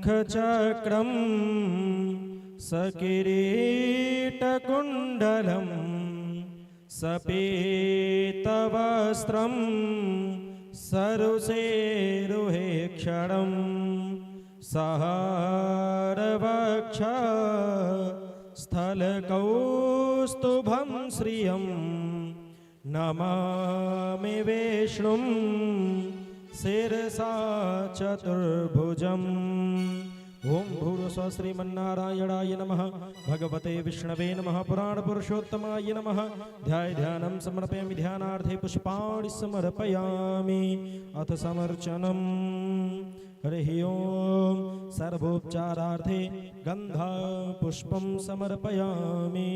शङ्खचक्रं सकिरीटकुण्डलं सपीतवस्त्रं सरुसेरुहेक्षणं सहरवक्ष स्थलकौस्तुभं श्रियं नमामि विष्णुं शिरसा चतुर्भुजम्। ओम भूर्भुवस्सुवः श्रीमन्नारायणाय नमः। भगवते विष्णवे नमः। पुराण पुरुषोत्तमाय नमः। ध्यानं समर्पयामि। ध्यानार्थे पुष्पाणि समर्पयामि। अथ समर्चनम्। हरिः ओम। सर्वोपचारार्थे गंधा पुष्पं समर्पयामि।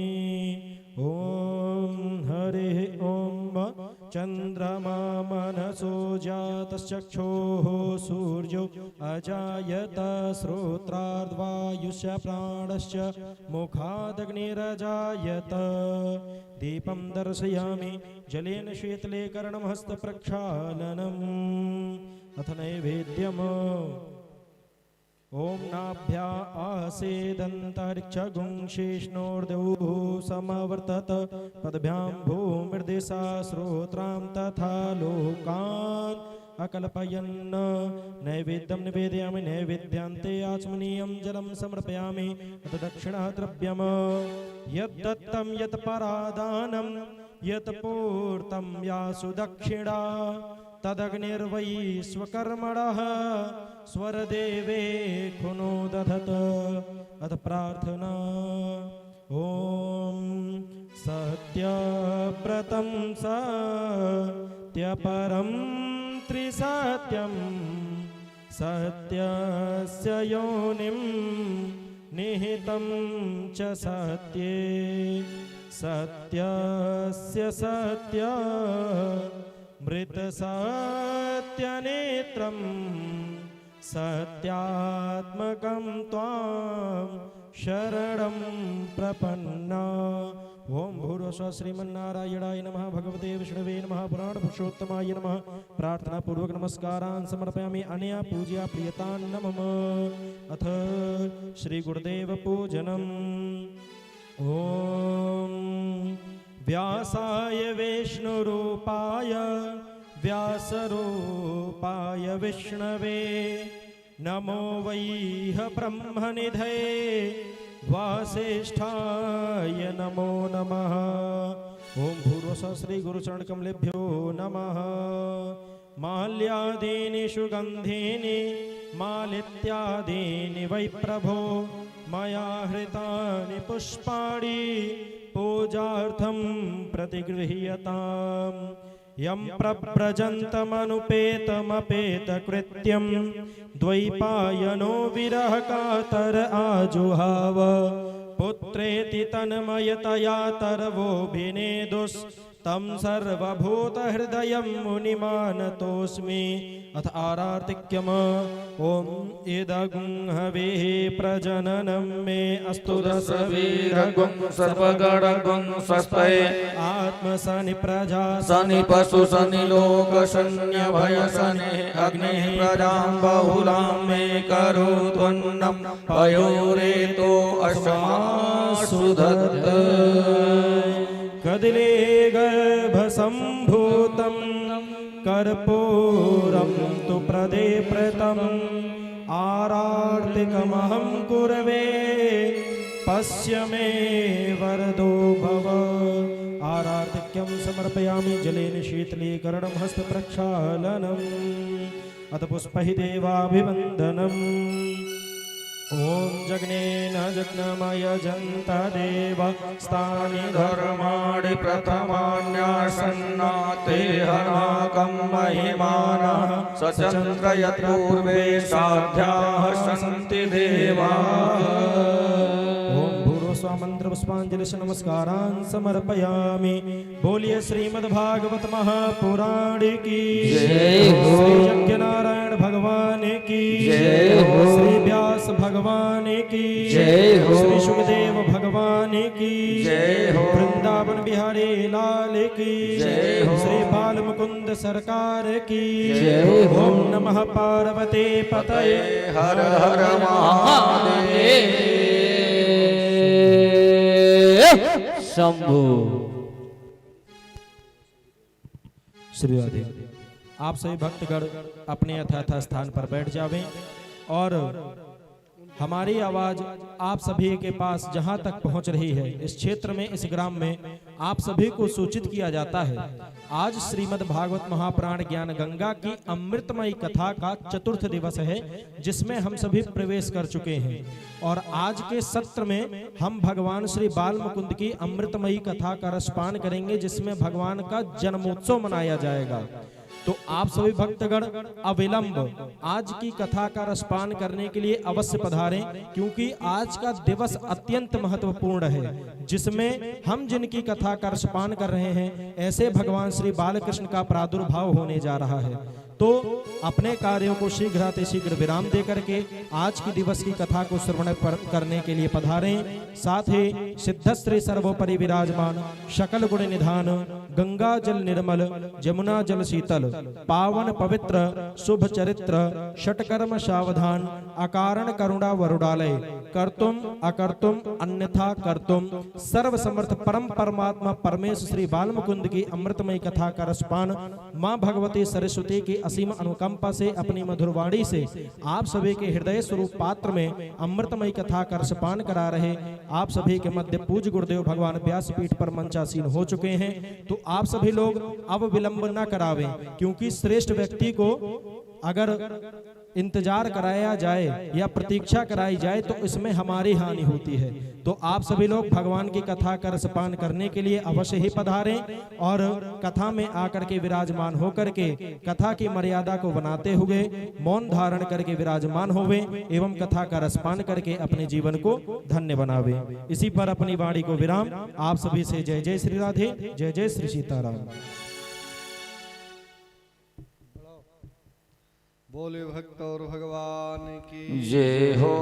ओम हरिः ओम। चंद्रमा मनसो जातश्चक्षुः सूर्यो अजायत श्रोत्रार्धवायुष्य प्राणश्च मुखादग्निरजायत। दीपं दर्शयामि जलेन शीतले कर्णं हस्तप्रक्षालनम्। अथ नैवेद्यम्। ओम नाभ्या आसेदन्तरिक्षगुं शेष्णोर्दौः समवर्तत। पदभ्यां भूमिर्दिशा श्रोत्रां तथा लोकान् अकल्पयन्। नैवेद्यं निवेदयामि। नैवेद्यान्ते आचमनीयं जलं समर्पयामि। अथ दक्षिणः द्रव्यम्। यद्दत्तं यत् परादानं यत् पूर्तं यासु दक्षिणा तदग्निर्वै स्वकर्मणः स्वरदेवे खुनो दधत। अथ प्रार्थना। ओम सत्यव्रतं सत्यपरं त्रिसत्यं सत्यस्य योनिं निहितं च सत्ये सत्यस्य सत्य मृतसत्यनेत्रं सत्यात्मकं त्वां शरणं प्रपन्ना। ओम भूर्भुवस्सुवः श्रीमन्नारायणाय नमः। भगवते विष्णवे नमः। पुराण पुरुषोत्तमाय नमः। प्रार्थना पूर्वक नमस्कारान् समर्पयामि। अनया पूजया प्रियतान् नमः। अथ श्री गुरुदेव पूजनम्। ओम व्यासाय विष्णुरूपाय व्यासरूपाय विष्णवे नमो वैह ब्रह्मनिधये वासिष्ठाय नमो नमः। ओम भूर्भुवस्सुवः श्री गुरुचरणकमलेभ्यो नमः। माल्यादीनि सुगन्धीनि मालित्यादीनि वै प्रभो मया हृतानि पुष्पाणि पूजार्थं प्रतिगृह्यताम्। यं प्रव्रजन्तमनुपेतमपेतकृत्यं द्वैपायनो विरहकातर आजुहाव। पुत्रेति तन्मयतया तरवोऽभिनेदुस्तं सर्वभूतहृदयं मुनिमानतोऽस्मि। अथ आरार्तिक्यम्। ओम इदगुं हवेः प्रजननं मे अस्तु दशवीरगुं सर्वगणगुं स्वस्ते आत्मसनि प्रजा सनि पशु सनि लोक सन्यभय सनि अग्निः प्रजां बहुलां मे करोत्वन्नं पयोरेतो अश्मासुधत्त। कदले गर्भसम्भूतं कर्पूरं तु प्रदेप्रतम् आरार्तिकमहं कुर्वे पश्य मे वरदो भव। आरार्तिक्यं समर्पयामि जलेन शीतलीकरणं हस्तप्रक्षालनम्। अथ पुष्पैः देवाभिवन्दनम्। ओम जग्नेन जग्नमयजन्त देवस्तानि धर्माणि प्रथमान्यासन्नाते हनाकं महिमानः सचन्द्र यत्पूर्वे साध्याः सन्ति देवाः। ओम भूर्भुवस्सुवः मंत्र पुष्पांजलि से नमस्कारान् समर्पयामि। बोलिए श्रीमद्भागवत महापुराण की जय हो। श्री यज्ञनारायण भगवान की जय हो। श्री व्यास भगवान की जय हो। श्री सुखदेव भगवान की जय हो। वृंदावन बिहारी लाल की जय हो। श्री बाल मुकुंद सरकार की जय हो। ओम नमः पार्वती पतये हर हर महादेव शंभु। श्री राधे। आप सभी भक्तगण अपने यथायथ स्थान पर बैठ जावें और हमारी आवाज आप सभी के पास जहां तक पहुंच रही है, इस क्षेत्र में, इस ग्राम में आप सभी को सूचित किया जाता है। आज श्रीमद् भागवत महापुराण ज्ञान गंगा की अमृतमयी कथा का चतुर्थ दिवस है, जिसमें हम सभी प्रवेश कर चुके हैं। और आज के सत्र में हम भगवान श्री बाल मुकुंद की अमृतमयी कथा का रसपान करेंगे, जिसमें भगवान का जन्मोत्सव मनाया जाएगा। तो आप सभी भक्तगण अविलंब आज की कथा का रसपान करने के लिए अवश्य पधारें, क्योंकि आज का दिवस अत्यंत महत्वपूर्ण है, जिसमें हम जिनकी कथा का रसपान कर रहे हैं, ऐसे भगवान श्री बालकृष्ण का प्रादुर्भाव होने जा रहा है। तो अपने कार्यों को शीघ्र शीघ्र विराम दे करके आज की दिवस की कथा को श्रवण करने के लिए पधारें। साथ ही सिद्धश्री सर्वोपरि विराजमान सकल गुण निधान गंगा जल निर्मल जमुना जल शीतल पावन पवित्र शुभ चरित्र षटकर्म सावधान अकारण करुणा वरुडालय कर्तुम अकर्तुम अन्यथा कर्तुम सर्व समर्थ परम परमात्मा परमेश्वर श्री बाल मुकुंद की अमृतमयी कथा का रसपान मां भगवती सरस्वती की असीम अनुकंपा से अपनी मधुर वाणी से आप सभी के हृदय स्वरूप पात्र में अमृतमयी कथा का रसपान करा रहे आप सभी के मध्य पूज्य गुरुदेव भगवान व्यासपीठ पर मंचासीन हो चुके हैं। तो आप सभी लोग अब विलंब न करावें, क्योंकि श्रेष्ठ व्यक्ति को अगर इंतजार कराया जाए या प्रतीक्षा कराई जाए तो इसमें हमारी हानि होती है। तो आप सभी लोग भगवान की कथा का रसपान करने के लिए अवश्य ही पधारें और कथा में आकर के विराजमान होकर के कथा की मर्यादा को बनाते हुए मौन धारण करके विराजमान होवे एवं कथा का रसपान करके अपने जीवन को धन्य बनावे। इसी पर अपनी वाणी को विराम। आप सभी से जय जय श्री राधे, जय जय श्री सीताराम। बोले भक्त और भगवान की जय हो,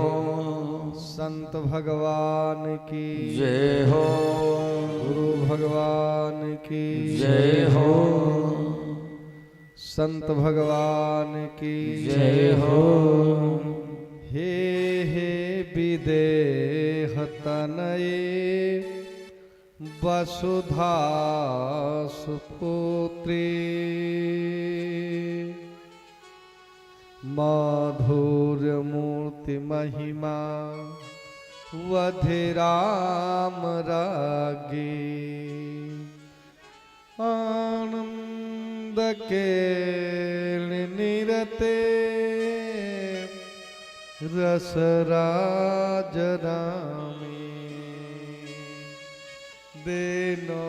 संत भगवान की जय हो, गुरु भगवान की जय हो, संत भगवान की जय हो। हे हे विदेह तनये वसुधा सुपुत्री माधुर्य मूर्ति महिमा वधिराम रागी आनंद के निरते रसराज रामी देनो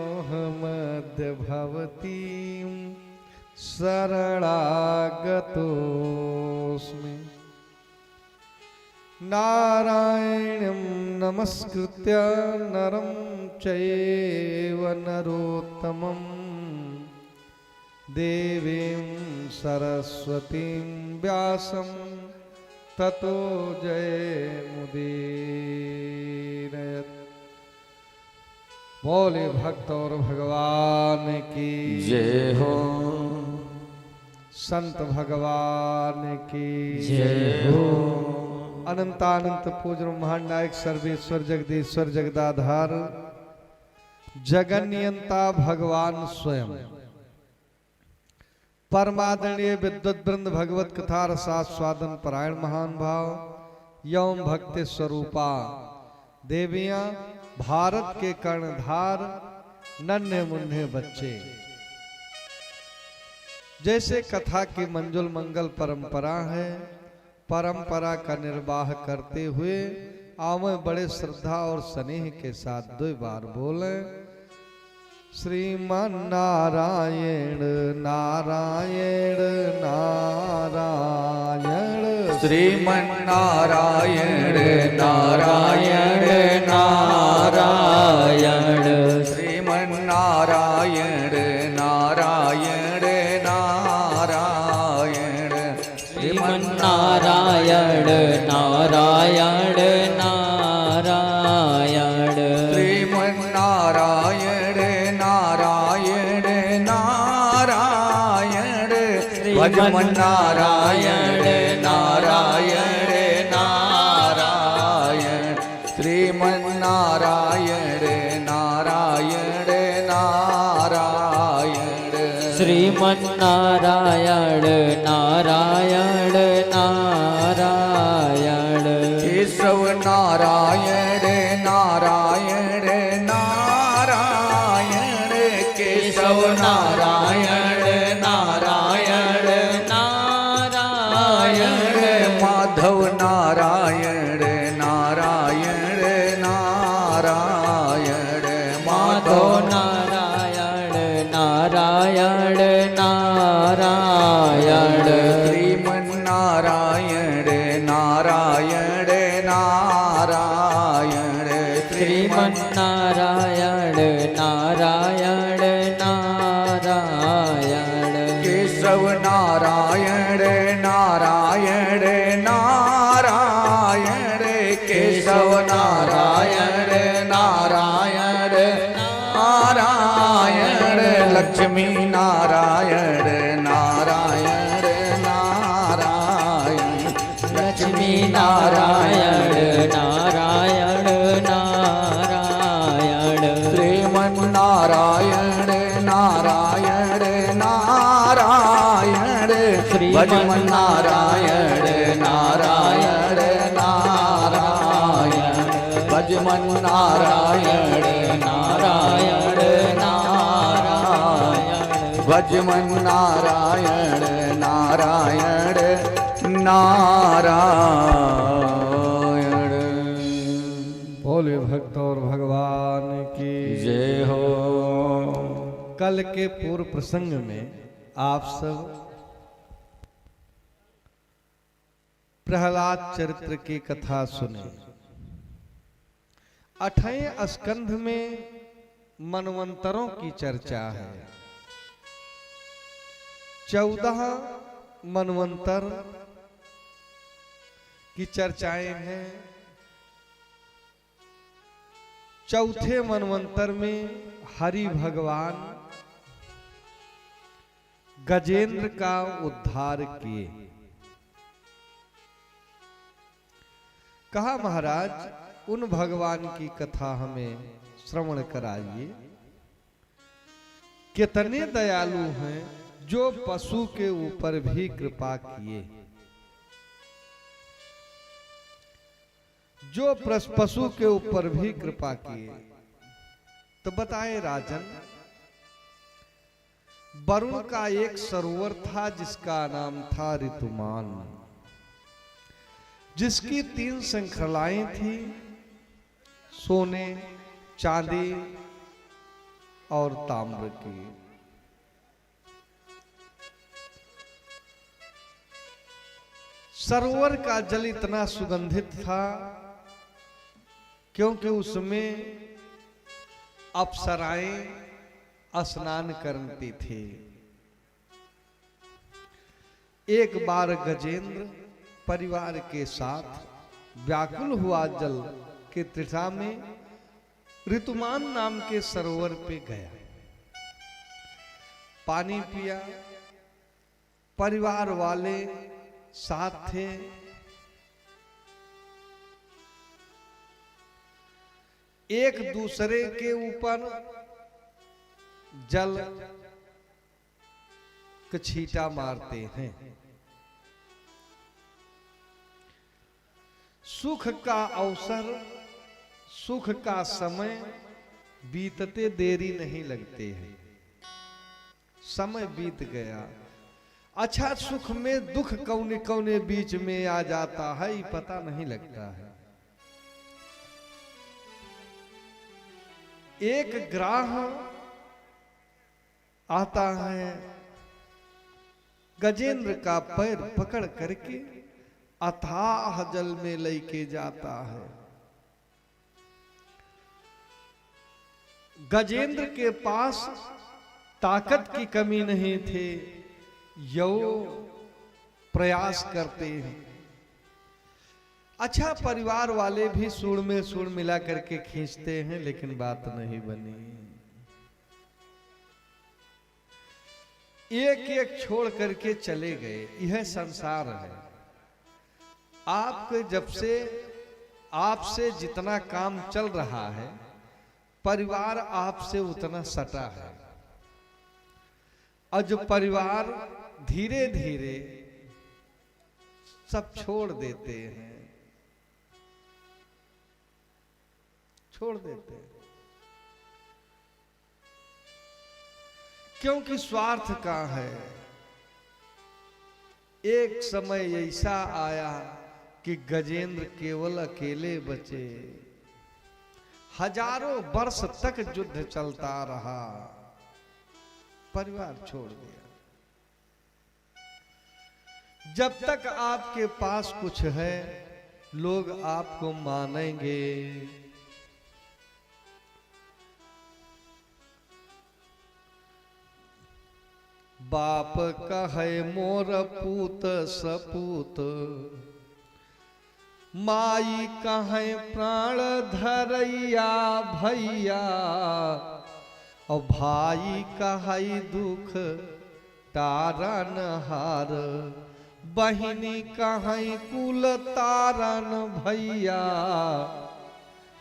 मध्य भवती शरणागतोऽस्मि नारायणं नमस्कृत्य नरं चैव नरोत्तमं देवीं सरस्वतीं व्यासं ततो जयमुदीरयत्। बोले भक्त और भगवान की जय हो, संत भगवान की जय हो। अनंतानंत पूज्य ब्रह्मांड नायक सर्वेश्वर जगदीश्वर जगदाधार जगन्यंता भगवान स्वयं परमादरणीय विद्वत वृंद भगवत कथा रसास्वादन परायण महान भाव यौम भक्ति स्वरूपा देवियां भारत के कर्णधार नन्हे मुन्ने बच्चे जैसे कथा की मंजुल मंगल परंपरा है, परंपरा का निर्वाह करते हुए आवे बड़े श्रद्धा और स्नेह के साथ 2 बार बोले श्रीमान नारायण नारायण नारायण श्रीमन नारायण नारायण नारायण श्रीमन नारायण नारायण नारायण श्रीमन नारायण नारायण नारायण श्रीमन्नारायण नारायण नारायण भजमन्नारायण नारायण नारायण श्रीमन्नारायण नारायण नारायण श्रीमन्नारायण नारायण नारायण केशव नारायण नारायण नारायण केशव नारायण नारायण नारायण माधव नारायण नारायण नारायण माधव नारायण नारायण नारायण श्रीमन्नारायण नारायण नारायण श्रीमन्नारायण नारायण नारायण केशव नारायण नारायण नारायण केशव नारायण नारायण नारायण लक्ष्मी नारायण नारायण नारायण लक्ष्मी नारायण नारायण नारायण श्रीमन्नारायण नारायण नारायण भजमन्नारायण नारायण नारायण भजमन्नारायण नारायण नारायण भजमन्नारायण नारायण नारायण। बोले भक्त और भगवान की जय हो। कल के पूर्व प्रसंग में आप सब प्रहलाद चरित्र की कथा सुने। 8वें स्कंध में मनवंतरों की चर्चा है। 14 मनवंतर की चर्चाएं हैं। चौथे मनवंतर में हरि भगवान गजेंद्र का उद्धार किए। कहा महाराज उन भगवान की कथा हमें श्रवण कराइए। कितने दयालु हैं जो पशु के ऊपर भी कृपा किए, जो पशु के ऊपर भी कृपा किए। तो बताए राजन, वरुण का एक सरोवर था जिसका नाम था ऋतुमान, जिसकी 3 श्रृंखलाएं थी, सोने, चांदी और ताम्र की। सरोवर का जल इतना सुगंधित था क्योंकि उसमें अप्सराएं स्नान करती थी। एक बार गजेंद्र परिवार के साथ व्याकुल हुआ जल के तृषा में ऋतुमान नाम के सरोवर पे गया, पानी पिया। परिवार वाले साथ थे। एक दूसरे के ऊपर जल का छींटा मारते हैं। सुख का अवसर, सुख का समय बीतते देरी नहीं लगते हैं। समय बीत गया। अच्छा, सुख में दुख कौने कौने बीच में आ जाता है ये पता नहीं लगता है। एक ग्राह आता है, गजेंद्र का पैर पकड़ करके अथाह जल में लेके जाता है। गजेंद्र के पास ताकत की कमी नहीं थी, यो प्रयास करते हैं। अच्छा, परिवार वाले भी सुर में सुर मिला करके खींचते हैं, लेकिन बात नहीं बनी। एक एक छोड़ करके चले गए। यह संसार है। आपके जब से आपसे जितना काम चल रहा है, परिवार आपसे उतना सटा है। और जो परिवार धीरे धीरे सब छोड़ देते हैं, छोड़ देते हैं, क्योंकि स्वार्थ का है। एक समय ऐसा आया कि गजेंद्र केवल अकेले बचे। हजारों वर्ष तक युद्ध चलता रहा, परिवार छोड़ दिया। जब तक आपके पास कुछ है, लोग आपको मानेंगे। बाप कहे मोर पूत सपूत, माई कहे प्राण धरैया भैया, और भाई कहे दुख तारन हार, बहिनी कहे कुल तारन भैया,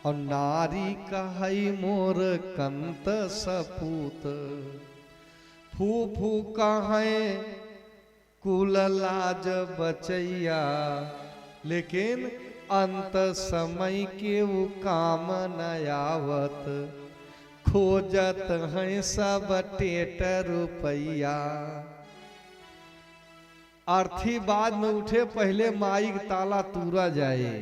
और नारी कहे मोर कंत सपूत, फूफू कहे कुल लाज बचैया। लेकिन अंत समय के वो काम न आवत, खोजत हैं सब टेट रुपैया। अर्थी बाद में उठे, पहले माई ताला तूरा जाए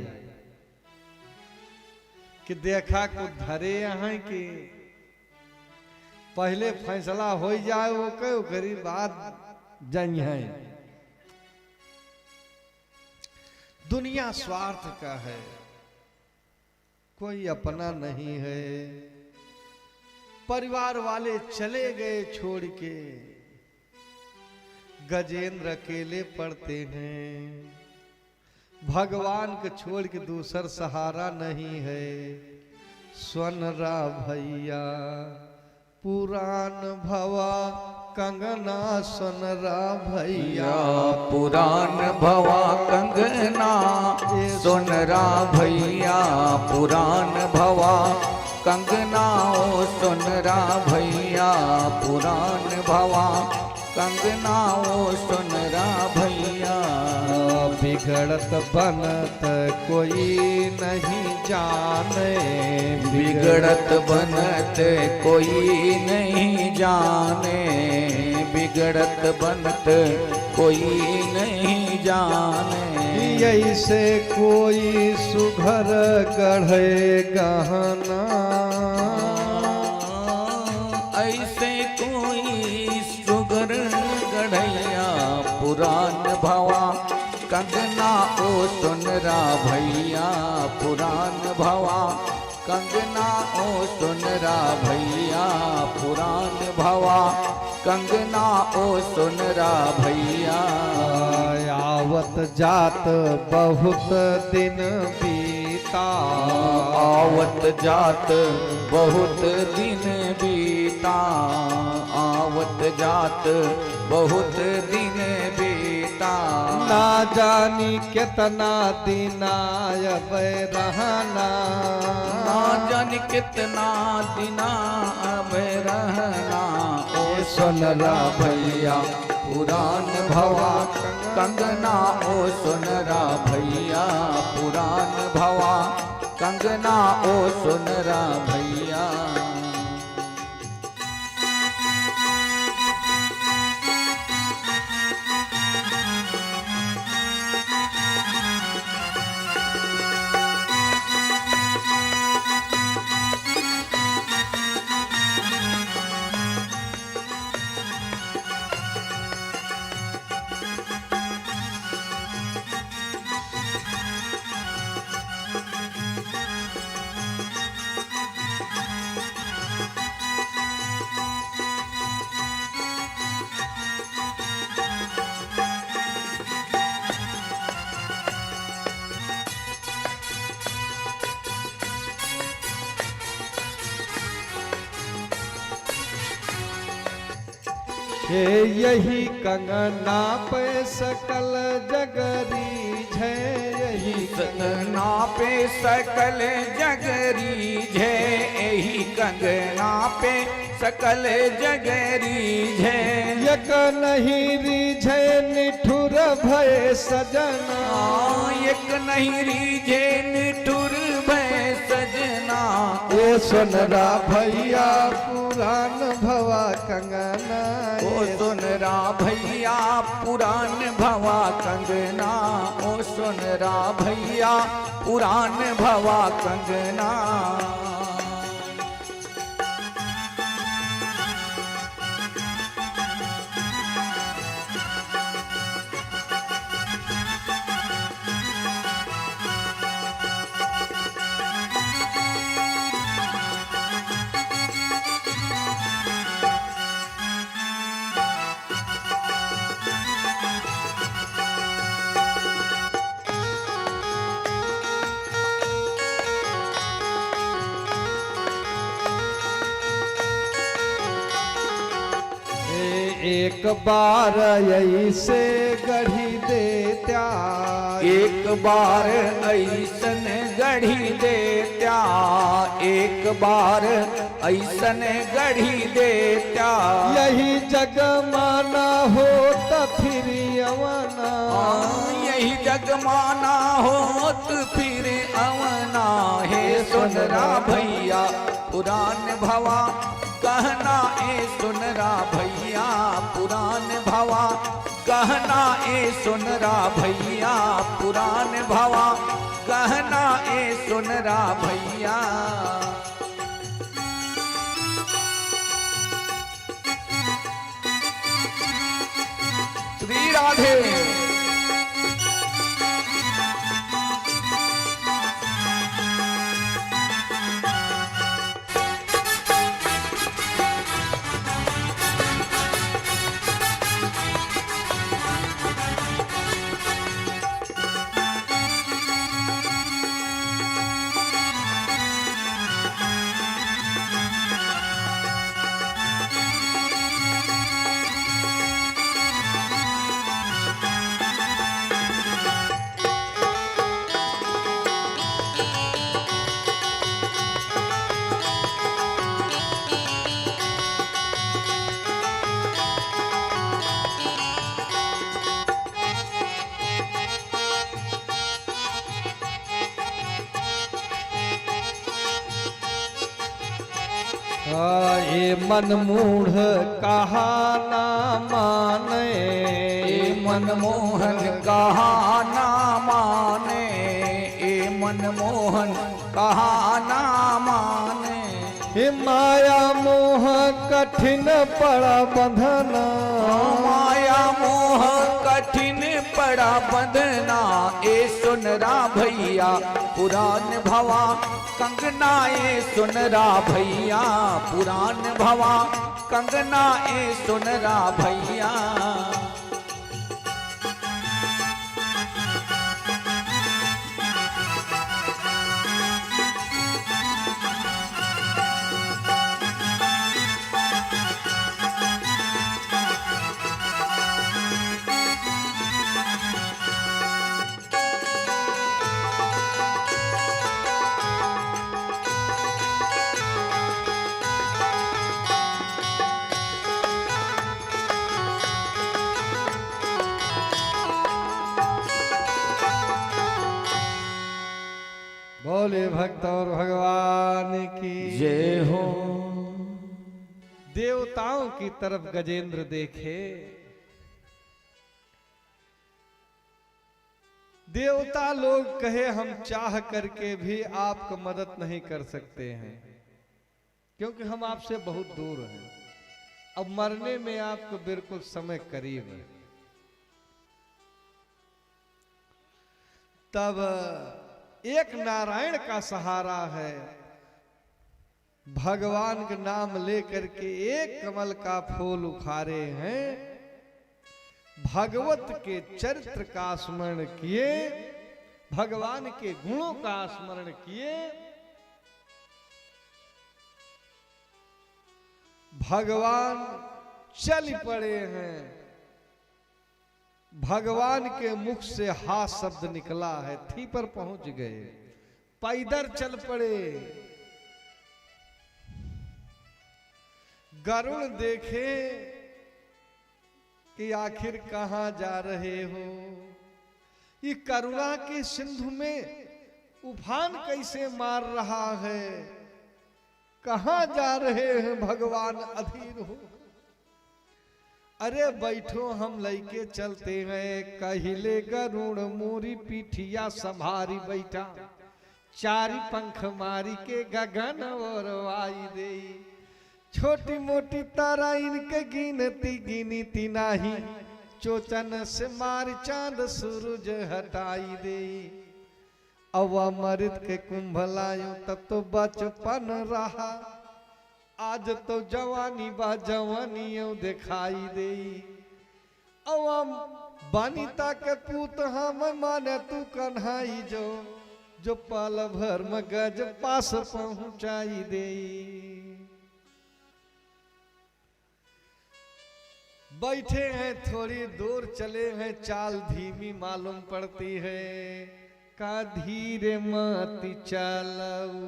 कि देखा को धरे हैं कि पहले फैसला हो जाए, वो कहो करी बात जन है। दुनिया स्वार्थ का है, कोई अपना नहीं है। परिवार वाले चले गए छोड़ के, गजेंद्र अकेले पड़ते हैं। भगवान को छोड़ के दूसर सहारा नहीं है। स्वनरा भैया पुराण भवा कंगना, सुनरा भैया पुराण भवा कंगना, सुनरा भैया पुराण भवा कंगना, ओ सुनरा भैया पुराण भवा कंगना, ओ सुनरा भैया। बिगड़त बनत कोई नहीं जाने, बिगड़त बनत कोई नहीं जाने, बिगड़त बनत कोई नहीं जाने। ऐसे कोई सुघर गढ़े गहना, ऐसे कोई सुघर गढ़ैया पुराण भवा कंगना, ओ सुनरा भैया पुराण भवा कंगना, ओ सुनरा भैया पुराण भवा कंगना, ओ सुनरा भैया। आवत जात बहुत दिन बीता, आवत जात बहुत दिन बीता, आवत जात बहुत दिन बीता। ना जानी कितना दिन अब रहना, ना जानी कितना दिन अब रहना, ओ सुनरा भैया पुराण भवा कंगना, ओ सुनरा भैया पुराण भवा कंगना, ओ सुनरा भैया। हे यही कंगना पे सकल जगरी है, यही कंगना पे सकल जगरी है, यही कंगना पे सकल जगरी है। यक नहीं रीझे निठुर भय सजना, एक नहीं रीझे निठुर भय सजना। ये सुनरा भैया पुरान भवा कंगना, ओ सुनरा भैया पुरान भवा कंगना, ओ सुनरा भैया पुरान भवा कंगना। एक बार ऐसे गढ़ी दे त्या, एक बार ऐसन गढ़ी दे त्या, एक बार ऐसन गढ़ी दे त्या। यही जग माना हो तो फिर अवना, यही जग माना हो तो फिर अवना। हे सुनरा भैया पुरान भवा कहना, ए सुनरा भैया पुरान भवा कहना, ए सुनरा भैया पुरान भवा कहना, ए सुनरा भैया। श्री राधे। ये मन मूढ़ कहा ना माने, ए मनमोहन कहा ना माने, ए मनमोहन कहा ना माने। हे माया मोह कठिन पड़ा बंधना, माया मोह कठिन पड़ा बंधना। ए सुनरा भैया पुरान भवा कंगना, ए सुनरा भैया पुरान भवा कंगना, ए सुनरा भैया। बोले भक्त और भगवान की जय हो। देवताओं की तरफ गजेंद्र देखे, देवता लोग कहे हम चाह करके भी आपको मदद नहीं कर सकते हैं, क्योंकि हम आपसे बहुत दूर हैं। अब मरने में आपको बिल्कुल समय करीब है। तब एक नारायण का सहारा है, भगवान के नाम लेकर के एक कमल का फूल उखाड़े हैं, भगवत के चरित्र का स्मरण किए, भगवान के गुणों का स्मरण किए, भगवान चल पड़े हैं। भगवान के मुख से हा शब्द निकला है, थी पर पहुंच गए, पैदल चल पड़े। गरुड़ देखे कि आखिर कहां जा रहे हो, ये करुणा के सिंधु में उफान कैसे मार रहा है, कहां जा रहे हैं भगवान अधीर हो। अरे बैठो हम लइके चलते हैं, कहिले गरुड़ मोरी पीठिया संभारी बैठा, चारी पंख मारी के गगन और वाई दे। छोटी मोटी तारा इनके गिनती गिनती नाही, चोचन से मार चांद सूरज हटाई दे। अब अमृत के कुंभ लायो तब तो बचपन रहा, आज तो जवानी बा जवानियों दिखाई दे। अब बनिता के पूत हम माने तू कन्हाई जो पल भर में गज पास पहुंचाई दे। बैठे हैं थोड़ी दूर चले हैं, चाल धीमी मालूम पड़ती है, का धीरे मती चलाऊ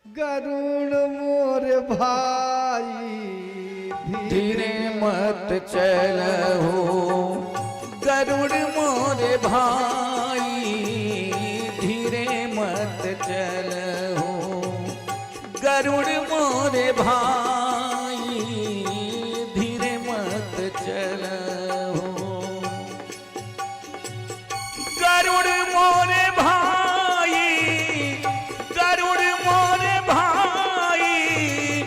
गरुड़ मोरे भाई, धीरे मत चलहो गरुड़ मोरे भाई, धीरे मत चलहो गरुड़ मोरे भाई, धीरे मत चलहो गरुड़ मोरे भाई, गरुड़ मोरे भाई,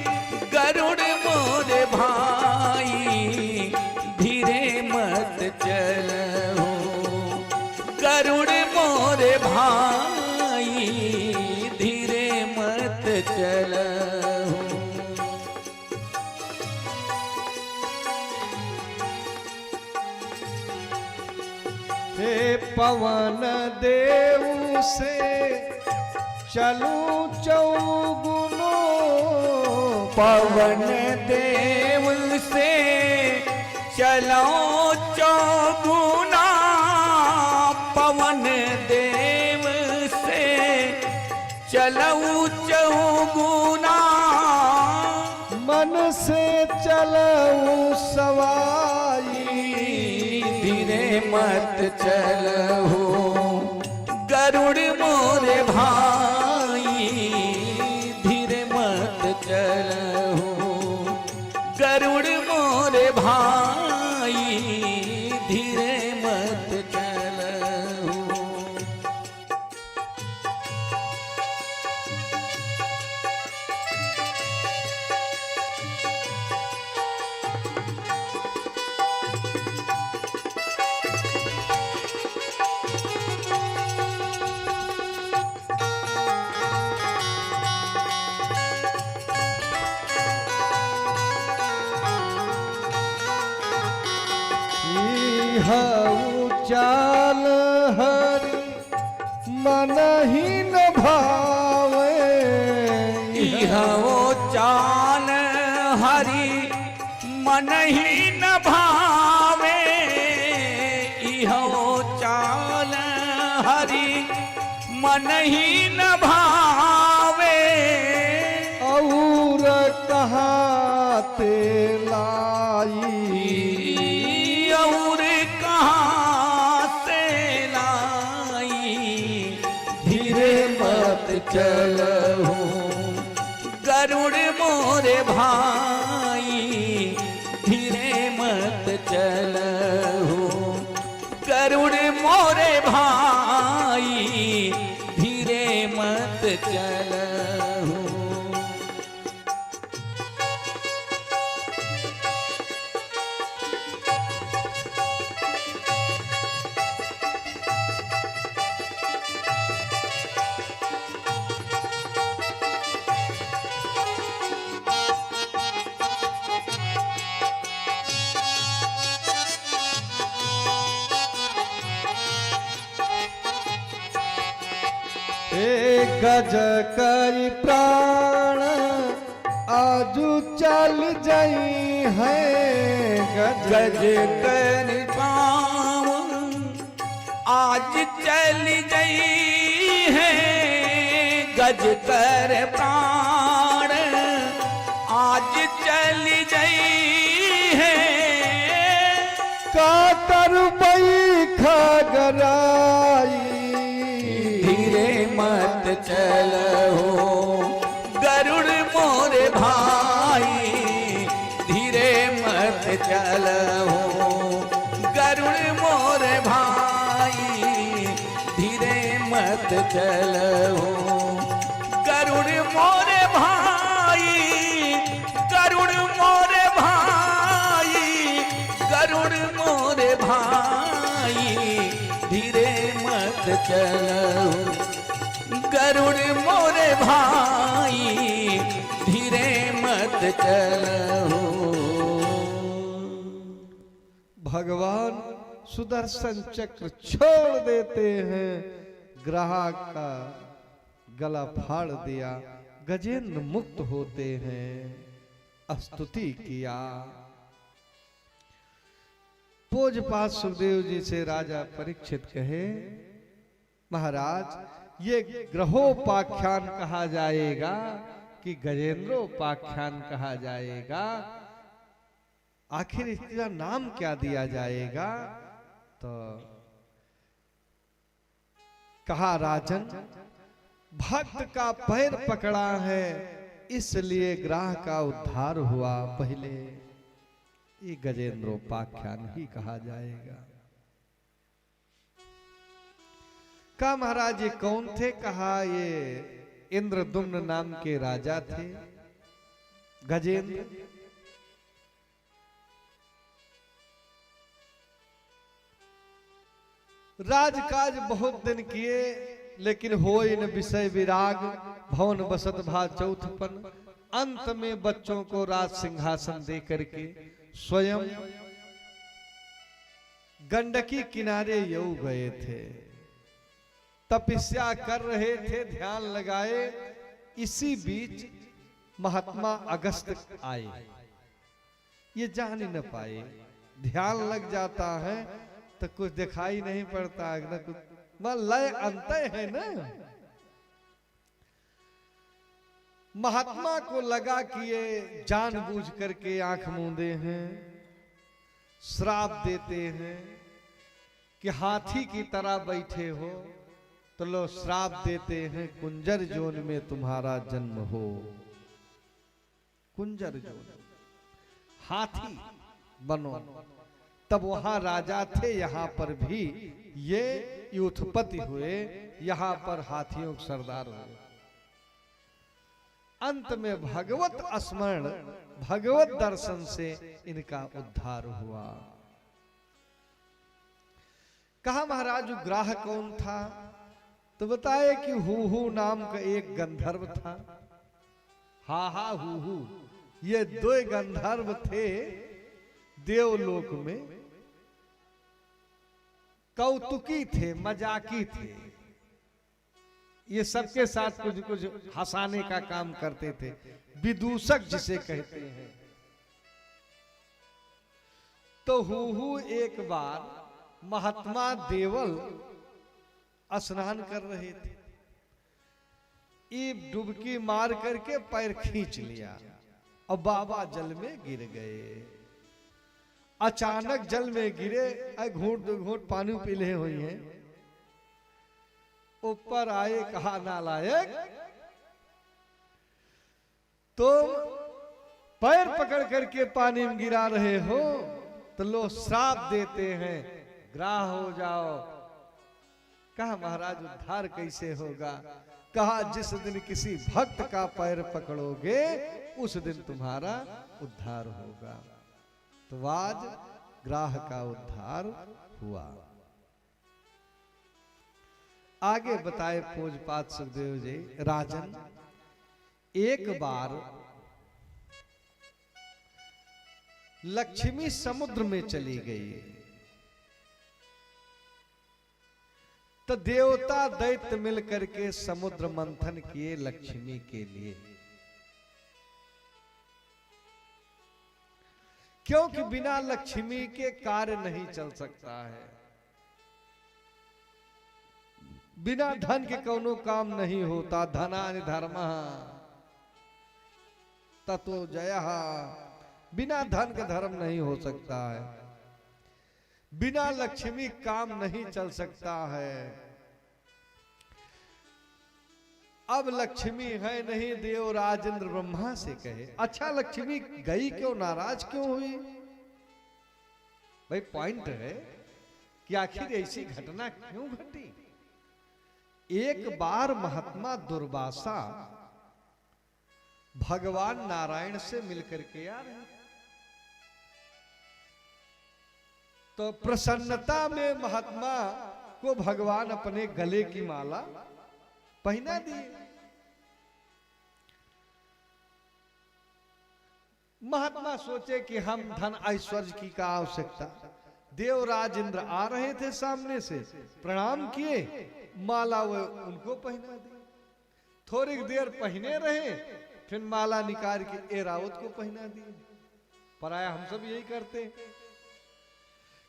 गरुड़ मोरे भाई, धीरे मत चलहो गरुड़ मोरे भाई, धीरे मत चलहो। हे पवन देव से चलूं चौगुनो, पवन देव से चलो चौगुना, पवन देव से चलो चौगुना, मन से चलूं सवाई, धीरे मत चलहो गरुड़ मोरे भाई, धीरे मत चलहो गरुड़ मोरे भाई, धीरे मत चलहो। हऊ चाल हरि मन ही न भावे, इहो चाल हरि मन ही न भावे, इहो चाल हरि मन ही न भावे, और कहाँ ते लाई, और कहाँ से लाई, धीरे मत चलहो गरुड़ मोरे भाई, धीरे मत चलहो गरुड़ मोरे भाई, धीरे मत चलहो। गज कई प्राण आजू चल जाई है गज कर पाँव आज चल गई है गज कर प्राण आज चल गई है कातर बई खगराई धीरे मत चलो गरुड़ मोरे भाई धीरे मत चलो गरुड़ मोरे भाई धीरे मत चलो गरुड़ मोरे भाई गरुड़ मोरे भाई गरुड़ मोरे भाई धीरे मत चलो गरुड़ मोरे भाई धीरे मत चलो। भगवान सुदर्शन चक्र छोड़ देते हैं, ग्राहक का गला फाड़ दिया, गजेंद्र मुक्त होते हैं। स्तुति किया। पूज्यपाद सुखदेव जी से राजा परीक्षित कहे, महाराज ये ग्रहोपाख्यान कहा जाएगा कि गजेंद्रोपाख्यान कहा जाएगा, आखिर इसका नाम क्या दिया जाएगा? तो कहा, राजन भक्त का पैर पकड़ा है इसलिए ग्राह का उद्धार हुआ, पहले ये गजेंद्रोपाख्यान ही कहा जाएगा। कहा, महाराज ये कौन थे? कहा, ये इंद्रदुम्न नाम के राजा थे गजेंद्र। राजकाज बहुत दिन किए लेकिन होई न विषय विराग, भवन बसत भा चौथपन। अंत में बच्चों को राज सिंहासन दे करके स्वयं गंडकी किनारे यऊ गए थे, तपस्या कर रहे थे, ध्यान लगाए। इसी बीच महात्मा अगस्त आए, ये जान ही न पाए, ध्यान लग जाता है तो कुछ दिखाई नहीं पड़ता है ना, कुछ लय अंतर है ना। महात्मा को लगा कि ये जानबूझ करके आंख मूंदे हैं, श्राप देते हैं कि हाथी की तरह बैठे हो, तो लो श्राप देते हैं कुंजर जोन में तुम्हारा जन्म हो। कुंजर जोन, हाथी बनो। तब वहां राजा थे, यहां पर भी ये उत्पत्ति हुए, यहां पर हाथियों के सरदार हुए। अंत में भगवत स्मरण, भगवत दर्शन से इनका उद्धार हुआ। कहा, महाराज ग्राह कौन था? तो बताए कि हूहू नाम का एक गंधर्व था। हा हा हूहू, ये दो गंधर्व थे देवलोक में, कौतुकी थे, मजाकी थे। ये सबके साथ कुछ कुछ हंसाने का काम करते थे, विदूषक जिसे कहते हैं। तो हूहू एक बार महात्मा देवल स्नान कर रहे थे, ईब डुबकी मार करके पैर खींच लिया और बाबा जल में गिर गए। अचानक जल में गिरे, घूंट घूंट पानी पी ले हुई हैं। ऊपर आए, कहा, नालायक तुम पैर पकड़ करके पानी में गिरा रहे हो तो लो श्राप देते हैं, ग्राह हो जाओ। कहा, महाराज उद्धार कैसे होगा? कहा, जिस दिन किसी भक्त का पैर पकड़ोगे उस दिन तुम्हारा उद्धार होगा। तो आज ग्राह का उद्धार हुआ। आगे बताए पूज्यपाद सुखदेव जी, राजन एक बार लक्ष्मी समुद्र में चली गई, तो देवता दैत्य मिलकर के समुद्र मंथन किए लक्ष्मी के लिए। क्योंकि बिना लक्ष्मी के कार्य नहीं चल सकता है। बिना धन के कोनो काम नहीं होता। धनानि धर्मः ततो जयः। बिना धन के धर्म नहीं हो सकता है। बिना लक्ष्मी काम नहीं चल सकता है। अब लक्ष्मी है नहीं, देवराज इंद्र ब्रह्मा से कहे, अच्छा लक्ष्मी गई क्यों, नाराज क्यों हुई? भाई पॉइंट है कि आखिर ऐसी घटना क्यों घटी। एक बार महात्मा दुर्वासा भगवान नारायण से मिलकर के आ रहे, तो प्रसन्नता में महात्मा को भगवान अपने गले की माला पहना दिए। महात्मा सोचे कि हम धन ऐश्वर्य की क्या आवश्यकता। देवराज इंद्र आ रहे थे सामने से, प्रणाम किए, माला वो उनको पहना दी। थोड़ी देर पहने रहे, फिर माला निकाल के एरावत को पहना दी। पराया हम सब यही करते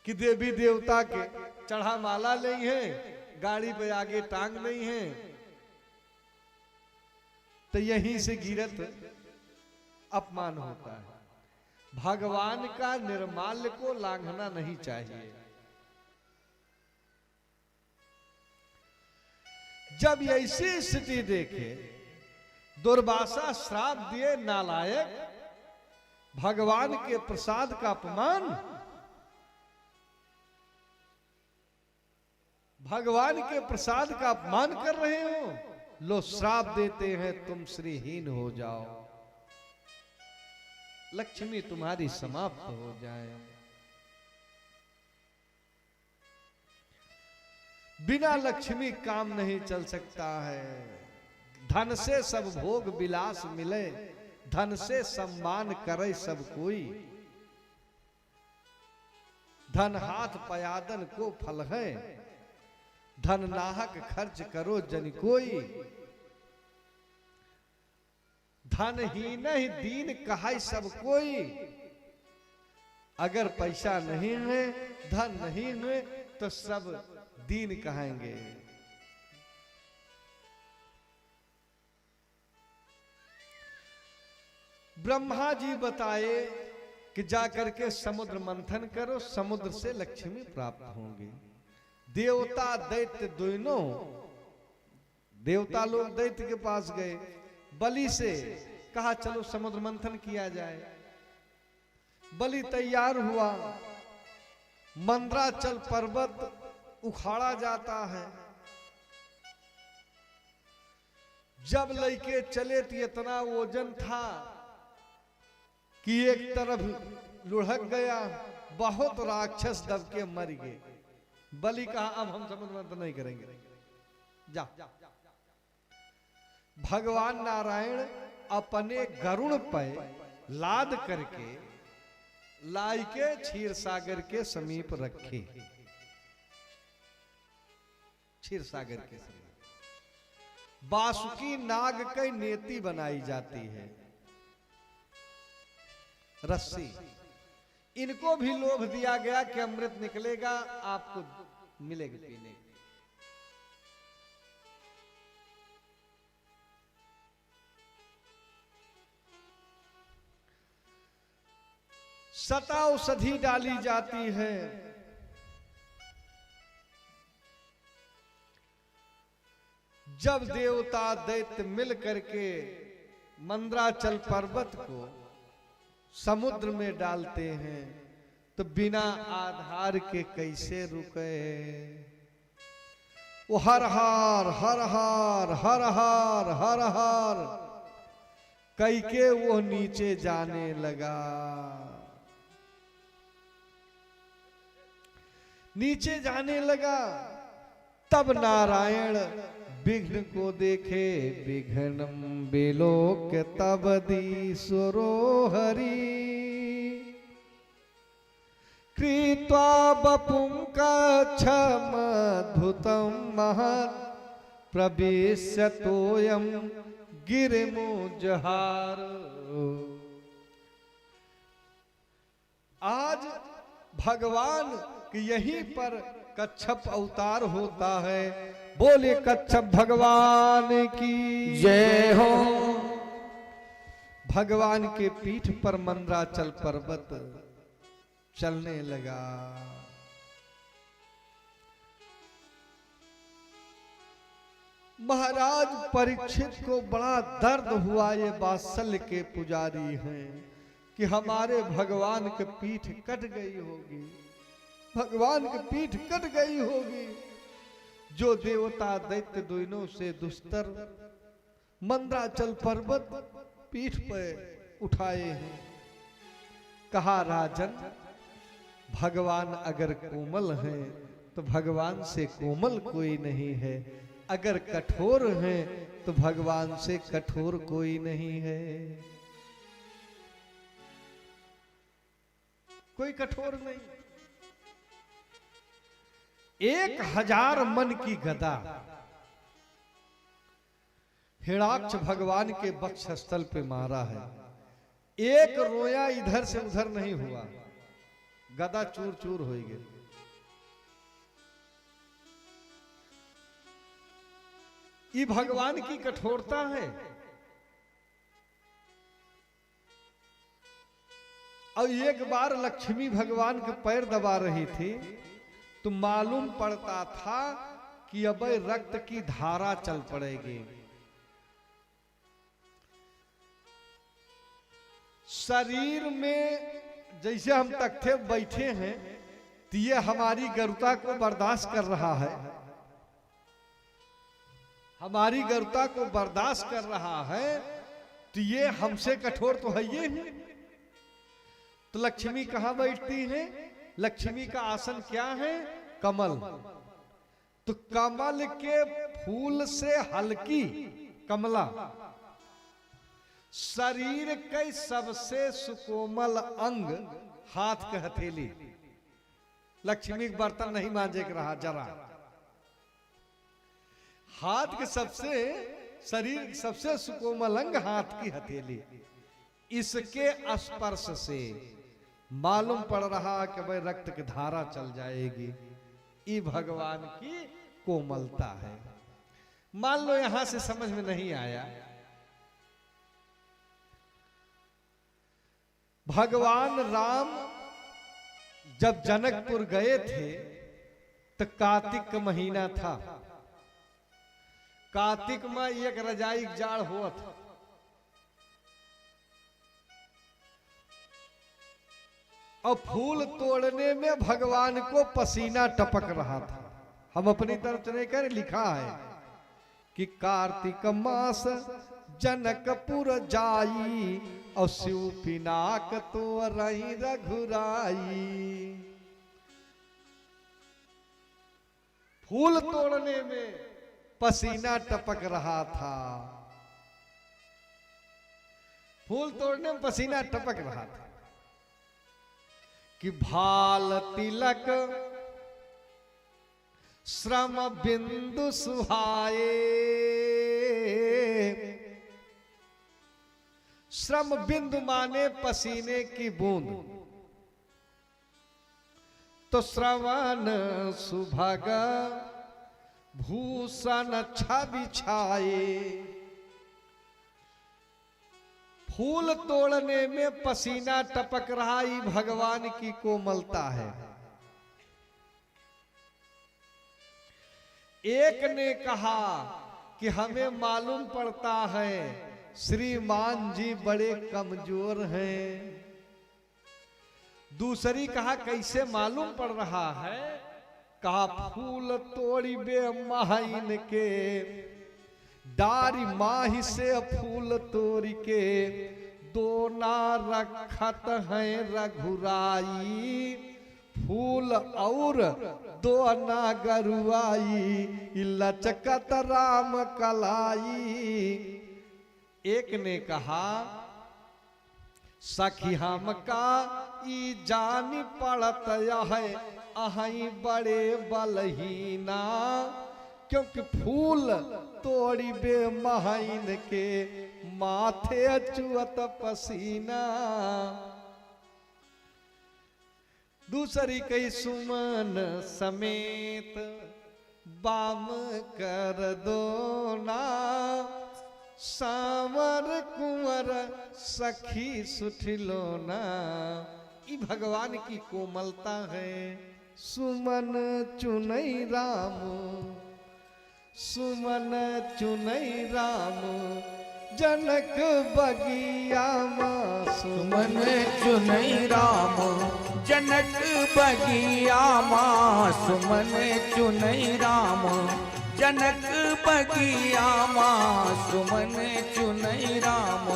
कि देवी देवता के चढ़ा माला नहीं है, गाड़ी पे आगे टांग नहीं है, तो यहीं से गिरत अपमान होता है। भगवान का निर्माल्य को लांघना नहीं चाहिए। जब ऐसी स्थिति देखे, दुर्वासा श्राप दिए, नालायक, भगवान के प्रसाद का अपमान, भगवान के प्रसाद का अपमान कर रहे हो, लो श्राप देते हैं, तुम श्रीहीन हो जाओ, लक्ष्मी तुम्हारी समाप्त हो जाए। बिना लक्ष्मी काम नहीं चल सकता है। धन से सब भोग विलास मिले, धन से सम्मान करे सब कोई, धन हाथ पयादन को फल है, धन नाहक खर्च करो जन कोई, धन ही नहीं दीन कहाई सब कोई। अगर पैसा नहीं है, धन नहीं है, तो सब दीन कहेंगे। ब्रह्मा जी बताए कि जाकर के समुद्र मंथन करो, समुद्र से लक्ष्मी प्राप्त होंगे। देवता दैत्य दोनों, देवता लोग दैत्य के पास गए, बलि से कहा चलो समुद्र मंथन किया जाए। बलि तैयार हुआ, मंदराचल पर्वत उखाड़ा जाता है। जब लेके चले तो इतना वजन था कि एक तरफ लुढ़क गया, बहुत राक्षस दब के मर गए। बलि कहा अब हम समुद्र मंथन नहीं करेंगे, जा। भगवान नारायण अपने गरुड़ पर लाद करके लाई के क्षीर सागर के समीप रखे। क्षीर सागर के समीप बासुकी नाग की नेति बनाई जाती है, रस्सी। इनको भी लोभ दिया गया कि अमृत निकलेगा, आपको मिलेगा पीने। शताऔषधि डाली जाती है। जब देवता दैत्य मिल करके मंदराचल पर्वत को समुद्र में डालते हैं, तो बिना आधार के कैसे रुके। वो हर हार हर हार हर हार हर हार कई के वो नीचे जाने लगा। नीचे जाने लगा, तब नारायण विघ्न को देखे। विघ्नम बिलोक तब दीसुरो हरि, कृत्वा बपुं कच्छम अद्भुतं महत्, प्रवेश्यतोऽयं गिरिमुजहार। आज भगवान के यहीं पर कच्छप अवतार होता है। बोले कच्छप भगवान की जय हो। भगवान के पीठ पर मंदराचल पर्वत चलने लगा। महाराज परीक्षित को बड़ा दर्द हुआ। ये वात्सल्य के पुजारी हैं कि हमारे भगवान के पीठ कट गई होगी, भगवान की पीठ कट गई होगी। जो देवता दैत्य दोनों से दुस्तर मंदराचल पर्वत पीठ पर उठाए हैं। कहा राजन, भगवान अगर कोमल हैं तो भगवान से कोमल कोई नहीं है, अगर कठोर हैं तो भगवान से कठोर कोई नहीं है। कोई कठोर नहीं। 1000 मन की गदा हिरणाक्ष भगवान के वक्षस्थल पे मारा है। एक रोया इधर से उधर नहीं हुआ, गदा चूर चूर हो गई। ये भगवान की कठोरता है। और एक बार लक्ष्मी भगवान के पैर दबा रही थी तो मालूम पड़ता था कि अब रक्त की धारा चल पड़ेगी। शरीर में जैसे हम तख्ते बैठे हैं तो ये हमारी गरुता को बर्दाश्त कर रहा है, हमारी गरुता को बर्दाश्त कर रहा है, तो ये हमसे कठोर तो है ये है। तो लक्ष्मी कहां बैठती है? लक्ष्मी का आसन क्या है? कमल। तो कमल के फूल से हल्की कमला शरीर के सबसे सुकोमल अंग हाथ के हथेली। लक्ष्मी के बर्तन नहीं मांजे के रहा जरा। हाथ के सबसे शरीर सबसे सुकोमल अंग हाथ की हथेली। इसके स्पर्श से मालूम पड़ रहा कि भाई रक्त की धारा चल जाएगी। ये भगवान की कोमलता है। मान लो यहां से समझ में नहीं आया, भगवान राम जब जनकपुर गए थे तो कार्तिक का महीना था। कार्तिक में एक रजाई जाड़ हुआ था। और फूल तोड़ने में भगवान को पसीना टपक रहा था। हम अपनी तरफ से नहीं कर, लिखा है कि कार्तिक मास जनकपुर जाई और शिव पिनाक तो रही रघुराई। फूल तोड़ने में पसीना टपक रहा था, फूल तोड़ने में पसीना टपक रहा था कि भाल तिलक श्रम बिंदु सुहाए। श्रम बिंदु माने पसीने की बूंद। तो श्रवण सुभग भूषण छवि छाए। फूल तोड़ने में पसीना टपक रहा, ही भगवान की कोमलता है। एक ने कहा कि हमें मालूम पड़ता है श्रीमान जी बड़े कमजोर हैं। दूसरी कहा कैसे मालूम पड़ रहा है? कहा फूल तोड़ी बे माहिन के, डारी माही से फूल तोड़ी के, दोना रखत है रघुराई। फूल और दोना गरुआई, लचकत राम कलाई। एक ने कहा सखी हम का ई जानी पड़त है अहि बड़े बलहीना। क्योंकि फूल तोड़ी बे महाइन के, माथे चुअत पसीना। दूसरी कई सुमन समेत बाम कर दो ना, सांवर कुंवर सखी सुठिलो ना। ई भगवान की कोमलता है। सुमन चुनई राम, सुमन चुनई राम, जनक बगिया माँ। सुमन चुनई राम, जनक बगिया माँ। सुमन चुनई राम, जनक बगिया माँ। सुमन चुनई राम,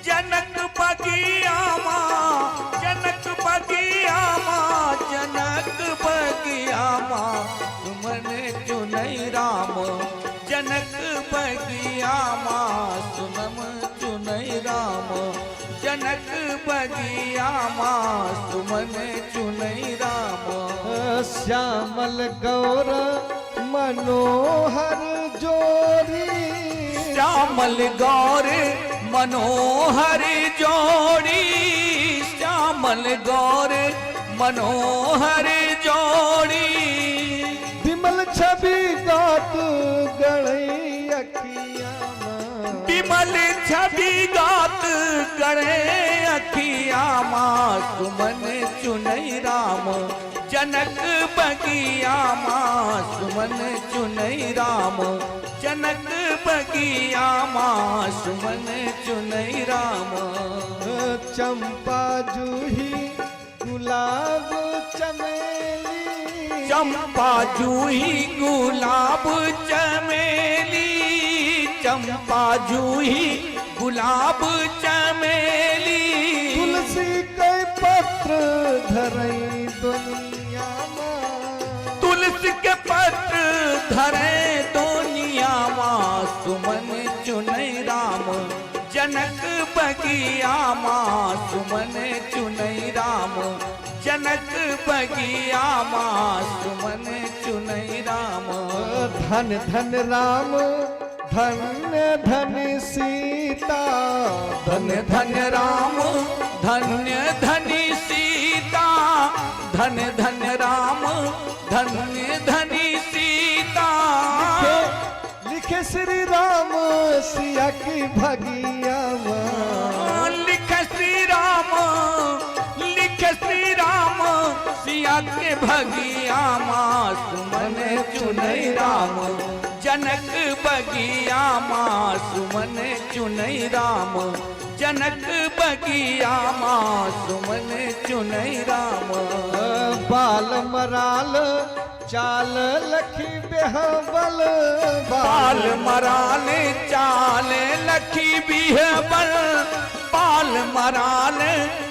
जनक बगिया माँ। जनक बगिया माँ, जनक बगिया माँ। सुमन चुनई राम, जनक बगिया माँ। सुमन चुनई राम, जनक बगिया माँ। सुमन चुनई राम, श्यामल गौर मनोहर जोड़ी। श्यामल गौर मनोहर जोड़ी। श्यामल गौर मनोहर जोड़ी। विमल छवि गात गणई अखिया माँ। विमल छवि गात गणे अखिया माँ। सुमन चुनई राम, जनक बगिया माँ। सुमन चुनई राम, जनक बगिया माँ। सुमन चुनई राम, चंपा जूही गुलाब चमेली। चंपा जूही गुलाब चमेली। चंपा जूही गुलाब चमेली। तुलसी के पत्र धरई दुनिया माँ। तुलसी के पत्र धरे दुनिया माँ। सुमन चुनई राम, जनक बगिया माँ। सुमन चुनई राम, जनक बगिया माँ। सुमन चुनई राम, धन धन राम, धन्य धन सीता। धन धन राम, धन्य धनी सीता। धन धन राम, धन्य धनी सीता। लिखे श्री राम सिया की भगिया माँ। लिखे श्री राम, लिखे श्री राम, सिया के भगिया माँ। सुमन चुनई राम, जनक बगिया माँ। सुमन चुनई राम, जनक बगिया माँ। सुमन चुनई राम, बाल मराल चाल लखी बेहबल। बाल मराल चाल लखी बिहबल। बाल मराल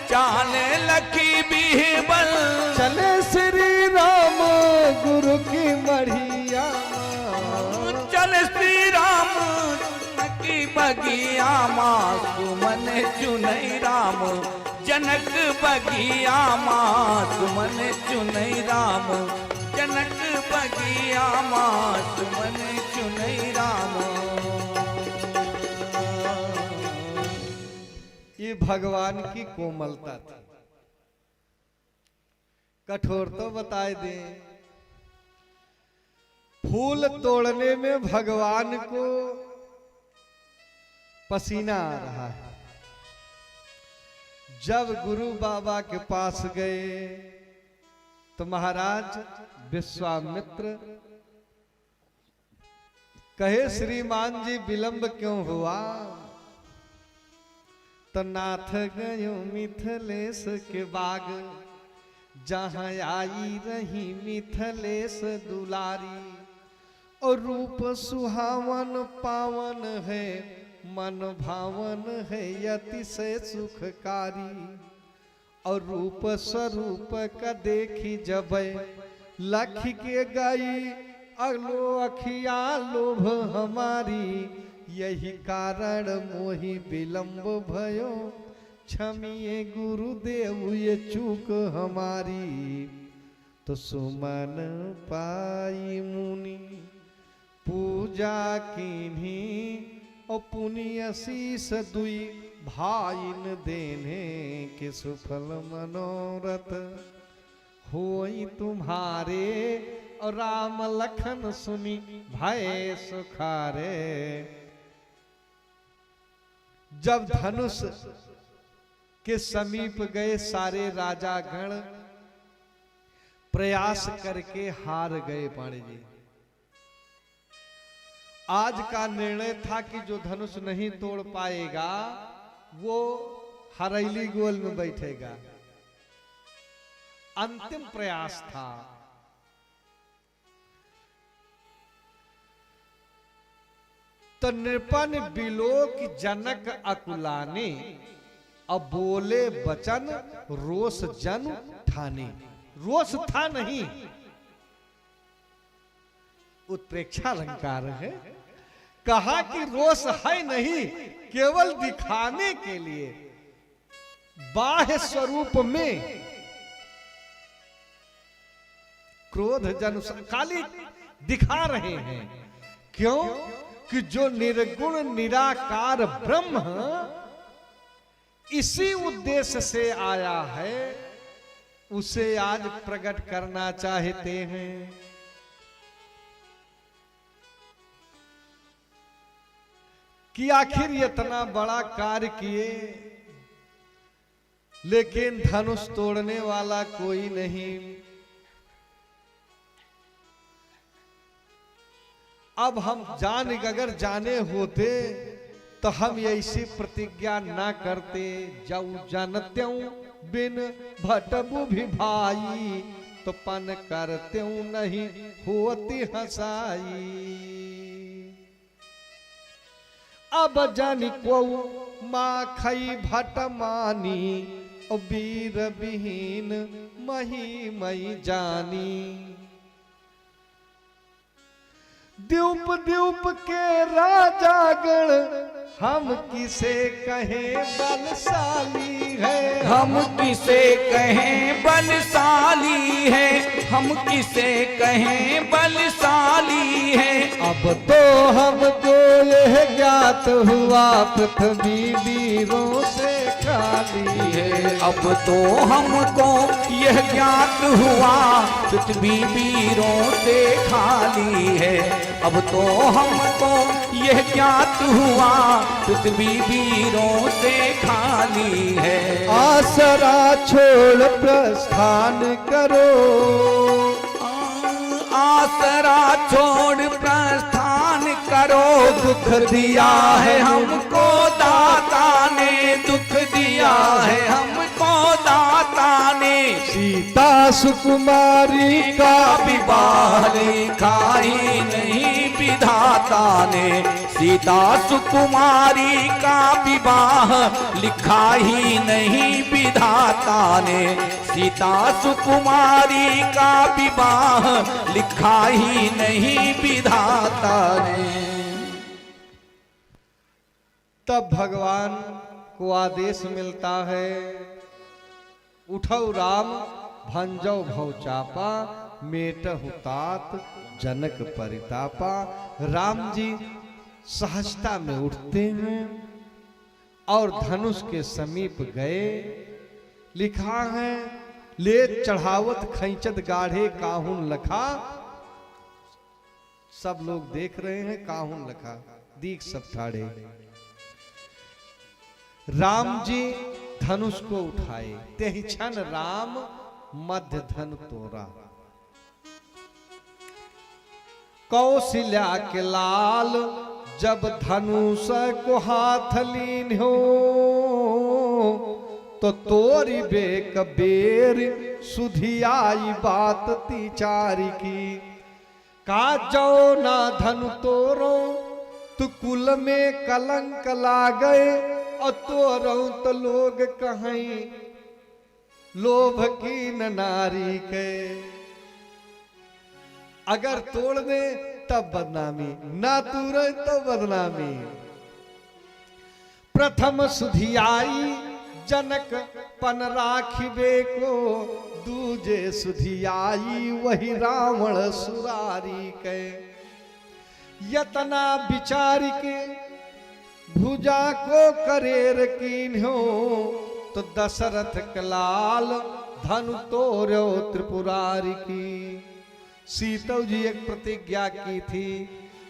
चाल लखी बिहबल। चले श्री राम गुरु की मढ़िया माँ। चल श्री राम की बगिया माँ। सुमन चुनई राम, जनक बगिया माँ। सुमन चुनई राम, जनक बगिया माँ। सुमन चुनई राम, ये भगवान की कोमलता थी। कठोर तो बताए दे। फूल तोड़ने में भगवान को पसीना आ रहा है। जब गुरु बाबा के पास गए तो महाराज विश्वामित्र कहे, श्रीमान जी विलंब क्यों हुआ? तो नाथ गयो मिथिलेश के बाग, जहां आई रही मिथिलेश दुलारी। और रूप सुहावन पावन है, मन भावन है अतिशय सुखकारी। और रूप स्वरूप का देखी जब लख के गई अगलो अखिया लोभ हमारी। यही कारण मोहि विलंब भयो, क्षमिए गुरुदेव ये चूक हमारी। तो सुमन पाई मुनि पूजा कीन्ही, और पुण्य शीस दुई भाइन देने के सुफल मनोरथ। होई तुम्हारे और राम लखन सुनी भय सुखारे। जब धनुष के समीप गए सारे राजा गण, प्रयास करके हार गए पाणी जी। आज का निर्णय था कि जो धनुष नहीं तोड़ पाएगा वो हरेली गोल में बैठेगा। अंतिम प्रयास था। तो नृपन बिलोक जनक अकुलाने, अब बोले बचन रोष जन ठाने। रोष था नहीं, उत्प्रेक्षा अलंकार है। कहा कि रोष है नहीं, केवल दिखाने के लिए बाह्य स्वरूप में क्रोध जन खाली दिखा रहे हैं। क्यों कि जो निर्गुण निराकार ब्रह्म इसी उद्देश्य से आया है, उसे आज प्रकट करना चाहते हैं। कि आखिर इतना बड़ा कार्य किए, लेकिन धनुष तोड़ने वाला कोई नहीं। अब हम अगर जाने होते तो हम ऐसी प्रतिज्ञा ना करते। जाऊ जानत्यूं बिन भटबु भी भाई, तो पन करत्यूं नहीं होती हंसाई। अब जानी को माँ खई भट मानी, वीर विहीन मही मई जानी। द्यूप द्यूप के राजा गण, हम किसे कहें बलशाली है। हम किसे कहें बलशाली है, हम किसे कहें बलशाली है। अब तो हमको यह ज्ञात हुआ पृथ्वी वीरों से खाली है। अब तो हमको यह ज्ञात हुआ पृथ्वी वीरों से खाली है। अब तो हमको यह ज्ञात हुआ पृथ्वी वीरों से खाली है। आसरा छोड़ प्रस्थान करो, आसरा छोड़ प्रस्थान करो। दुख दिया है हमको दाता ने, दुख दिया है हमको दाता ने। सीता सुकुमारी का विवाह लिखा ही नहीं विधाता ने। सीता सुकुमारी का विवाह लिखा ही नहीं विधाता ने। सीता सुकुमारी का विवाह लिखा ही नहीं विधाता ने। तब भगवान को आदेश मिलता है, उठो राम भंजो भव चापा, मेटहु तात जनक परितापा। राम जी सहजता में उठते हैं और धनुष के समीप गए। लिखा है, ले चढ़ावत खैंचत गाढ़े काहुन लखा। सब लोग देख रहे हैं, काहुन लखा दीख सब ठाड़े। राम जी धनुष को उठाए, तेहि क्षण राम मध्य धन तोरा। कौशल्या के लाल जब धनुष को हाथ लीन हो, तो तोरी बेक बेर सुधियाई बात तीचारी की। का जो ना धनु तोरो, तू कुल में कलंक लागए। और तोरो तो लोग कहीं लोभ की न नारी के। अगर तोड़ दे तब बदनामी, ना तोड़े तो बदनामी। प्रथम सुधियाई जनक पन राखिबे को, दूजे सुधियाई वही रावण सुरारी के। यतना विचार के भुजा को करेर कीन्हो, तो दशरथ कलाल धनु तोड़ो त्रिपुरारी की। सीतव जी एक प्रतिज्ञा की थी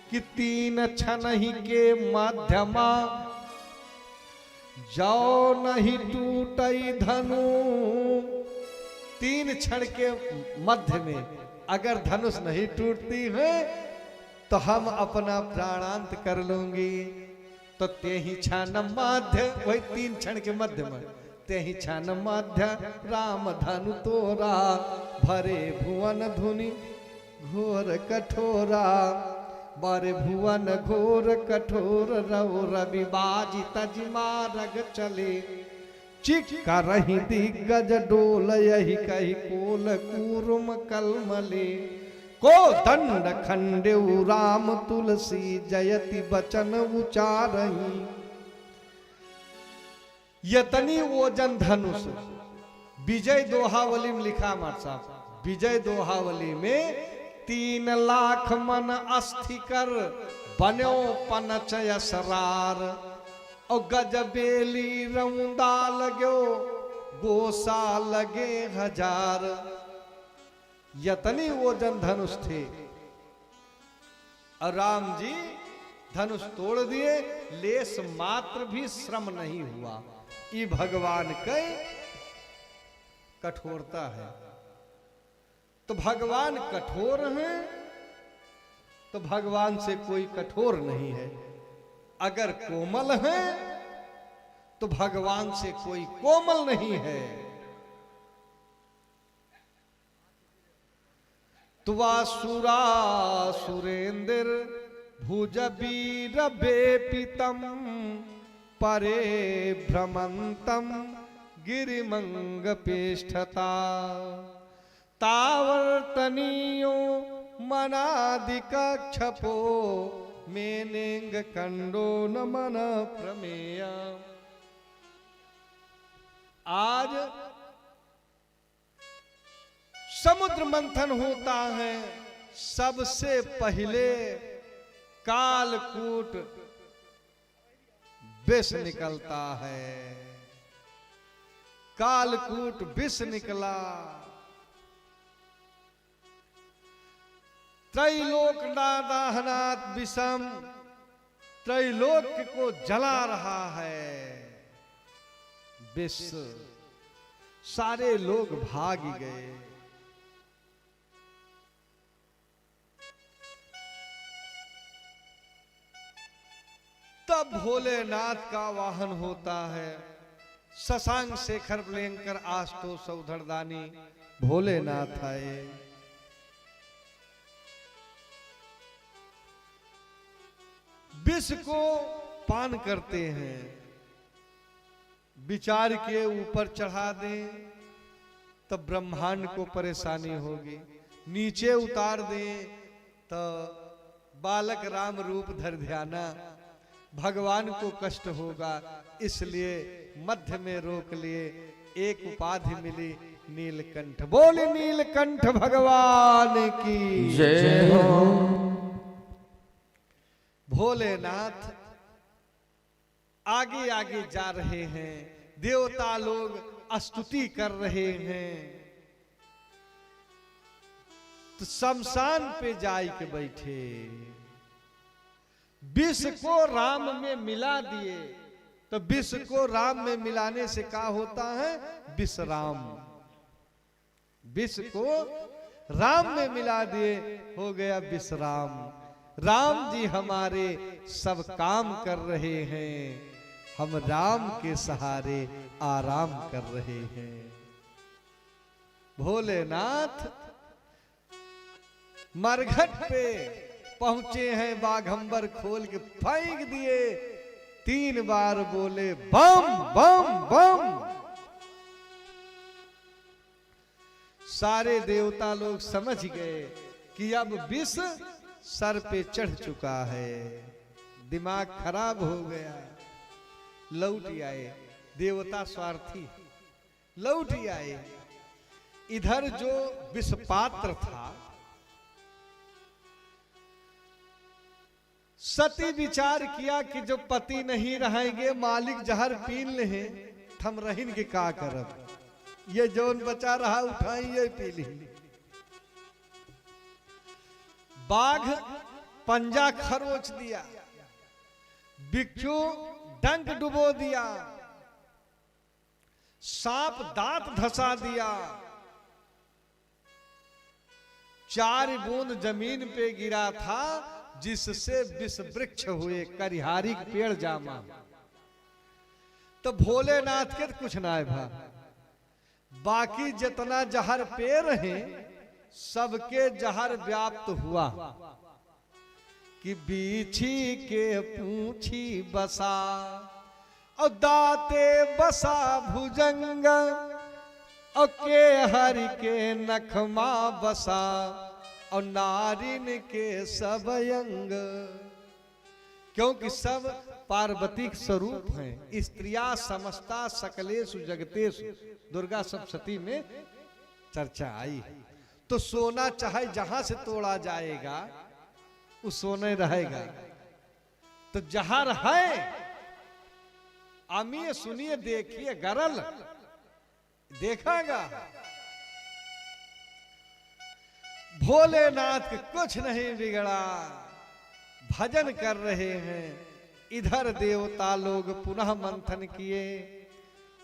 कि 3 क्षण ही के मध्यमा जाओ नहीं टूटई धनु। 3 क्षण के मध्य में अगर धनुष नहीं टूटती है तो हम अपना प्राणांत कर लूंगी। तो ते ही क्षण मध्य, वही 3 क्षण के मध्य में ते ही क्षण मध्य राम धनु तोरा। भरे भुवन धुनि घोर कठोरा। बारे भुवन घोर कठोर रव रवि बाजी तजिमा रग चले। चिक्का रही दिग्गज डोल यही कही कोल कूरुम कलमले। को दंड खंडे राम तुलसी जयति बचन उचारही। यतनी ओजन धनुष विजय दोहावली में लिखा हमारे साहब। विजय दोहावली में 3 लाख मन अस्थि कर बन्यो पनचय सरार। और गजबेली रौंदा लगो गोसा लगे 1000। यतनी ओजन धनुष थे और राम जी धनुष तोड़ दिए। लेस मात्र भी श्रम नहीं हुआ। ये भगवान के कठोरता है। तो भगवान कठोर हैं तो भगवान से कोई कठोर नहीं है। अगर कोमल हैं तो भगवान से कोई कोमल नहीं है। तुवा सुरा सुरेंद्र भुज वीर बेपितम परे भ्रमंतम गिरिमंग पेष्ठता। तावर्तनीयो मनादिक क्षपो मेनेंग कंडो न मन प्रमेय। आज समुद्र मंथन होता है। सबसे पहले कालकूट विष निकलता है। कालकूट विष निकला। त्रैलोक दाहनात विषम, त्रैलोक को जला रहा है विष। सारे लोग भाग गए। तब भोलेनाथ का वाहन होता है। शशांक शेखर लेंकर आस्तो सौधरदानी भोलेनाथ आए। विष को पान करते हैं। विचार के ऊपर चढ़ा दें तो ब्रह्मांड को परेशानी होगी। नीचे उतार दें तो बालक राम रूप धर ध्याना, भगवान को कष्ट होगा। इसलिए मध्य में रोक लिए। एक उपाधि मिली नीलकंठ। बोले नीलकंठ भगवान की जय हो। भोलेनाथ आगे आगे जा रहे हैं। देवता लोग स्तुति कर रहे हैं। तो शमशान पे जाई के बैठे। विष को राम में मिला दिए। तो विष को राम में मिलाने से क्या होता है? विश्राम। विष को राम में मिला दिए, हो गया विश्राम। राम जी हमारे सब काम कर रहे हैं। हम राम के सहारे आराम कर रहे हैं। भोलेनाथ मरघट पे पहुंचे हैं। बाघंबर खोल के फेंक दिए। 3 बार बोले बम बम बम। सारे देवता लोग समझ गए कि अब विष सर पे चढ़ चुका है। दिमाग खराब हो गया। लौट आए। देवता स्वार्थी लौट आए। इधर जो विष पात्र था, सती विचार किया कि जो पति नहीं रहेंगे, मालिक जहर पीन ले, थम रहीन के का करब। ये जौन बचा रहा उठाई ये पी ली। बाघ पंजा खरोच दिया, बिच्छू डंक डुबो दिया, सांप दांत धसा दिया, 4 बूंद जमीन पे गिरा था जिससे विष वृक्ष हुए, करिहारी पेड़ जामा। तो भोलेनाथ के कुछ ना है भा, बाकी जितना जहर पे रहे सबके जहर व्याप्त हुआ कि बीछी के पूछी बसा और दाते बसा भुजंग और के हरि के नखमा बसा और नारिन के सब अंग। क्योंकि सब पार्वती स्वरूप हैं। स्त्रिया समस्ता सकलेषु जगतेषु, दुर्गा सप्तशती में चर्चा आई। तो सोना चाहे जहां से तोड़ा जाएगा उस सोने रहेगा। तो जहर है, आमिए सुनिए देखिए, गरल देखागा। भोलेनाथ के कुछ नहीं बिगड़ा, भजन कर रहे हैं। इधर देवता लोग पुनः मंथन किए।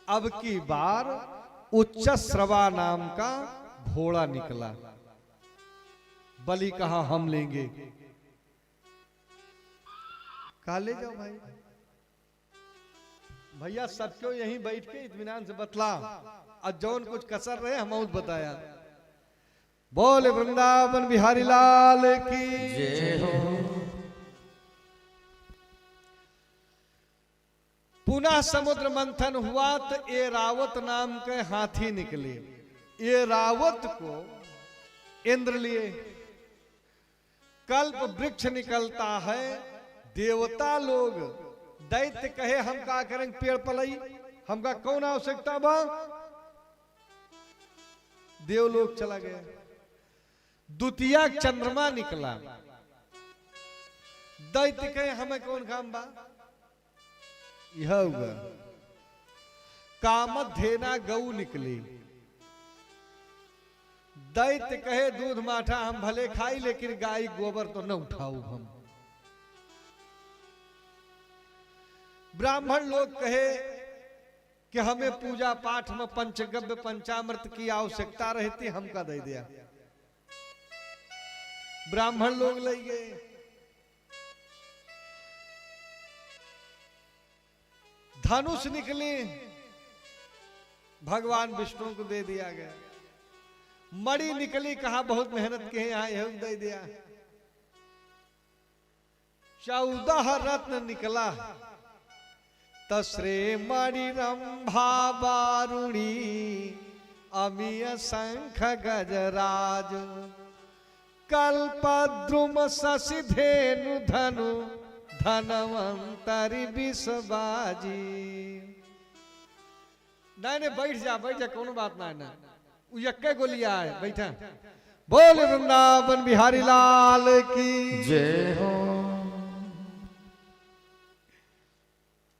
अब की बार उच्च श्रवा नाम का घोड़ा निकला। बलि कहा हम लेंगे। कहा ले जाओ भाई, भैया सबको यहीं बैठ के इत्मीनान से बतला, और जौन कुछ कसर रहे हम बताया। बोले वृंदावन बिहारी लाल की जय हो। पुनः समुद्र मंथन हुआ तो ऐरावत नाम के हाथी निकले। ऐरावत को इंद्र लिए। कल्प वृक्ष निकलता है। देवता लोग दैत्य कहे हम का करेंगे, पेड़ पलई हमका कौन आवश्यकता बा। देवलोक चला गया। द्वितीय चंद्रमा निकला। दैत्य कहे हमें कौन काम बा। यह हुआ। कामधेना गऊ निकली। दैत्य कहे दूध माठा हम भले खाई लेकिन गाय गोबर तो न उठाऊ हम। ब्राह्मण लोग कहे कि हमें पूजा पाठ में पंचगव्य पंचामृत की आवश्यकता रहती, हमका दे दिया। ब्राह्मण लोग ले गए। धनुष निकली, भगवान विष्णु को दे दिया गया। मणि निकली, कहा बहुत मेहनत के यहां यह दे दिया। 14 रत्न निकला। तस्रे मणि रंभा वारुणी अमीय शंख गजराज कल्पद्रुम शशि धेनु धनु धनवंतरी विषबाजी। नहीं बैठ जा कोनो बात ना। यक्के गोलिया है, बैठा। बोले वृंदावन बिहारी लाल की जय हो।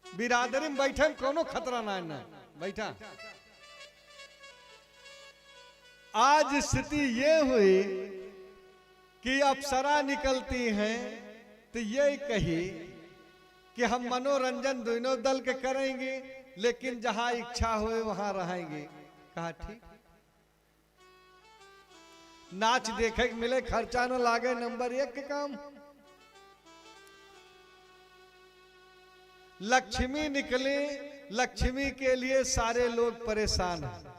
बिरादरी में बैठे कोनो खतरा ना बैठा। आज स्थिति ये हुई कि अप्सरा निकलती हैं तो ये कही कि हम मनोरंजन दोनों दल के करेंगे, लेकिन जहां इच्छा हुए वहां रहेंगे। कहा ठीक। नाच देखे मिले, खर्चा न लागे, नंबर 1 के काम। लक्ष्मी निकले। लक्ष्मी के लिए सारे लोग परेशान हैं।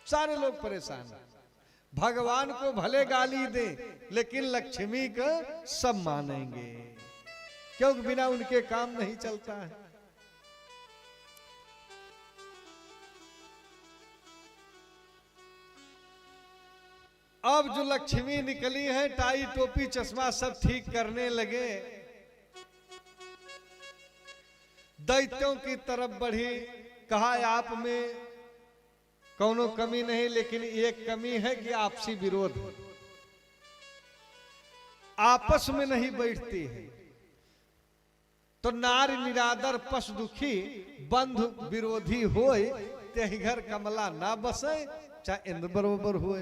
सारे लोग परेशान हैं। भगवान को भले गाली दे लेकिन लक्ष्मी का सब मानेंगे, क्योंकि बिना उनके काम नहीं चलता है। अब जो लक्ष्मी निकली है, टाई टोपी चश्मा सब ठीक करने लगे। दैत्यों की तरफ बढ़ी। कहा आप में कोनो कमी नहीं, लेकिन एक कमी है कि आपसी विरोध, आपस में नहीं बैठती है। तो नारी निरादर पश दुखी बंधु विरोधी होए, तेहि घर कमला ना बसे, चाहे इंद्र बरोबर हुए।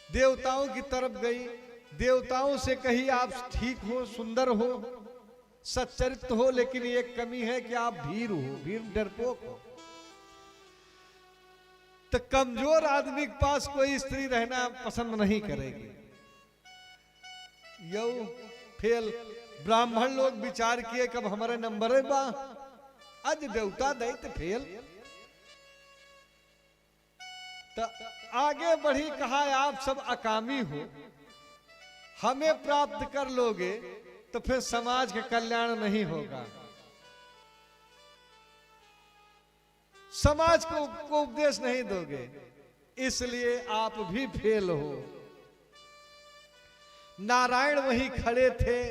देवताओं की तरफ गई, देवताओं से कही आप ठीक हो, सुंदर हो, सच्चरित्र हो, लेकिन एक कमी है कि आप भीर हो, भीर डरपोक हो। तो कमजोर आदमी के पास कोई स्त्री रहना पसंद नहीं करेगी। यू फेल ब्राह्मण लोग विचार किए कब हमारे नंबर है बा, आज देवता दैत्य फेल। तो आगे बढ़ी, कहा आप सब अकामी हो, हमें प्राप्त कर लोगे तो फिर समाज का कल्याण नहीं होगा, समाज को उपदेश नहीं दोगे, इसलिए आप भी फेल हो। नारायण वहीं खड़े थे,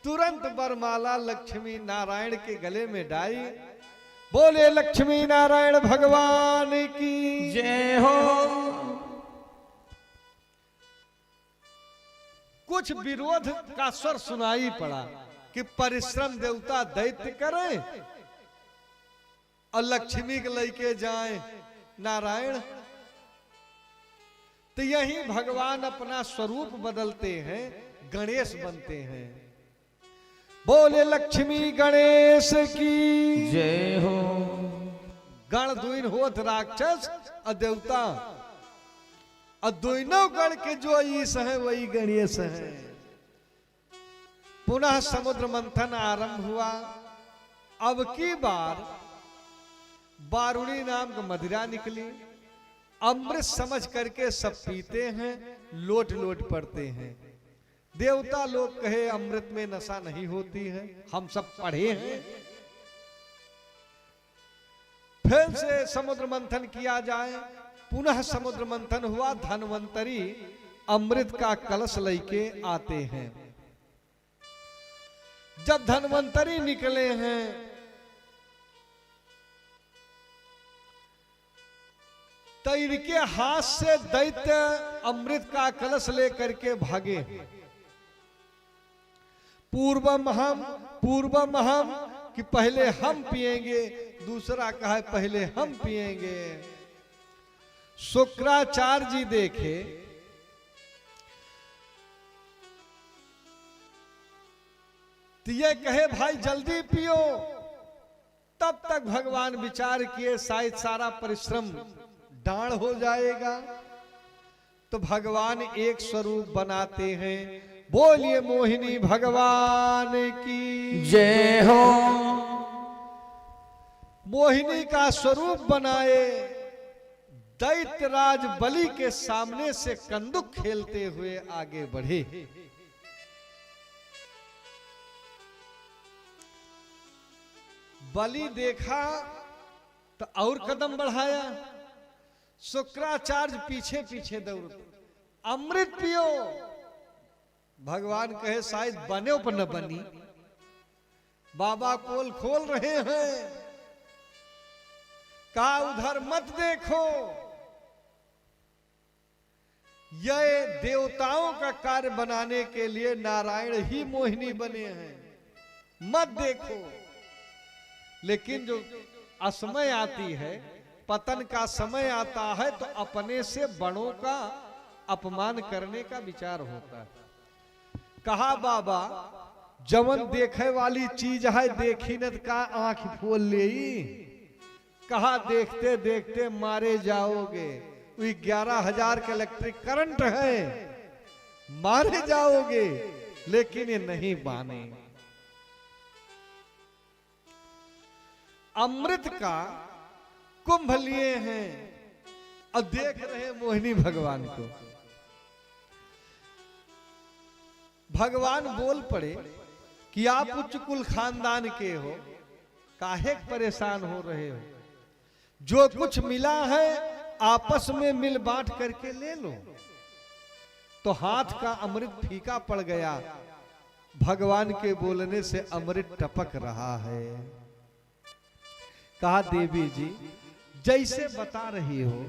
तुरंत वरमाला लक्ष्मी नारायण के गले में डाई। बोले लक्ष्मी नारायण भगवान की जय हो। कुछ विरोध का स्वर सुनाई पड़ा कि परिश्रम देवता दैत्य करें और लक्ष्मी के लेके जाएं नारायण। तो यही भगवान अपना स्वरूप बदलते हैं, गणेश बनते हैं। बोले लक्ष्मी गणेश की जय हो। गण दुइन होत राक्षस और देवता, और दोनों गण के जो ईश है वही गणेश है। पुनः समुद्र मंथन आरंभ हुआ। अब की बार बारुणी नाम का मदिरा निकली, अमृत समझ करके सब पीते हैं, लोट लोट पड़ते हैं। देवता लोग कहे अमृत में नशा नहीं होती है, हम सब पढ़े हैं। फिर से समुद्र मंथन किया जाए। पुनः समुद्र मंथन हुआ। धन्वंतरी अमृत का कलश लेके आते हैं। जब धन्वंतरी निकले हैं तो इनके हाथ से दैत्य अमृत का कलश लेकर के भागे। पूर्वम हम कि पहले हम पिएंगे, दूसरा कहा है पहले हम पिएंगे। शुक्राचार्य जी देखे तो ये कहे भाई जल्दी पियो। तब तक भगवान विचार किए शायद सारा परिश्रम डांड हो जाएगा, तो भगवान एक स्वरूप बनाते हैं। बोलिए मोहिनी भगवान की जय हो। मोहिनी का स्वरूप बनाए, दैत्यराज बलि के सामने से कंदुक खेलते हुए आगे बढ़े। बलि देखा तो और कदम बढ़ाया। शुक्राचार्य पीछे पीछे दौड़ते, अमृत पियो। भगवान कहे शायद बने पर न बनी, बाबा पोल खोल रहे हैं। कहा उधर मत देखो, ये देवताओं का कार्य बनाने के लिए नारायण ही मोहिनी बने हैं, मत देखो। लेकिन जो असमय आती है, पतन का समय आता है, तो अपने से बड़ों का अपमान करने का विचार होता है। कहा बाबा जवन देखे वाली चीज है देखी न का आंख फोल ले। कहा देखते देखते मारे जाओगे, 11,000 के इलेक्ट्रिक करंट है, मारे जाओगे। लेकिन ये नहीं माने। अमृत का कुंभ लिए हैं और देख रहे मोहिनी भगवान को। भगवान बोल पड़े कि आप उच्च कुल खानदान के हो, काहे परेशान हो रहे हो? जो कुछ मिला है आपस में मिल बांट करके ले लो। तो हाथ का अमृत फीका पड़ गया। भगवान के बोलने से अमृत टपक रहा है। कहा देवी जी जैसे बता रही हो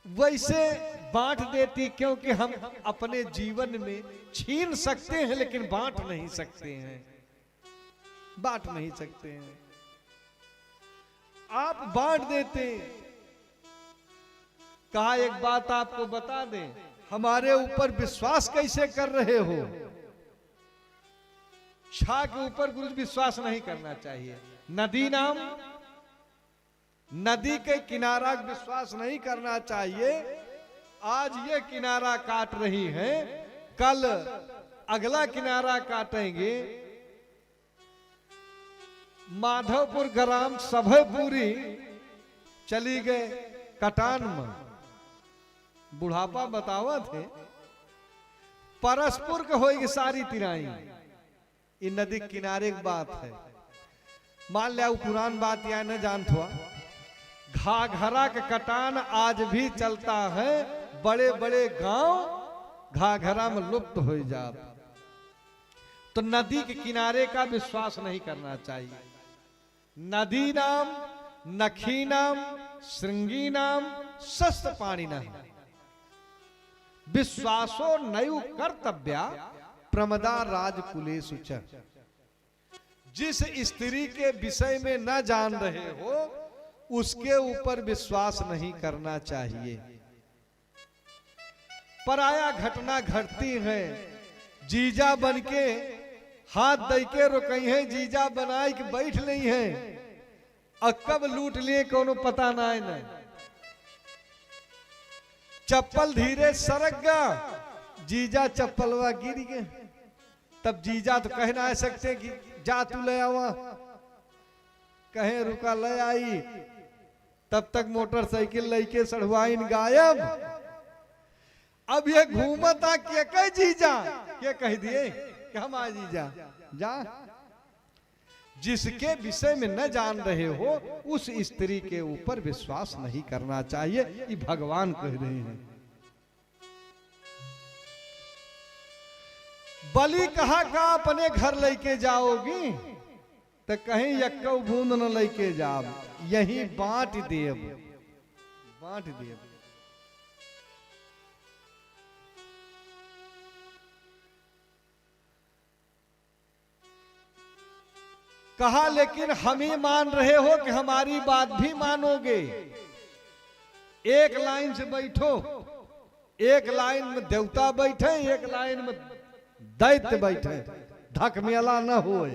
वैसे बांट देती, क्योंकि हम अपने जीवन में छीन सकते हैं लेकिन बांट नहीं सकते हैं, बांट नहीं सकते हैं। आप बांट देते। कहा एक बात आपको बता दें, हमारे ऊपर विश्वास कैसे कर रहे हो? छा के ऊपर गुरु विश्वास नहीं करना चाहिए। नदी नाम, नदी के किनारा विश्वास नहीं करना चाहिए। आज ये किनारा काट रही है, कल अगला किनारा काटेंगे। माधवपुर ग्राम सभयपुरी चली गए कटान में, बुढ़ापा बतावा थे, परसपुर के होगी सारी तिराई। ये नदी किनारे की बात है। मान लिया पुरान बात या न जानत हुआ, घाघरा के कटान आज भी चलता है। बड़े बड़े गांव घाघरा में लुप्त हो जाते। तो नदी के किनारे का विश्वास नहीं करना चाहिए। नदी नाम, नखी नाम, श्रृंगी नाम, शस्त्र पाणी नाम, विश्वासो नयु कर्तव्या प्रमदा राजकुलेषु च। जिस स्त्री के विषय में न जान रहे हो उसके ऊपर विश्वास नहीं करना चाहिए। पराया घटना घटती है, जीजा बनके हाथ दे के रोकई है, जीजा बनाई के बैठ नहीं है, और कब लूट लिए कोनो पता ना है ना। चप्पल धीरे सरक गया, जीजा चप्पलवा गिर गए। तब जीजा तो कह ना सकते कि जा तू ले आवा, कहे रुका ले आई। तब तक मोटरसाइकिल लेके सड़वाइन गायब। अब ये घूमता के कह जीजा के कह दिए कि हम आ जीजा जा। जिसके विषय में न जान रहे हो उस स्त्री के ऊपर विश्वास नहीं करना चाहिए, ये भगवान कह रहे हैं। बलि कहा का अपने घर लेके जाओगी, तो कहीं यक्कौ बूंद न लेके जाओ, यही बांट देव, बांट देव। कहा लेकिन हम ही मान रहे हो कि हमारी बात भी मानोगे। एक लाइन से बैठो, एक लाइन में देवता बैठे, एक लाइन में दैत्य बैठे, धक मेला न होए।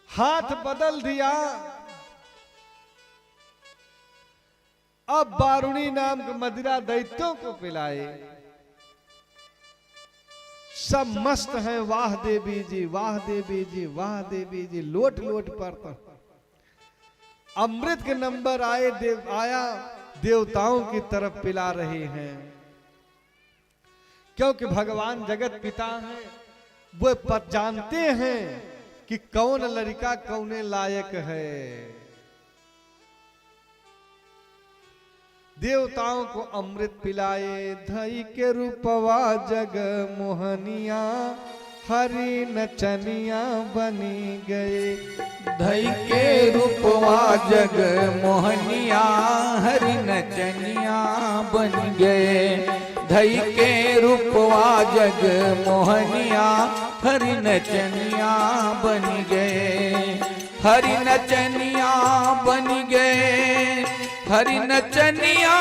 हाथ बदल दिया। अब बारुणी नाम के मदिरा दैत्यों को पिलाए। सब मस्त हैं, वाह देवी जी, वाह देवी जी, वाह देवी जी, लोट लोट पर अमृत के नंबर आए, आया देवताओं की तरफ पिला रहे हैं। क्योंकि भगवान जगत पिता हैं, वो जानते हैं कि कौन लड़का कौने लायक है। देवताओं को अमृत पिलाए। धई के रूपवा जग मोहनिया, हरि नचनिया बनी गए। धई के रूपवा जग मोहनिया, हरि नचनिया बन गए। धई के रूपवा जग मोहनिया, हरि नचनिया बन गए। हरि नचनिया बन गए, हरि नचनिया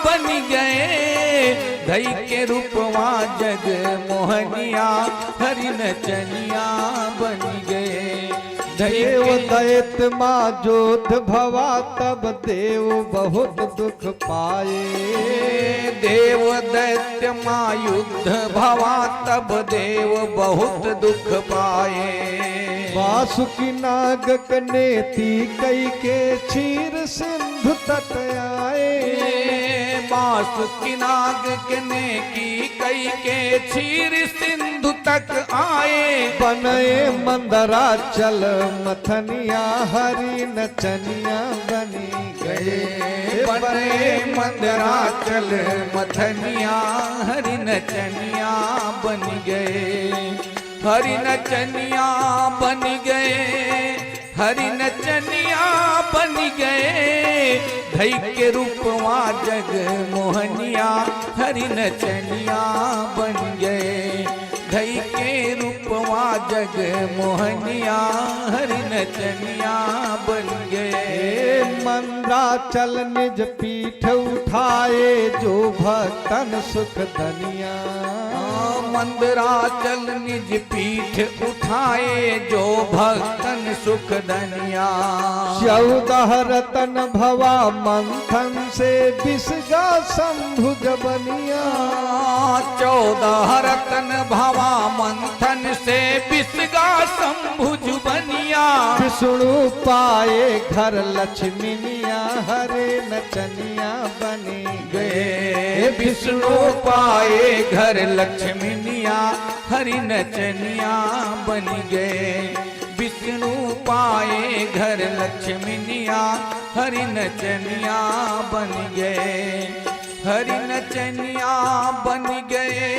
बन गए। धई के रूपवा जग मोहनिया, हरि नचनिया बन गए। देव दैत्य माँ जोध भवा, तब देव बहुत दुख पाए। देव दैत्य माँ युद्ध भवा, तब देव बहुत दुख पाए। वासुकी नाग कनेती कई के क्षीर सिंधु तट आए। वासुकी नाग कने की कई के क्षीर सिंधु तक आए। बने मंदरा चल मथनिया, हरि नचनिया बनी गए। बने मंदरा चल मथनिया, हरि नचनिया बन गए। हरि नचनिया बन गए। हरि नचनिया बन गए धई के रूपवा जग मोहनिया हरि नचनिया बन गए धई के रूपवा जग मोहनिया हरि नचनिया बन गए। मंदराचल निज पीठ उठाए जो भक्तन सुख धनिया मंदराचल निज पीठ उठाए जो भक्तन सुख धनिया 14 रतन भवा मंथन से बिसगा शंभुज बनिया 14 रतन भवा मंथन से बिसगा शंभुज बनिया विष्णु पाए घर लक्ष्मीनिया हरे नचनिया बनी गए विष्णु पाए घर लक्ष्मीनिया हरि नचनिया बन गए विष्णु पाए घर लक्ष्मीनिया हरि नचनिया बन गए हरि नचनिया बन गए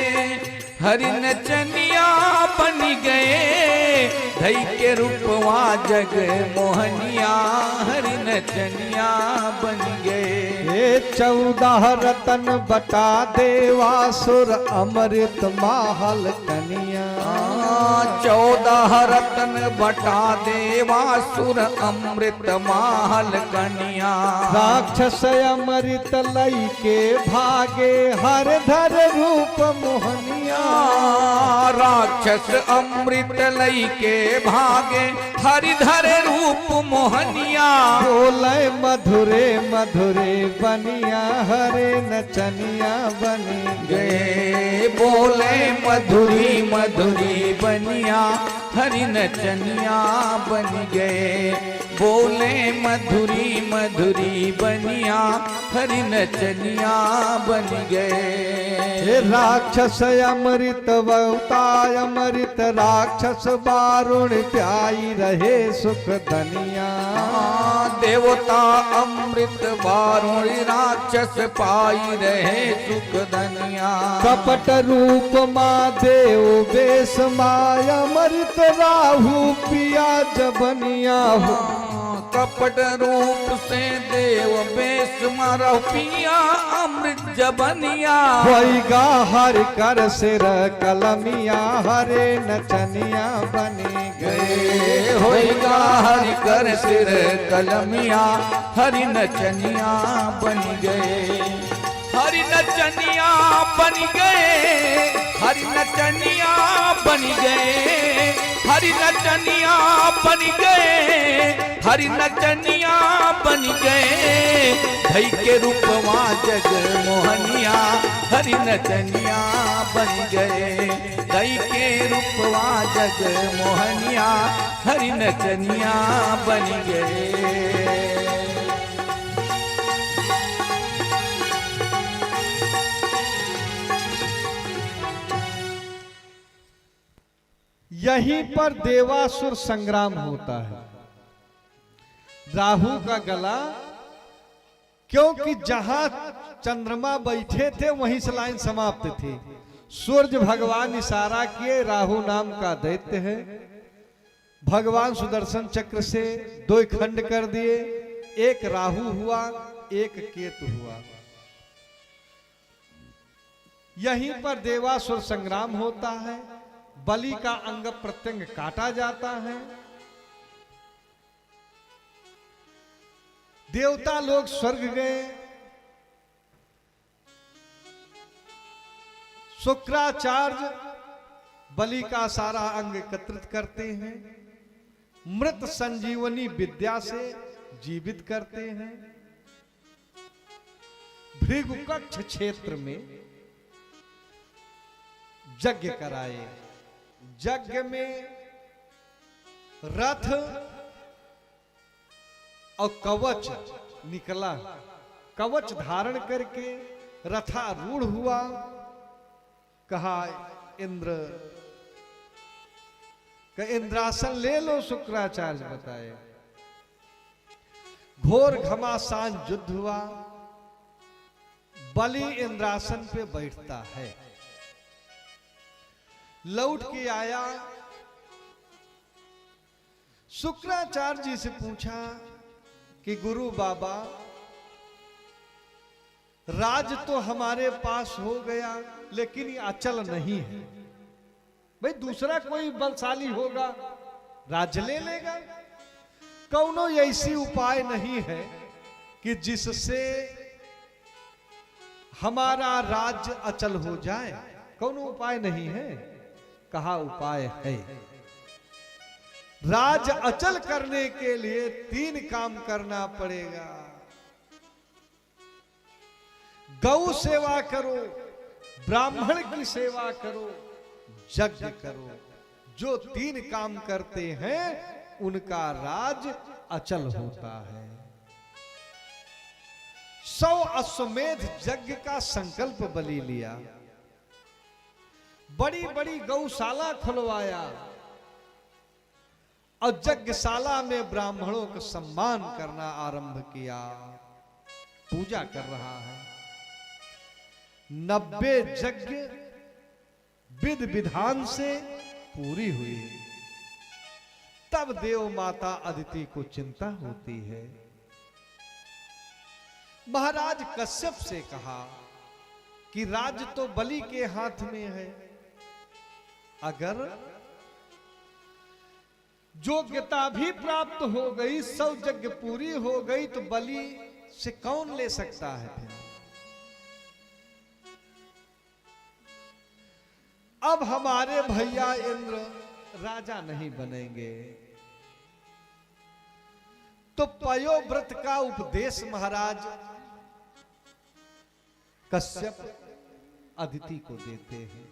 हरि नचनिया बन गए धई के रूपवा जग मोहनिया हरि नचनिया बन गए। 14 रतन बटा देवासुर अमृत महल कनिया 14 रतन बटा देवासुर अमृत महल कनिया राक्षस अमृत लई के भागे हर धर रूप मोहनिया राक्षस अमृत लई के भागे हरिधर रूप मोहनिया बोले मधुरे मधुरे बनिया हरे नचनिया बनी गए बोले मधुरी मधुरी बनिया हरि नचनिया बन गए बोले मधुरी मधुरी बनिया हरि नचनिया बन गए। राक्षस अमृत अवताय अमृत राक्षस बारुण प्याई रहे सुख धनिया देवता अमृत बारुण राक्षस पाई रहे सुख धनिया कपट रूप माँ देव बेस माय अमृत राहु पिया जबनिया हो कपट रूप से देव बेस मारो पिया अमृत जबनिया होइगा हर कर सिर कलमिया हरे नचनिया बनी गए होइगा हरि कर सिर कलमिया हरि नचनिया बन गए हरि नचनिया बन गए हरि नचनिया बन गए हरि नचनिया बन गए हरि नचनिया बन गए धई के रूपवा जग मोहनिया हरि नचनिया बन गए धई के रूपवा जग मोहनिया हरि नचनिया बन गए। यहीं पर देवासुर संग्राम होता है। राहु का गला, क्योंकि जहां चंद्रमा बैठे थे वहीं से लाइन समाप्त थी। सूर्य भगवान इशारा किए, राहु नाम का दैत्य है, भगवान सुदर्शन चक्र से दो खंड कर दिए, एक राहु हुआ एक केतु हुआ। यहीं पर देवासुर संग्राम होता है, बलि का अंग प्रत्यंग काटा जाता है। देवता लोग स्वर्ग गए, शुक्राचार्य बलि का सारा अंग एकत्रित करते हैं, मृत संजीवनी विद्या से जीवित करते हैं। भृगुकक्ष क्षेत्र में यज्ञ कराए, यज्ञ में रथ और कवच निकला, कवच धारण करके रथारूढ़ हुआ। कहा इंद्र का इंद्रासन ले लो, शुक्राचार्य बताए। घोर घमासान युद्ध हुआ, बलि इंद्रासन पे बैठता है, लौट के आया, शुक्राचार्य जी से पूछा कि गुरु बाबा, राज तो हमारे पास हो गया लेकिन ये अचल नहीं है। भाई दूसरा कोई बलशाली होगा, राज ले लेगा। कौनो ऐसी उपाय नहीं है कि जिससे हमारा राज्य अचल हो जाए। कौनो उपाय नहीं है। कहा उपाय है। राज अचल करने के लिए 3 काम करना पड़ेगा। गौ सेवा करो, ब्राह्मण की सेवा करो, यज्ञ करो। जो 3 काम करते हैं उनका राज अचल होता है। 100 अश्वमेध यज्ञ का संकल्प बलि लिया, बड़ी बड़ी गौशाला खुलवाया और यज्ञशाला में ब्राह्मणों का सम्मान करना आरंभ किया। पूजा कर रहा है। 90 यज्ञ विध विधान से पूरी हुई। तब देव माता अदिति को चिंता होती है। महाराज कश्यप से कहा कि राज्य तो बलि के हाथ में है। अगर योग्यता भी प्राप्त हो गई, 100 यज्ञ पूरी हो गई, तो बलि से कौन ले सकता है फिर? अब हमारे भैया इंद्र राजा नहीं बनेंगे। तो पयोव्रत का उपदेश महाराज कश्यप अदिति को देते हैं,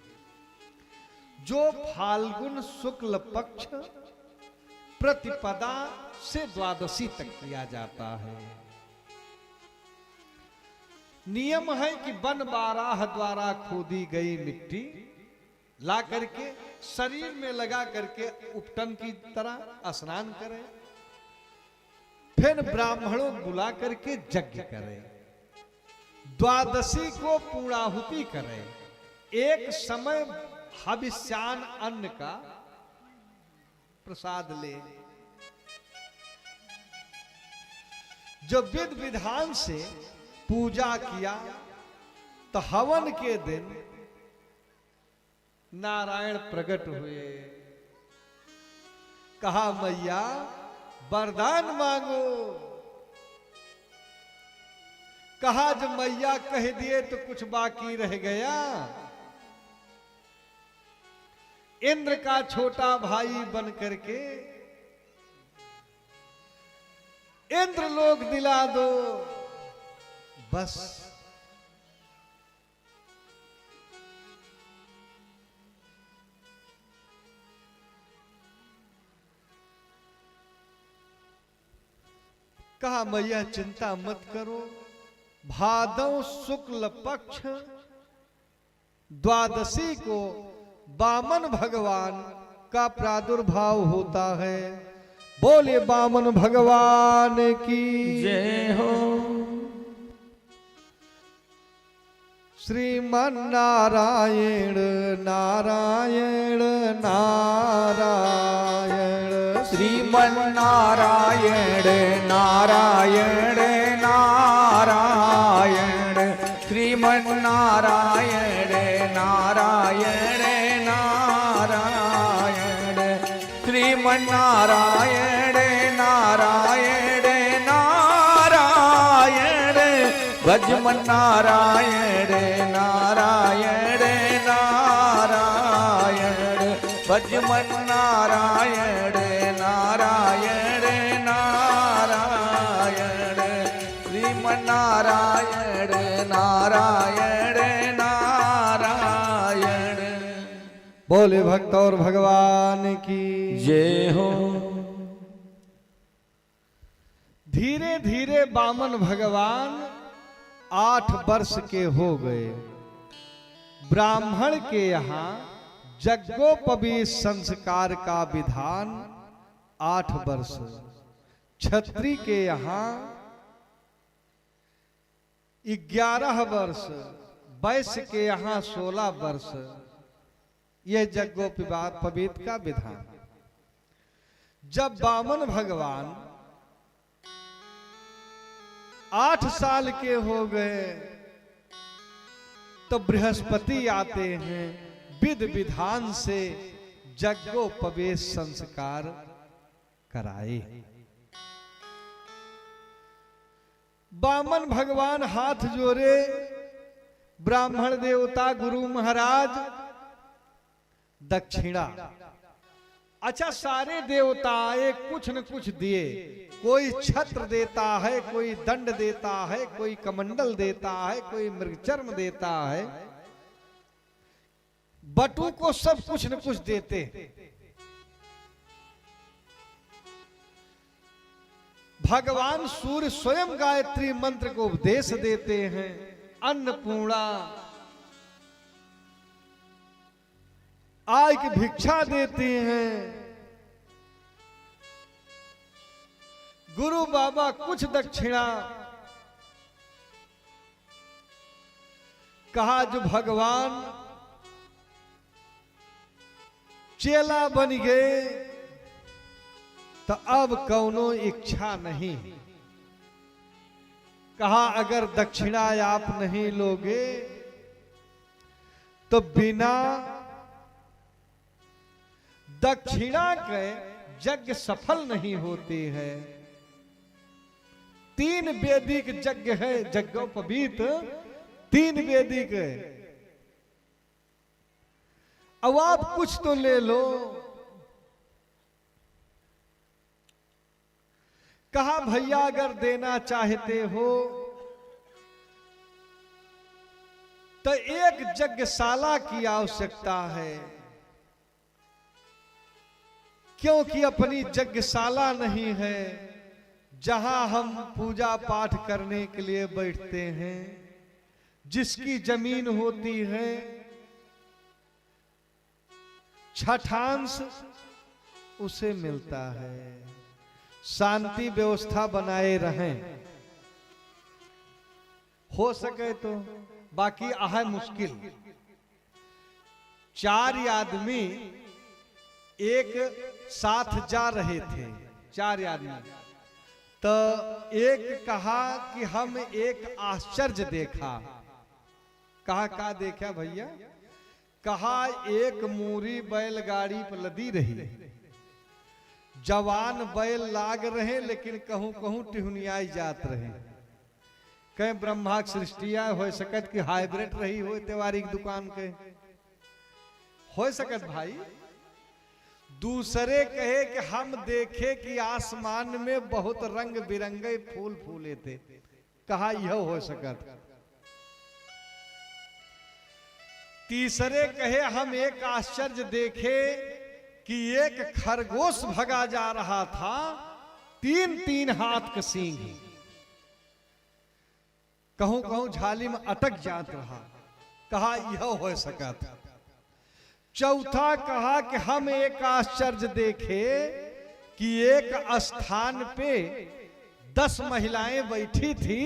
जो फाल्गुन शुक्ल पक्ष प्रतिपदा से द्वादशी तक किया जाता है। नियम है कि वन बाराह द्वारा खोदी गई मिट्टी ला करके शरीर में लगा करके उपटन की तरह स्नान करें, फिर ब्राह्मणों बुला करके यज्ञ करें, द्वादशी को पूर्णाहुति करें, एक समय हविष्यान अन्न का प्रसाद ले। जो विध विधान से पूजा किया तो हवन के दिन नारायण प्रकट हुए। कहा मैया वरदान मांगो। कहा जब मैया कह दिए तो कुछ बाकी रह गया। इंद्र का छोटा भाई बन करके इंद्र लोक दिला दो बस। कहा मैया चिंता मत करो, भादव शुक्ल पक्ष द्वादशी को वामन भगवान का प्रादुर्भाव होता है। बोले वामन भगवान की जय हो। श्रीमन नारायण नारायण नारायण, श्रीमन नारायण नारायण नारायण, श्रीमन नारायण नारायण नारायण, श्रीमन नारायण नारायण नारायण, भजमन नारायण नारायण नारायण, भजमन नारायण नारायण नारायण, श्रीमन नारायण नारायण नारायण। बोले भक्त और भगवान की जय हो। धीरे धीरे वामन भगवान 8 वर्ष के हो गए। ब्राह्मण के यहाँ यज्ञोपवीत संस्कार का विधान 8 वर्ष, क्षत्रिय के यहाँ 11 वर्ष, वैश्य के यहाँ 16 वर्ष। यह यज्ञोपवीत का विधान। जब वामन भगवान 8 साल के हो गए तो बृहस्पति आते हैं, विध विधान से यज्ञोपवेश संस्कार कराए। वामन भगवान हाथ जोड़े, ब्राह्मण देवता गुरु महाराज दक्षिणा। अच्छा, सारे देवताएं कुछ न कुछ दिए, कोई छत्र देता है, कोई दंड देता है, कोई कमंडल देता है, कोई मृगचर्म देता है, बटू को सब कुछ न कुछ देते। भगवान सूर्य स्वयं गायत्री मंत्र को उपदेश देते हैं। अन्नपूर्णा आय की भिक्षा देते हैं। गुरु बाबा कुछ दक्षिणा। कहा जो भगवान चेला बन गए तो अब कौनो इच्छा नहीं। कहा अगर दक्षिणा आप नहीं लोगे तो बिना दक्षिणा के यज्ञ सफल नहीं होते हैं। 3 वैदिक यज्ञ है, यज्ञोपवीत 3 वैदिक है। अब आप कुछ तो ले लो। कहा भैया अगर देना चाहते हो तो एक यज्ञशाला की आवश्यकता है, क्योंकि अपनी यज्ञशाला नहीं है जहां हम पूजा पाठ करने के लिए बैठते हैं। जिसकी जमीन होती है छठांश उसे मिलता है। शांति व्यवस्था बनाए रहें हो सके तो, बाकी है मुश्किल। 4 आदमी एक साथ जा रहे थे, 4 आदमी। तो एक कहा कि हम एक आश्चर्य देखा। कहा क्या देखा भैया? कहा एक मूरी बैलगाड़ी पर लदी रही, जवान बैल लाग रहे लेकिन कहूं कहूं टिहुनियाई जात रहे। कहीं ब्रह्मा सृष्टिया हो सकत कि हाइब्रिड रही हो त्योहारी की दुकान के, हो सकत भाई। दूसरे कहे कि हम देखे कि आसमान में बहुत रंग बिरंगे फूल फूले थे। कहा यह हो सकत। तीसरे कहे हम एक आश्चर्य देखे कि एक खरगोश भगा जा रहा था, 3-3 हाथ का सींग। कहूं कहूं झाली में अटक जात रहा। कहा यह हो सका था। चौथा कहा कि हम एक आश्चर्य देखे कि एक स्थान पे 10 महिलाएं बैठी थी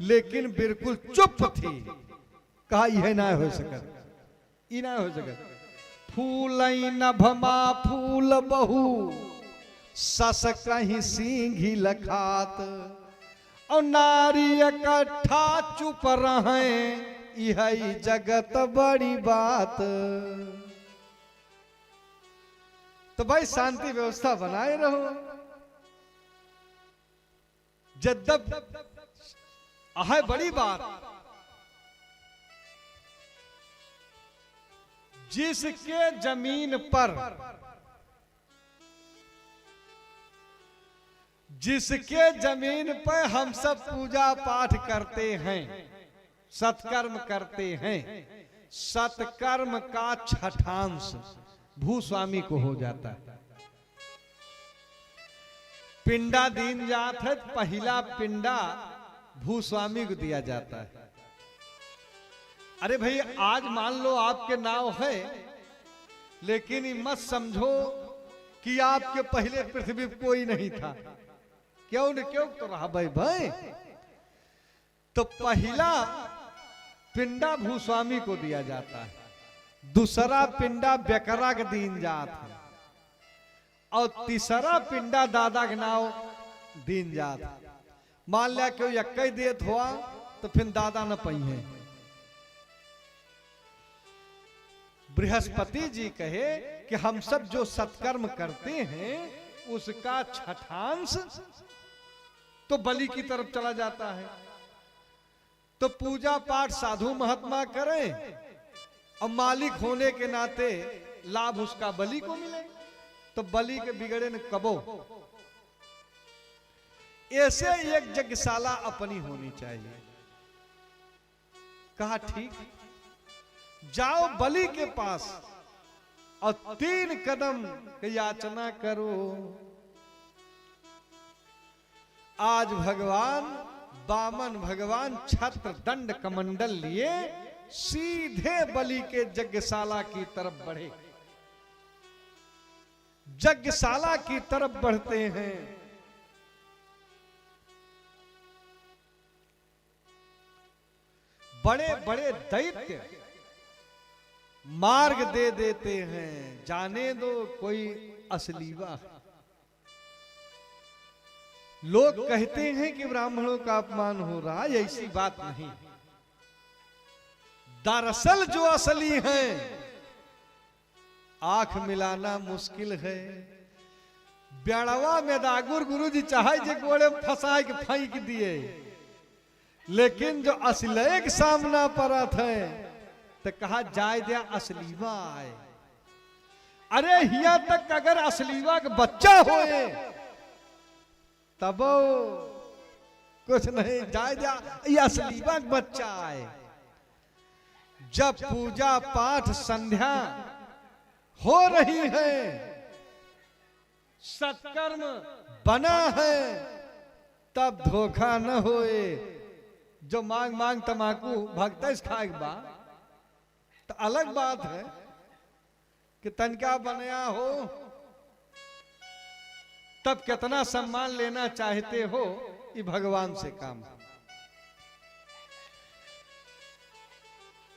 लेकिन बिल्कुल चुप थी। कहा यह ना हो सका, ये ना हो सका। फूल नभमा फूल बहु सस कहीं सींघी लखात, और नारी इकट्ठा चुप रहे, यही जगत बड़ी बात। तो भाई शांति व्यवस्था बनाए रहो। जब है बड़ी बात। जिसके जमीन पर हम सब पूजा पाठ करते हैं, सत्कर्म करते हैं, सत्कर्म का छठांश भूस्वामी को हो जाता है। पिंडा दीन जात है, पहला पिंडा भूस्वामी को दिया जाता है। अरे भाई आज मान लो आपके नाव है, लेकिन ये मत समझो कि आपके पहले पृथ्वी पर कोई नहीं था। क्यों न क्यों तो रहा भाई। तो पहला पिंडा भूस्वामी को दिया जाता है, दूसरा पिंडा बेकरा के दीन जात है, और तीसरा पिंडा दादा के नाव दीन जात। मान लिया क्यों यक्कई देत हुआ तो फिर दादा न पहिए। बृहस्पति जी कहे कि हम सब जो सत्कर्म करते हैं उसका छठांश तो बलि की तरफ चला जाता है। तो पूजा पाठ साधु महात्मा करें और मालिक होने के नाते लाभ उसका बलि को मिले, तो बलि के बिगड़े न कबो। ऐसे एक यज्ञशाला अपनी होनी चाहिए। कहा ठीक, जाओ बलि के पास और 3 कदम की याचना करो। आज भगवान वामन भगवान छत्र दंड कमंडल लिए सीधे बलि के यज्ञशाला की तरफ बढ़े। यज्ञशाला की तरफ बढ़ते हैं। बड़े बड़े दैत्य मार्ग दे देते हैं, जाने दो कोई असलीवा। लोग कहते हैं कि ब्राह्मणों का अपमान हो रहा है, ऐसी बात नहीं। दरअसल जो असली हैं आंख मिलाना मुश्किल है। ब्याड़वा में दागुर गुरुजी चाहे जे गोड़े फंसा के फेंक दिए, लेकिन जो असली के सामना परत है तो कहा जाए दिया असलीवा आए। अरे हिया तक अगर असलीवा का बच्चा होए तब कुछ नहीं, जाए दिया ये असलीवा का बच्चा आए। जब पूजा पाठ संध्या हो रही है, सत्कर्म बना है, तब धोखा न होए। जो मांग मांग तमाकू भगत खाए बा तो अलग बात है कि तनका बनया हो तब कितना सम्मान लेना चाहते हो, ये भगवान से काम।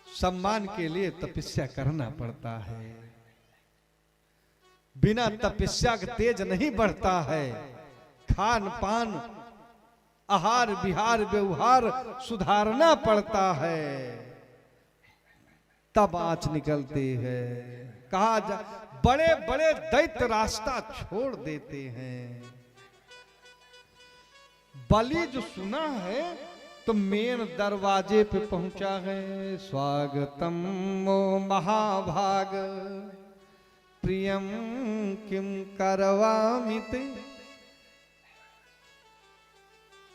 सम्मान के लिए तपस्या करना पड़ता है। बिना तपस्या के तेज नहीं बढ़ता है। खान पान आहार विहार व्यवहार सुधारना पड़ता है, तब आंच निकलती है। कहा जा बड़े बड़े दैत्य रास्ता छोड़ देते हैं। बलि जो सुना है तो मेन दरवाजे पे पहुंचा है। स्वागतम ओ महाभाग प्रियम किम करवामित।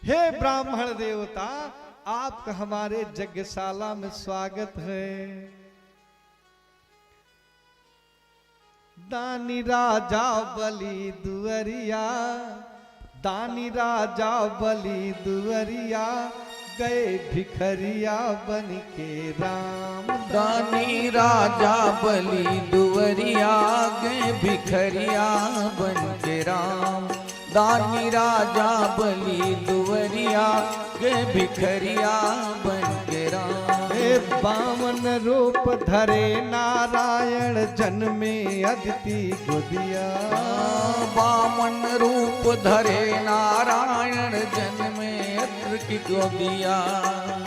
हे ब्राह्मण देवता, आपका हमारे यज्ञशाला में स्वागत है। दानी राजा बलि दुअरिया, दानी राजा बलि दुअरिया, गए भिखरिया बन के राम। दानी राजा बलि दुअरिया, गए भिखरिया बन के राम। दानी राजा बलि दुअरिया, गए भिखरिया बन के राम। हे बामन रूप धरे नारायण जन्मे अदिति गोदिया। बामन रूप धरे नारायण जन्मे अदिति की गोदिया।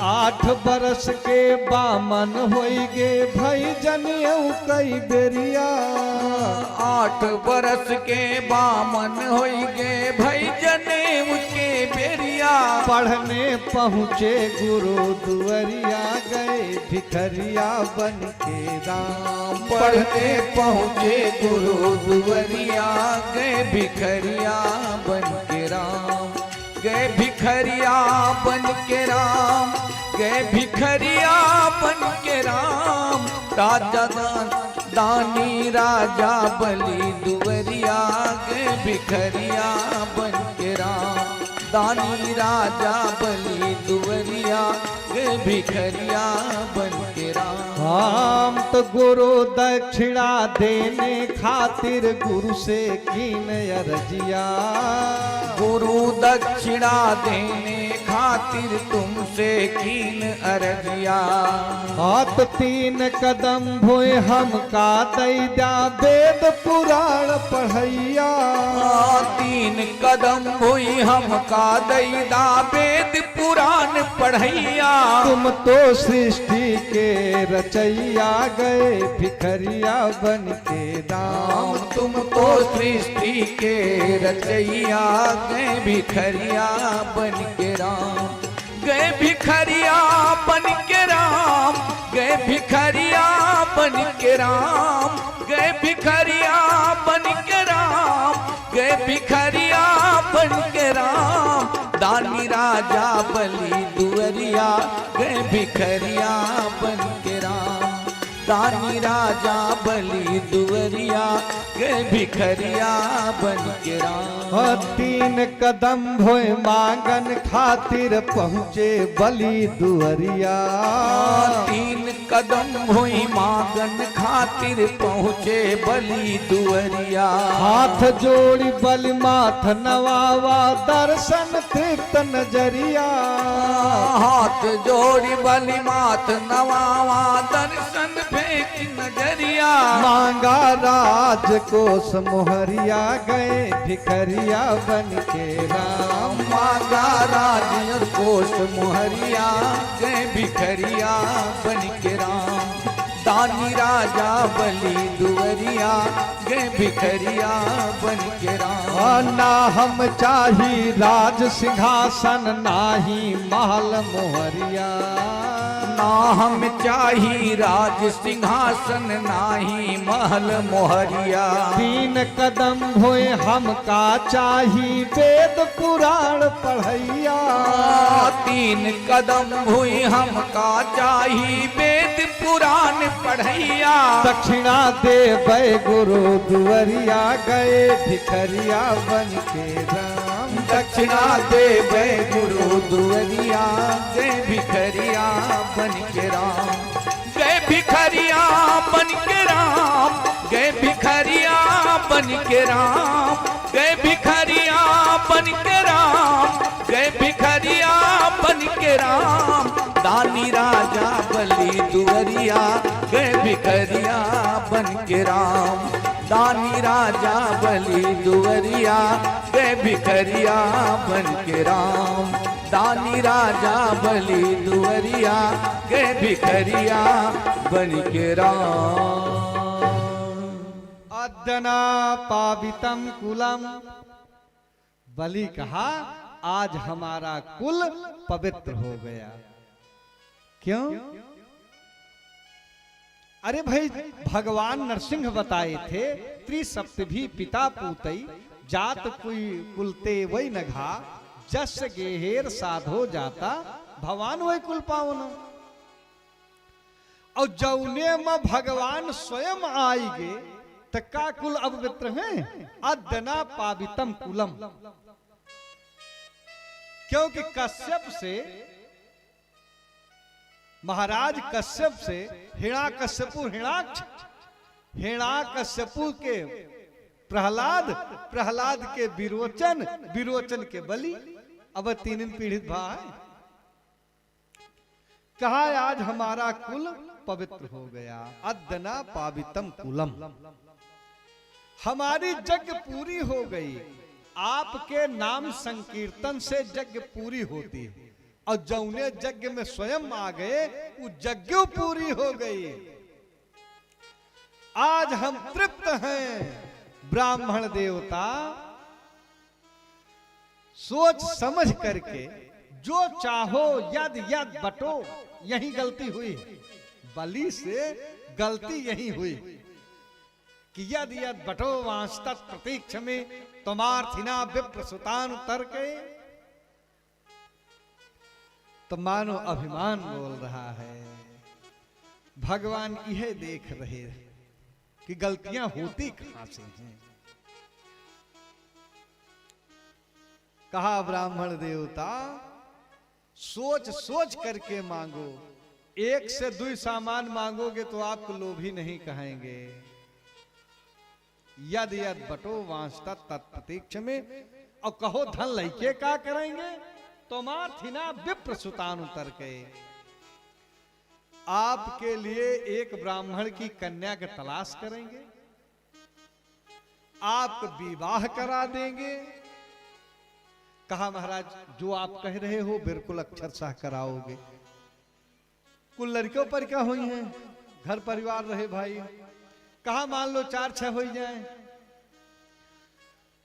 8 बरस के बामन होई गे भई जनियऊ कई बेरिया। 8 बरस के बामन होई गे भई जनेऊ के बेरिया। पढ़ने पहुँचे गुरु दुअरिया, गए भिखरिया बन के राम। पढ़ने पहुँचे गुरु दुअरिया, गए भिखरिया बन के राम। गए भिखरिया बन के राम, गए भिखरिया बन के राम। राजा दानी राजा बलि दुअरिया, गए भिखरिया बन के राम। दानी राजा बलि दुअरिया, गए भिखरिया बन के के राम। हम तो गुरु दक्षिणा देने खातिर गुरु से कीन अरजिया। गुरु दक्षिणा देने खातिर तुमसे कीन अरजिया। हाथ 3 कदम भोए हमका दैदा वेद पुराण पढ़ैया। 3 कदम हुई हमका दैदा वेद पुराण पढ़ैया। तुम तो सृष्टि के रचैया गए भिखरिया बन के राम। तुम तो सृष्टि के रचैया गए भिखरिया बन के राम। गए भिखरिया बन के राम। गए भिखरिया बन के राम। गए भिखरिया बन के राम। गए भिखरिया बन के राम। दानी राजा बलि दुअरिया गए भिखरिया बन के राम। दानी राजा बलि दुअरिया गए भिखरिया बन के राम। 3 कदम भोए मांगन खातिर पहुँचे बलि दुअरिया। 3 कदम हुई मांगन खातिर पहुँचे बलि दुअरिया। हाथ जोड़ी बलि माथ नवावा दर्शन तृप्त नजरिया। हाथ जोड़ी बलि माथ नवावा दर्शन फेंक नजरिया। मांगा राज कोस मोहरिया गए भिखरिया बन के राम। मांगा राज और कोष मोहरिया गए भिखरिया बन के राम। दानी राजा बलि दुअरिया गए भिखरिया बन के राम। ना हम चाही राज सिंहासन नाही महल मोहरिया। ना हम चाही राज सिंहासन नाही महल मोहरिया। 3 कदम भोए हमका चाही वेद पुराण पढ़ैया। 3 कदम हुई हमका चाही वेद पुराण पढ़ैया। दक्षिणा देवे गुरु दुअरिया गए भिखरिया बन के राम। दक्षिणा देवे गुरु दुअरिया गए भिखरिया बन के राम। गए भिखरिया बन के राम। गए भिखरिया बन के राम। गए भिखरिया बन के राम। गए भिखरिया बन के राम। दानी राजा बलि दुअरिया गए भिखरिया बन के राम। दानी राजा बलि दुअरिया गए भिखरिया बन के राम। दानी राजा बलि दुअरिया गए भिखरिया बन के राम। अदना पावितम कुलम। बलि कहा आज हमारा कुल पवित्र हो गया। क्यों? अरे भाई भगवान नरसिंह बताए थे त्रिसप्तभी पिता पूतई जात कोई कुलते वही न घा जस गेहेर साधो जाता भगवान वही कुल पावन। और जौने में भगवान स्वयं आएगे तो का कुल अपवित्र है। अदना पावितम कुलम। क्योंकि कश्यप से महाराज कश्यप से हिरण्यकश्यपु हिरण्यकश्यपु के प्रहलाद के विरोचन के बलि। अब 3 पीड़ित भाई कहा आज हमारा कुल पवित्र हो गया। अदना पावितम कुलम। हमारी यज्ञ पूरी हो गई। आपके नाम संकीर्तन से यज्ञ पूरी होती है। और जौने यज्ञ में स्वयं आ गए वो यज्ञ पूरी हो गई। आज हम तृप्त हैं। ब्राह्मण देवता सोच समझ करके जो चाहो यद यद बटो। यही गलती हुई। बलि से गलती यही हुई कि यद यद बटो वांस्तत प्रतीक्ष में तुम्हार्थिना विप्र सुतान उतर के। तो मानो अभिमान बोल रहा है। भगवान यह देख रहे हैं कि गलतियां होती कहां से हैं। कहा ब्राह्मण देवता सोच सोच करके मांगो। एक से दुई सामान मांगोगे तो आपको लोभी नहीं कहेंगे। यद यद बटो वांछता तत्प्रतीक्ष में, और कहो धन लइके का करेंगे, तोमार थिना विप्र सुतान उतर के। आपके लिए एक ब्राह्मण की कन्या के तलाश करेंगे, आपको विवाह करा देंगे। कहा महाराज जो आप कह रहे हो बिल्कुल अक्षरशः कराओगे। कुल लड़कियों पर क्या हुई हैं, घर परिवार रहे भाई। कहा मान लो 4-6 हो जाए।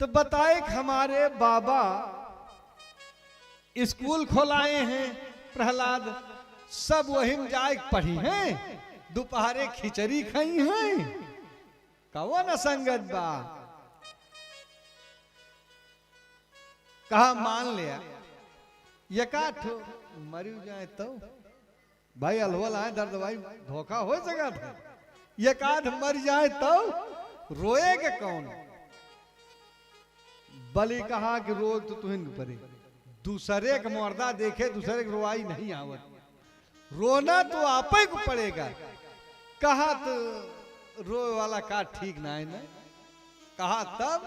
तो बताए कि हमारे बाबा स्कूल खोलाए हैं प्रहलाद, सब वही में जाए पढ़ी हैं, दोपहरे खिचड़ी खाई हैं। कहो न संगत बा। कहा मान लिया, ये काठ मरी जाए तो भाई अलवल आए दर्द भाई धोखा हो सका था। ये काठ मर जाए तो रोएगे कौन। बलि कहा कि रोग तो तुहिन परे, दूसरे का मुर्दा देखे दूसरे की रोवाई नहीं आवत, रोना तो आप ही को पड़ेगा। कहा तो रोए वाला काठ ठीक ना है ना। कहा तब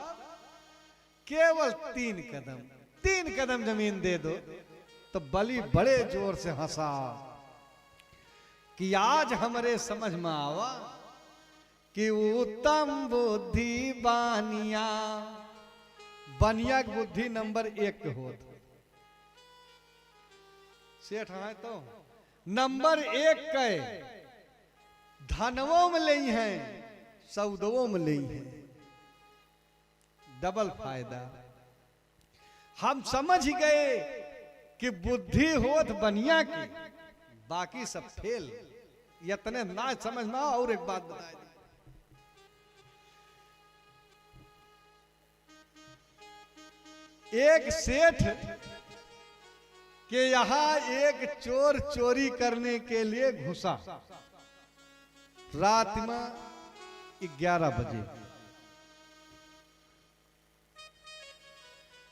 केवल 3 कदम जमीन दे दो। तो बलि बड़े जोर से हंसा कि आज हमरे समझ में आवा कि उत्तम बुद्धि बानिया। बनिया की बुद्धि नंबर 1 हो। सेठ है तो नंबर 1 के धनवों में ले हैं, सौदों में ले हैं, डबल फायदा। हम समझ गए कि बुद्धि होत बनिया की, बाकी सब फेल। इतने ना समझना। और एक बात बता दी, एक सेठ के यहां एक चोर चोरी करने के लिए घुसा रात में 11 बजे।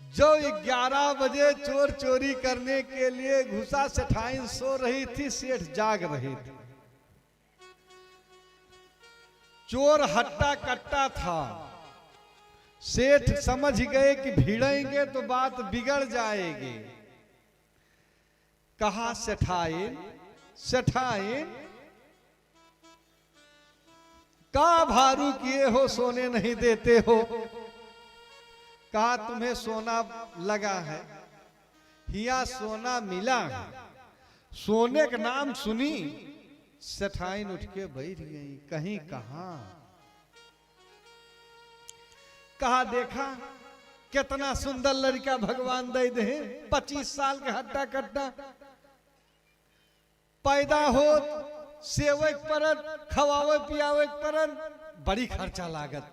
जो 11 बजे चोर चोरी करने के लिए घुसा, सेठाइन सो रही थी, सेठ जाग रही थी। चोर हट्टा कट्टा था। सेठ समझ गए कि भिड़ेंगे तो बात बिगड़ जाएगी। कहा सेठाइन का भारू किए हो, सोने नहीं देते हो। कहा तुम्हें सोना लगा है, हिया सोना मिला है। सोने का नाम सुनी, सेठाइन उठ के बैठ गई। कहीं कहां। कहा देखा कितना सुंदर लड़का भगवान दे दे। 25 साल के हट्टा कट्टा पैदा हो, सेवे परत, खवावे पियावे परत, बड़ी खर्चा लागत।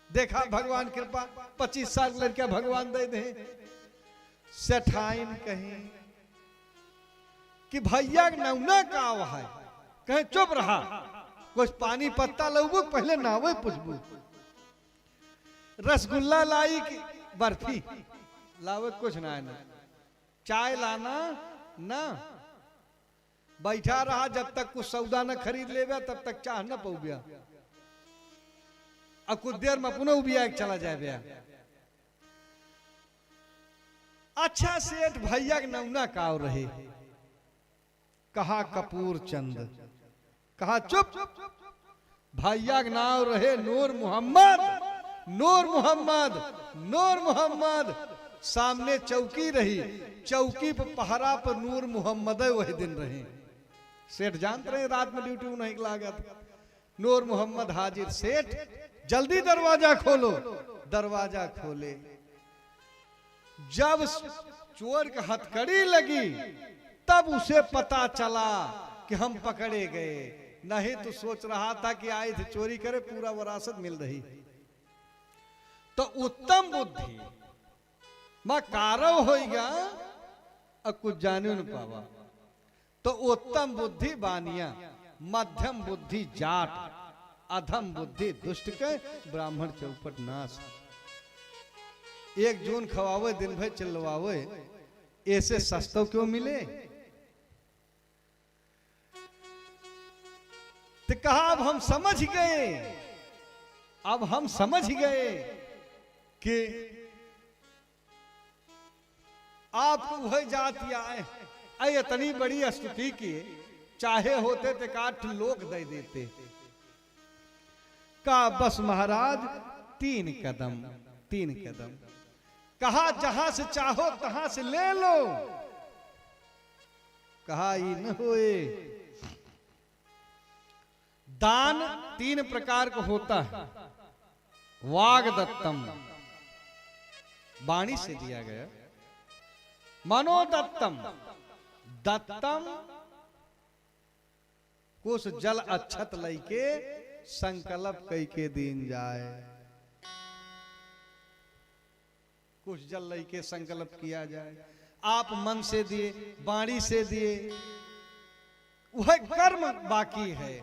देखा भगवान कृपा 25 साल लड़का भगवान दे दे। सेठाइन कहीं कि भैया नौना का है, कहे चुप रहा, कुछ पानी पत्ता लऊबू, पहले नावे पुछबू। रसगुल्ला लाई की बर्फी लावे, कुछ ना है ना। चाय लाना ना। बैठा रहा जब तक कुछ सौदा न खरीद लेगा तब तक चाह न पौ गया। अब कुछ देर में पुनः उबिया चला जाए भैया। अच्छा सेठ भैया के नौना काव रहे। कहा कपूर चंद। कहा चुप। भैया के नाम रहे नूर मोहम्मद। नूर मोहम्मद, नूर मोहम्मद। सामने चौकी रही, चौकी पर पहरा पर नूर मोहम्मद वही दिन रहे। सेठ जानते रहे रात में ड्यूटी नहीं लगा था। नूर मोहम्मद हाजिर। सेठ जल्दी दरवाजा खोलो। दरवाजा खोले। जब चोर की हथकड़ी लगी तब उसे पता चला कि हम पकड़े गए। नहीं तो सोच रहा था कि आए थे चोरी करे, पूरा विरासत मिल रही। तो उत्तम बुद्धि मां कारव होगा और कुछ जाने न पावा। तो उत्तम बुद्धि बानिया, मध्यम बुद्धि जाट, अधम बुद्धि दुष्ट के, ब्राह्मण चौपट नाश। एक जून खवावे दिन भर चलवावे, ऐसे सस्तो क्यों मिले। तो कहा अब हम समझ गए, अब हम समझ गए कि आप वह जाति आए इतनी बड़ी स्तुति की, चाहे होते तो 8 लोग दे देते। कहा बस महाराज 3 कदम, 3 कदम। कहा जहां से चाहो तहां से ले लो। कहा ये न होए। दान 3 प्रकार का होता है। वाग्दत्तम, वाणी से दिया गया। मनोदत्तम, दत्तम कुछ जल अच्छत लईके संकल्प कई के दिन जाए। कुछ जल लईके संकल्प किया जाए। आप मन से दिए, वाणी से दिए, वह कर्म बाकी है।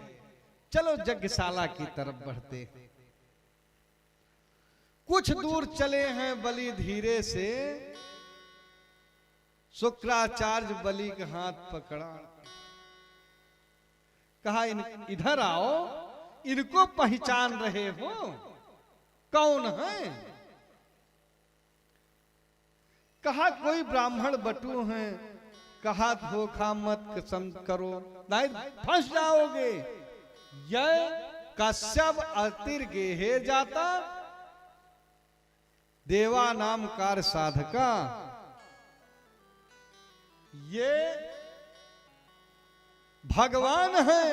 चलो यज्ञशाला की तरफ बढ़ते हैं। कुछ दूर चले हैं बलि धीरे से। शुक्राचार्य बलि का हाथ पकड़ा। कहा इधर आओ, इनको पहचान रहे हो? कौन है? कहा कोई ब्राह्मण बटू हैं। कहा धोखा मत करो, नहीं फंस जाओगे। यह कश्यप अतिर गेहे जाता, देवा नाम कार साधका। ये भगवान है।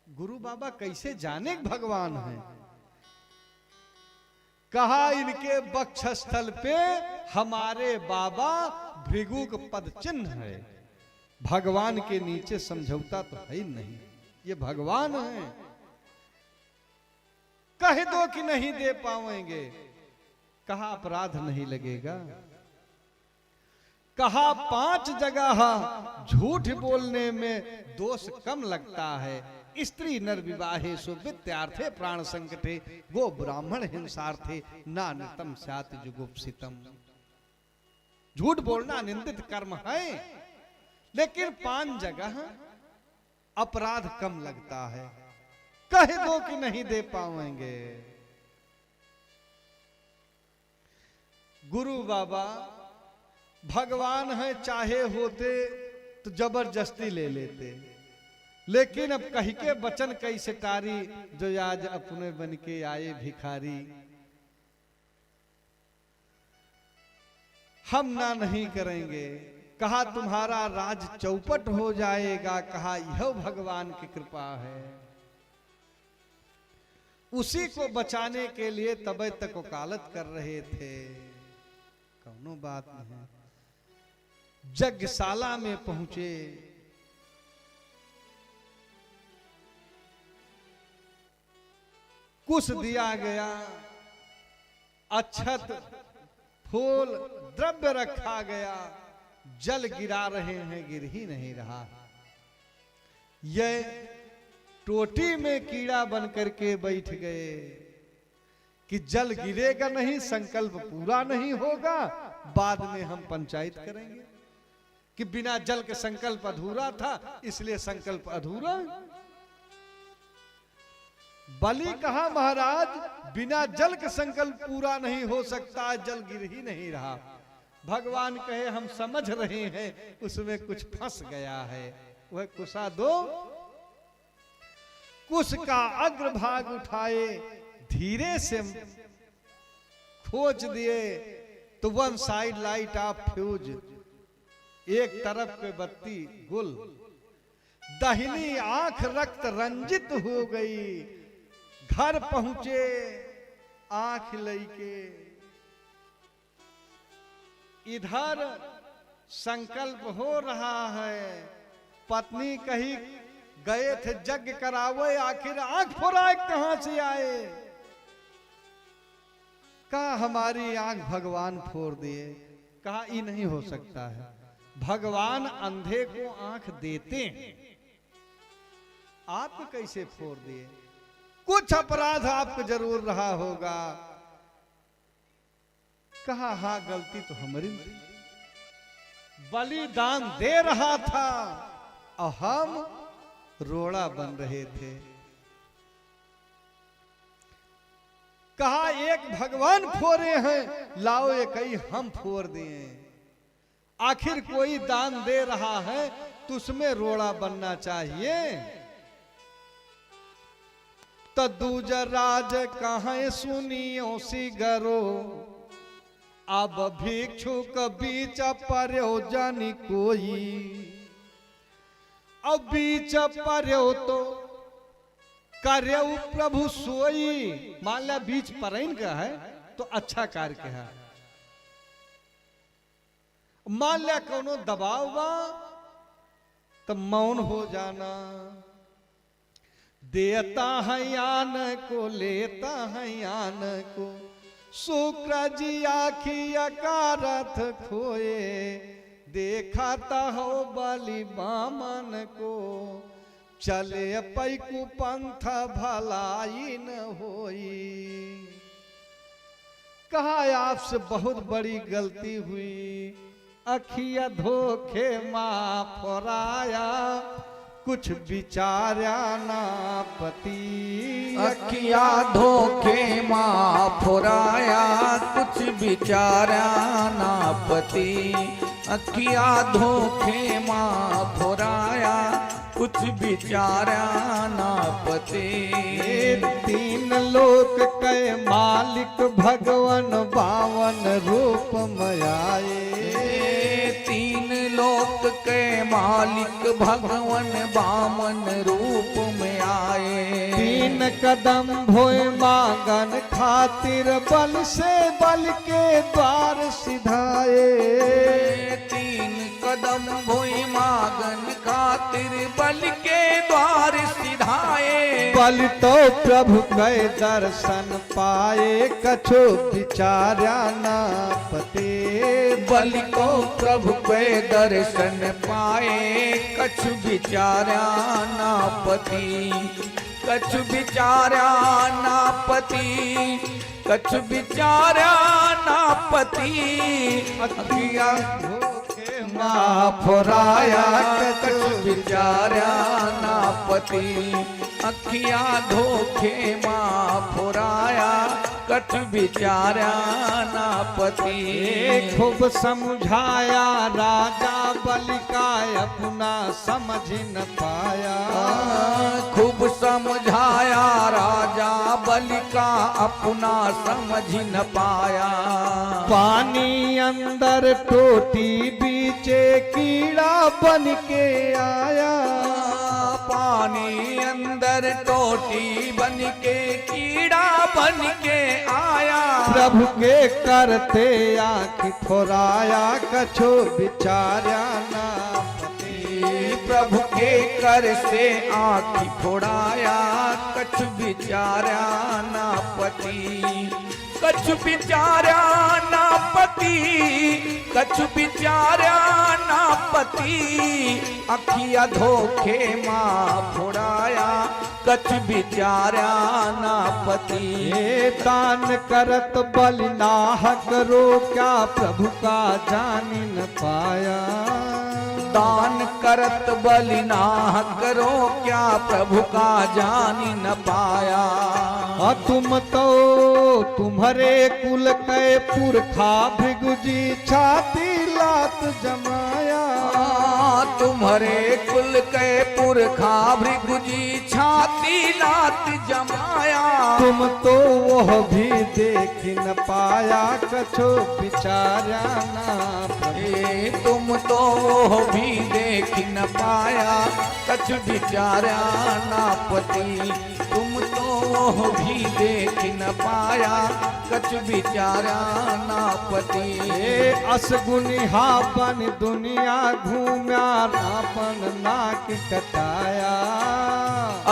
गुरु बाबा कैसे जाने भगवान है? कहा इनके वक्षस्थल पे हमारे बाबा भृगु का पद चिन्ह है। भगवान के नीचे समझौता तो है ही नहीं, ये भगवान है। कह दो कि नहीं दे पाएंगे। कहा अपराध नहीं लगेगा। कहा 5 जगह झूठ बोलने में दोष कम लगता है। स्त्री नर विवाहे सु विद्यार्थे प्राण संकटे, गो ब्राह्मण हिंसार्थे नान्यतम स्यात् जुगुप्सितम। झूठ बोलना निंदित कर्म है, लेकिन 5 जगह अपराध कम लगता है। कह दो कि नहीं दे पाएंगे। गुरु बाबा भगवान है, चाहे होते तो जबरदस्ती ले लेते, लेकिन अब कह के बचन कैसे टारी, जो आज अपने बन के आए भिखारी। हम ना नहीं करेंगे। कहा तुम्हारा राज चौपट हो जाएगा। कहा यह भगवान की कृपा है। उसी को बचाने के लिए तब तक वकालत कर रहे थे। कौनो बात नहीं। यज्ञशाला में पहुंचे। कुछ दिया गया, अक्षत फूल द्रव्य रखा गया। जल गिरा रहे हैं, गिर ही नहीं रहा। यह टोटी में कीड़ा बन करके बैठ गए कि जल गिरेगा नहीं, संकल्प पूरा नहीं होगा, बाद में हम पंचायत करेंगे कि बिना जल के संकल्प अधूरा था, इसलिए संकल्प अधूरा। बलि कहा महाराज बिना जल के संकल्प पूरा नहीं हो सकता, जल गिर ही नहीं रहा। भगवान कहे हम समझ रहे हैं, उसमें कुछ फंस गया है। वह कुशा दो। कुश का अग्रभाग उठाए, धीरे से खोज दिए तो 1 साइड लाइट ऑफ फ्यूज, एक तरफ पे बत्ती गुल। दाहिनी आंख रक्त रंजित हो गई। घर पहुंचे आंख लईके। इधर संकल्प हो रहा है। पत्नी कही गए थे यज्ञ करावे, आखिर आंख फोराए कहां से आए? कहा हमारी आंख भगवान फोड़ दिए। कहा ये नहीं हो सकता है। भगवान अंधे को आंख देते हैं, आप कैसे फोड़ दिए? कुछ अपराध आपको जरूर रहा होगा। कहा हाँ गलती तो हमारी थी। बलिदान दे रहा था और हम रोड़ा बन रहे थे। कहा एक भगवान फोड़े हैं, लाओ एक ही हम फोड़ दिए। आखिर कोई दान दे रहा है तो उसमें रोड़ा बनना चाहिए। तो दूजा राज कहाँ सुनियो सी गरो, अब भिक्षुक बीच पर्यो जानी कोई। अब बीच पर्यो तो कार्य प्रभु सोई। मान लिया बीच परैन का है तो अच्छा कार्य का है। मान लिया कोनो दबाव बा तो मौन हो जाना। देता है यान को, लेता है यान को, शुक्र जी आखिया कारथ खोए। देखाता हो बलि बामन को, चले पैकु पंथ भलाई न होई। कहा आपसे बहुत बड़ी गलती हुई, अखिया धोखे माफ फराया, कुछ विचारा ना पति। अखिया धोखे माँ फुराया, कुछ विचारा ना पति। अखिया धोखे माँ फुराया, कुछ विचारा ना पति। तीन लोक के मालिक भगवान बावन रूप में आए। तीन लोक के मालिक भगवान बामन रूप में आए। तीन कदम भोए मांगन खातिर, बल से बल के द्वार सिधाए। तीन कदम भोई मांगन खातिर, बल के द्वार सिधाए। बल तो प्रभु के दर्शन पाए, कछो विचारा ना पते। बल को प्रभु के दर्शन पाए, कछु विचारा ना पति। कछु विचारा ना पति, कछु विचारा ना पति। अखिया धोखे माँ फुराया, कछु विचारा ना पति। अखिया धोखे माँ फुराया, कछु विचारा ना पति। खूब समझाया राजा बलि का, अपना समझ न पाया। खूब समझाया राजा बलि का, अपना समझ न पाया। पानी अंदर टोटी बीचे, कीड़ा बन के आया। पानी अंदर टोटी बन के, कीड़ा बन के आया। प्रभु के करते आँख फोराया, कछो विचारा ना पति। प्रभु के कर से आँखि फोड़ाया, कछु विचारा ना पति। कछु विचारा ना पति, कछु विचारा ना पति। अखिया धोखे माँ फोड़ाया, कछु विचारा ना पति। दान करत बलि नाह करो, क्या प्रभु का जान न पाया। दान करत बलि नाह करो, क्या प्रभु का जान न पाया। तुम तो तुम्हारे कुल के पुरखा, भृगुजी छाती लात जमाया। तुम्हारे कुल के पुरखा, भृगुजी छाती लात जमाया। तुम तो वह भी देख न पाया, कछो विचारा ना पति। तुम तो वह भी देख न पाया, कछु विचारा ना पति। तुम तो वह भी देख न पाया, कछु विचारा ना पति। असगुनिहा बन दुनिया घूम्या, आपन नाक कटाया।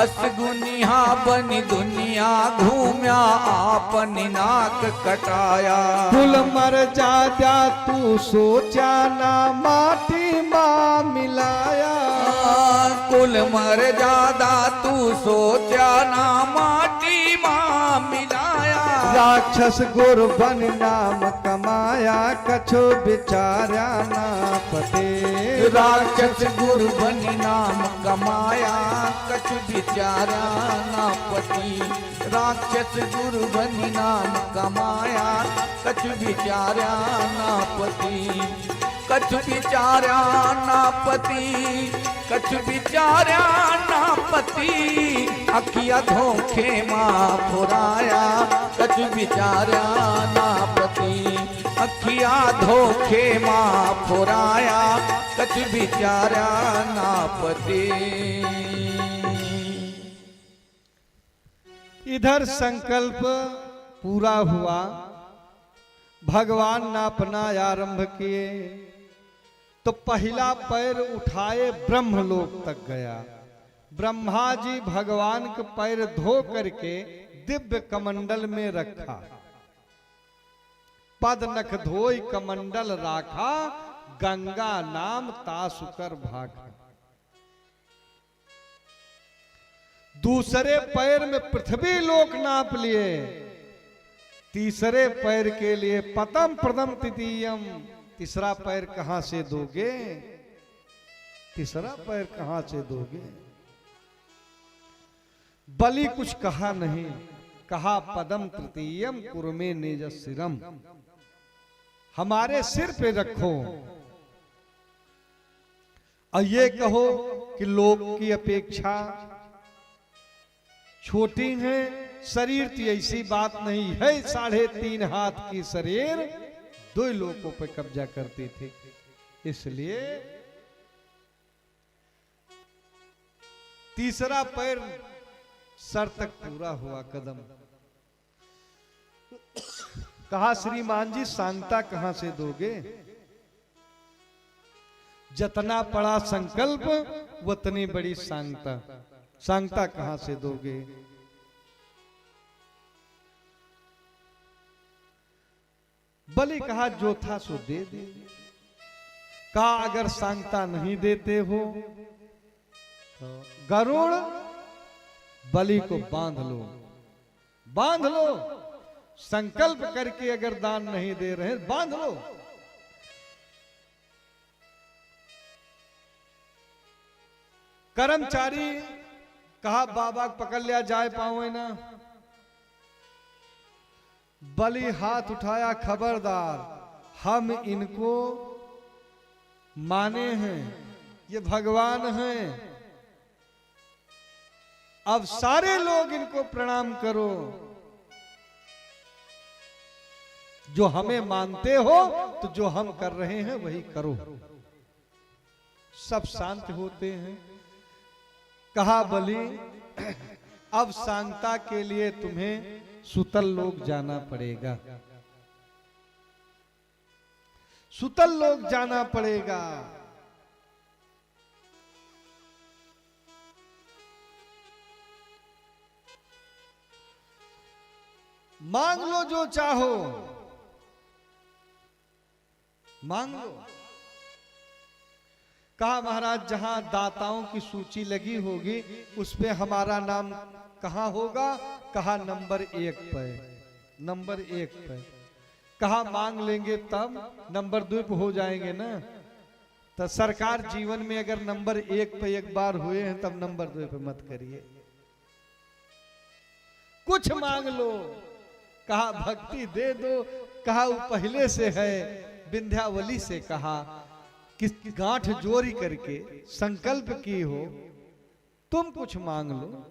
असगुनिहा बन दुनिया घूम्या, आपन नाक कटाया। कुल मर जा तू सोचा ना, माटी माँ मिलाया। कुल मर जादा तू सोचा ना, माटी माँ मिलाया। राक्षस गुरु बन नाम कमाया, कछु विचारा ना पते। राक्षस गुरु बनि नाम कमाया, कछु विचारा ना पति। राक्षस गुरु बनि नाम कमाया, कछु विचारा ना पति। कछु विचारा ना पति, कछु विचारा ना पति। अखिया धोखे माँ फुराया, कछु विचारा ना पति। अखिया धोखे माँ फुराया, कछु विचारा ना पति। इधर संकल्प पूरा हुआ, भगवान ने अपना आरंभ किए तो पहला पैर उठाए ब्रह्मलोक तक गया। ब्रह्मा जी भगवान के पैर धो करके दिव्य कमंडल में रखा। पद नख धोई कमंडल राखा, गंगा नाम तासुकर भाखा। दूसरे पैर में पृथ्वी लोक नाप लिए, तीसरे पैर के लिए पतम प्रदम तृतीयम। तीसरा पैर कहां से दोगे? तीसरा पैर कहां से दोगे? बलि कुछ कहा नहीं, कहा पदम तृतीयम कुरमे निज सिरम। हमारे सिर पे रखो और ये कहो कि लोक की अपेक्षा छोटी है। शरीर की ऐसी बात नहीं है, 3.5 हाथ की शरीर 2 लोगों पे कब्जा करती थी। इसलिए तीसरा पैर सर तक पूरा हुआ कदम। कहा श्रीमान जी सांगता कहां से दोगे? जतना बड़ा संकल्प उतनी बड़ी सांगता। सांगता कहां से दोगे? बलि कहा जो था सो दे दे। कहा अगर सांगता नहीं देते हो तो गरुड़ बलि को बांध लो, बांध लो। संकल्प करके अगर दान नहीं दे रहे बांध लो। कर्मचारी कहा बाबा पकड़ लिया जाए पाओ ना। बलि हाथ उठाया, खबरदार हम इनको माने हैं, ये भगवान हैं। अब सारे लोग इनको प्रणाम करो। जो हमें मानते हो तो जो हम कर रहे हैं वही करो। सब शांत होते हैं। कहा बलि अब शांता के लिए तुम्हें सुतल लोक जाना पड़ेगा, सुतल लोक जाना पड़ेगा। मांग लो जो चाहो, मांग लो। कहा महाराज जहां दाताओं की सूची लगी होगी उस पे हमारा नाम कहां होगा? कहा नंबर 1 पे, नंबर 1 पे। कहा मांग लेंगे तब नंबर 2 पे हो जाएंगे ना। तो सरकार जीवन में अगर नंबर 1 पे एक बार हुए हैं तब नंबर 2 पे मत करिए। कुछ मांग लो। कहा भक्ति दे दो। कहा वो पहले से है। विंध्यावली से कहा कि गांठ जोड़ी करके संकल्प की हो तुम कुछ मांग लो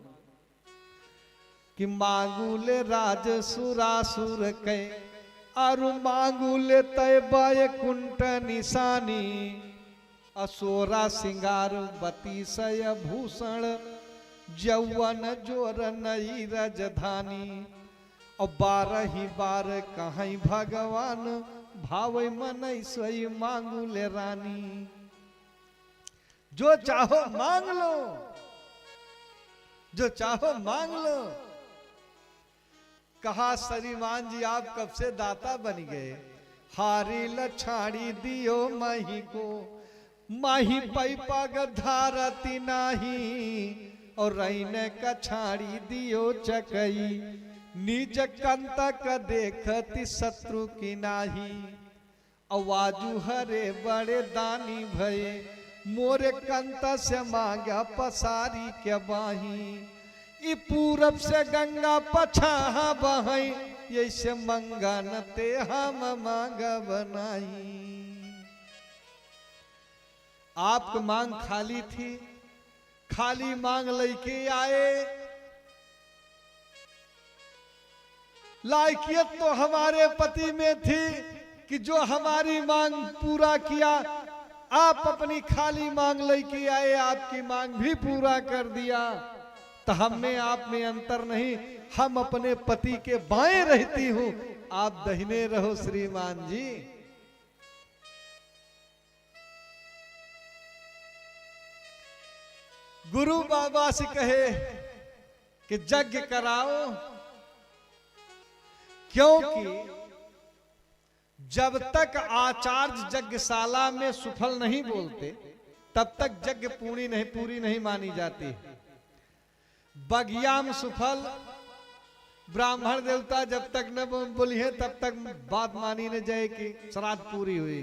कि मांगूले राज सुरासुर के अरु मांगूले तय बाय कुंट निशानी असोरा सिंगार बतीसय भूषण जौवन जोर नई रजधानी और 12 बार कहीं भगवान भाव मन सोई मांगूले रानी। जो चाहो मांग लो, जो चाहो मांग लो। कहा श्रीमान जी आप कब से दाता बन गए? हारी लछाड़ी दियो माही को, माही पैपा गधारती नाही और रहीने का छाड़ी दियो चकई। निज कंतक देखती शत्रु की नाही, आवाजू हरे बड़े दानी भये, मोरे कंत से मांगा पसारी के बाही, ई पूरब से गंगा पछा बहई, ऐसे मंगन ते हम मांग बनाई। आपकी मांग खाली थी, खाली मांग लेके आए। लायकियत तो हमारे पति में थी कि जो हमारी मांग पूरा किया, आप अपनी खाली मांग लेके आए, आपकी मांग भी पूरा कर दिया। तो हम में आप में अंतर नहीं, हम अपने पति के बाएं रहती हूं, आप दाहिने रहो श्रीमान जी। गुरु बाबा से कहे कि यज्ञ कराओ, क्योंकि जब तक आचार्य यज्ञशाला में सुफल नहीं बोलते तब तक यज्ञ पूरी नहीं मानी जाती। बगियाम सुफल ब्राह्मण देवता जब तक न बोली है तब तक बात मानी न जाए कि श्राद्ध पूरी हुई।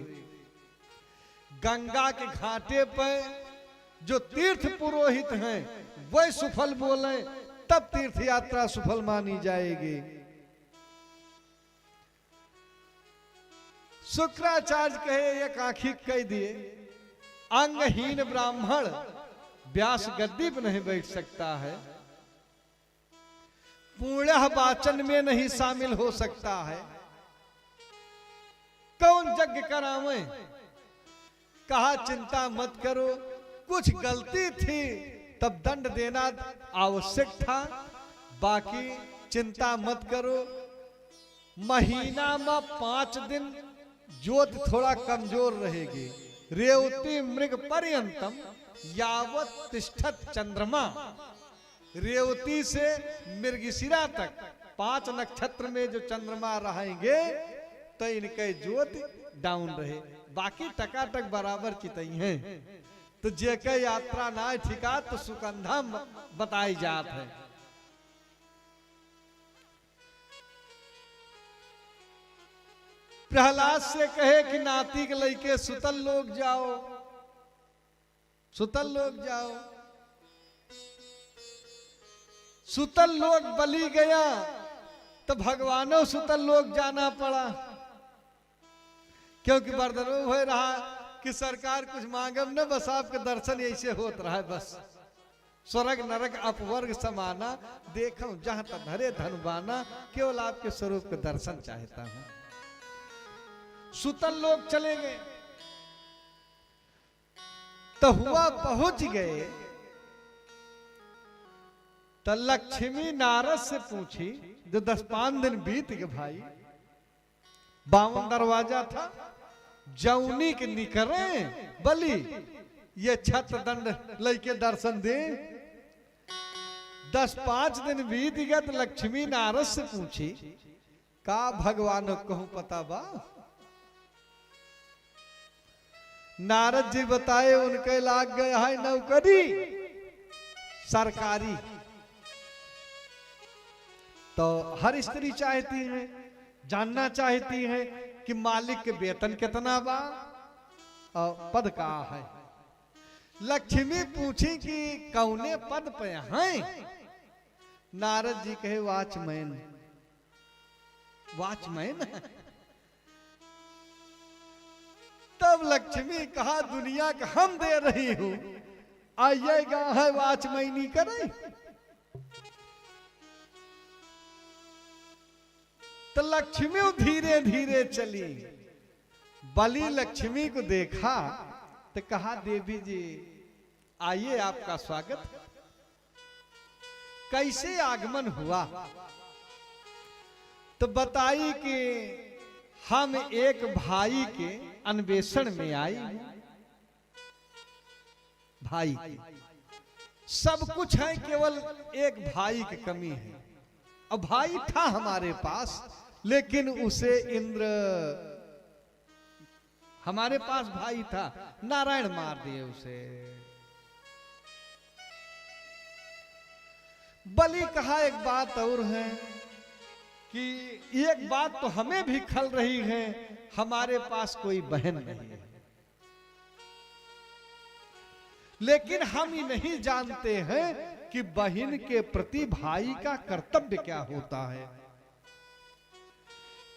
गंगा के घाटे पर जो तीर्थ पुरोहित हैं वह सुफल बोले तब तीर्थ यात्रा सुफल मानी जाएगी। शुक्राचार्य कहे एक आंखी कह दिए, अंगहीन ब्राह्मण व्यास गद्दी पर नहीं बैठ सकता है, पूर्ण वाचन में नहीं शामिल हो सकता है, कौन यज्ञ करावे? कहा चिंता मत करो, कुछ गलती थी तब दंड देना आवश्यक था, बाकी चिंता मत करो। महीना में 5 दिन ज्योत थोड़ा कमजोर रहेगी। रेवती मृग पर्यंतम यावत तिष्ठत चंद्रमा, रेवती से मृगशिरा तक 5 नक्षत्र में जो चंद्रमा रहेंगे तो इनके ज्योत डाउन रहे, बाकी टकाटक बराबर चितई हैं। तो जेके यात्रा ना ठिका तो सुकंधा बताई जात है। प्रहलाद से कहे कि नाती के लइके सुतल लोग जाओ, सुतल लोग जाओ। सुतल लोग बलि गया तो भगवानों सुतल लोग जाना पड़ा, क्योंकि बर्दनो हो रहा कि सरकार कुछ मांगम न, बस आपके दर्शन ऐसे होत रहा है। बस स्वर्ग नरक अपवर्ग समाना, देखो जहां तक धरे धनबाना, केवल आपके स्वरूप के दर्शन चाहता हूं। सुतल लोग चले गए तो हुआ पहुंच गए तो लक्ष्मी नारद से पूछी, जो 10-5 दिन बीत गए भाई, 52 दरवाजा था, जौनी के निकरे बलि ये छत दंड लेके दर्शन दे। 10-5 दिन बीत गए तो लक्ष्मी नारद से पूछी, का भगवान कहूं पता बा? नारद जी बताए उनके लाग गए है नौकरी सरकारी। तो हर स्त्री चाहती है, जानना चाहती है कि मालिक के वेतन कितना बा और पद का है। लक्ष्मी पूछी कि कौने पद पे हैं? नारद जी कहे वॉचमैन। वॉचमैन? तब लक्ष्मी कहा दुनिया का हम दे रही हूं, आइएगा है वॉचमैनी करे। तो लक्ष्मी धीरे धीरे चली। बलि लक्ष्मी को देखा तो कहा देवी जी आइए आपका स्वागत। कैसे आगमन हुआ? तो बताई कि हम एक भाई के अन्वेषण में आई। भाई सब कुछ है, केवल एक भाई की कमी है। अब भाई था हमारे पास, लेकिन उसे इंद्र, हमारे पास भाई था, नारायण मार दिए उसे। बलि कहा एक बात और है, कि एक बात तो हमें भी खल रही है, हमारे पास कोई बहन नहीं है, लेकिन हम ही नहीं जानते हैं कि बहन के प्रति भाई का कर्तव्य क्या होता है।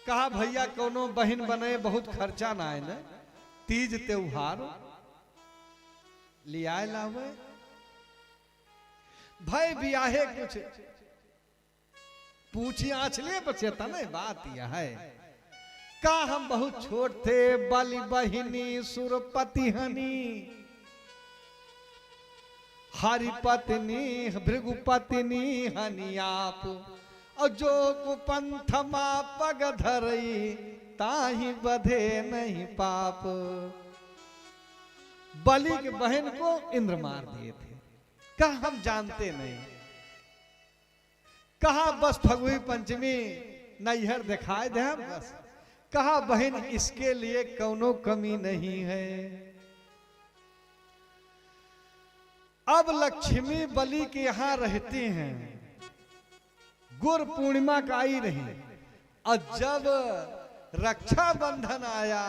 कहा भैया कोनो बहन बने बहुत खर्चा ना आए न, तीज त्योहार लिया लावे भाई बियाहे कुछ पूछी आँचले बचेता न, बात यह है का हम बहुत छोट थे, बलि बहिनी सुरपति हनी, हरि पत्नी भृगुपत्नी हनी आप, और जो कुपंथ मा पग धरई ताही बधे नहीं पाप। बलि की बहन को इंद्र मार दिए थे, कहा हम जानते नहीं, कहा बस फगुई पंचमी नैहर दिखाए दे हम बस, कहा बहन इसके लिए कौनो कमी नहीं है। अब लक्ष्मी बलि के यहां रहते हैं, गुरु पूर्णिमा का आई रही, और जब रक्षाबंधन आया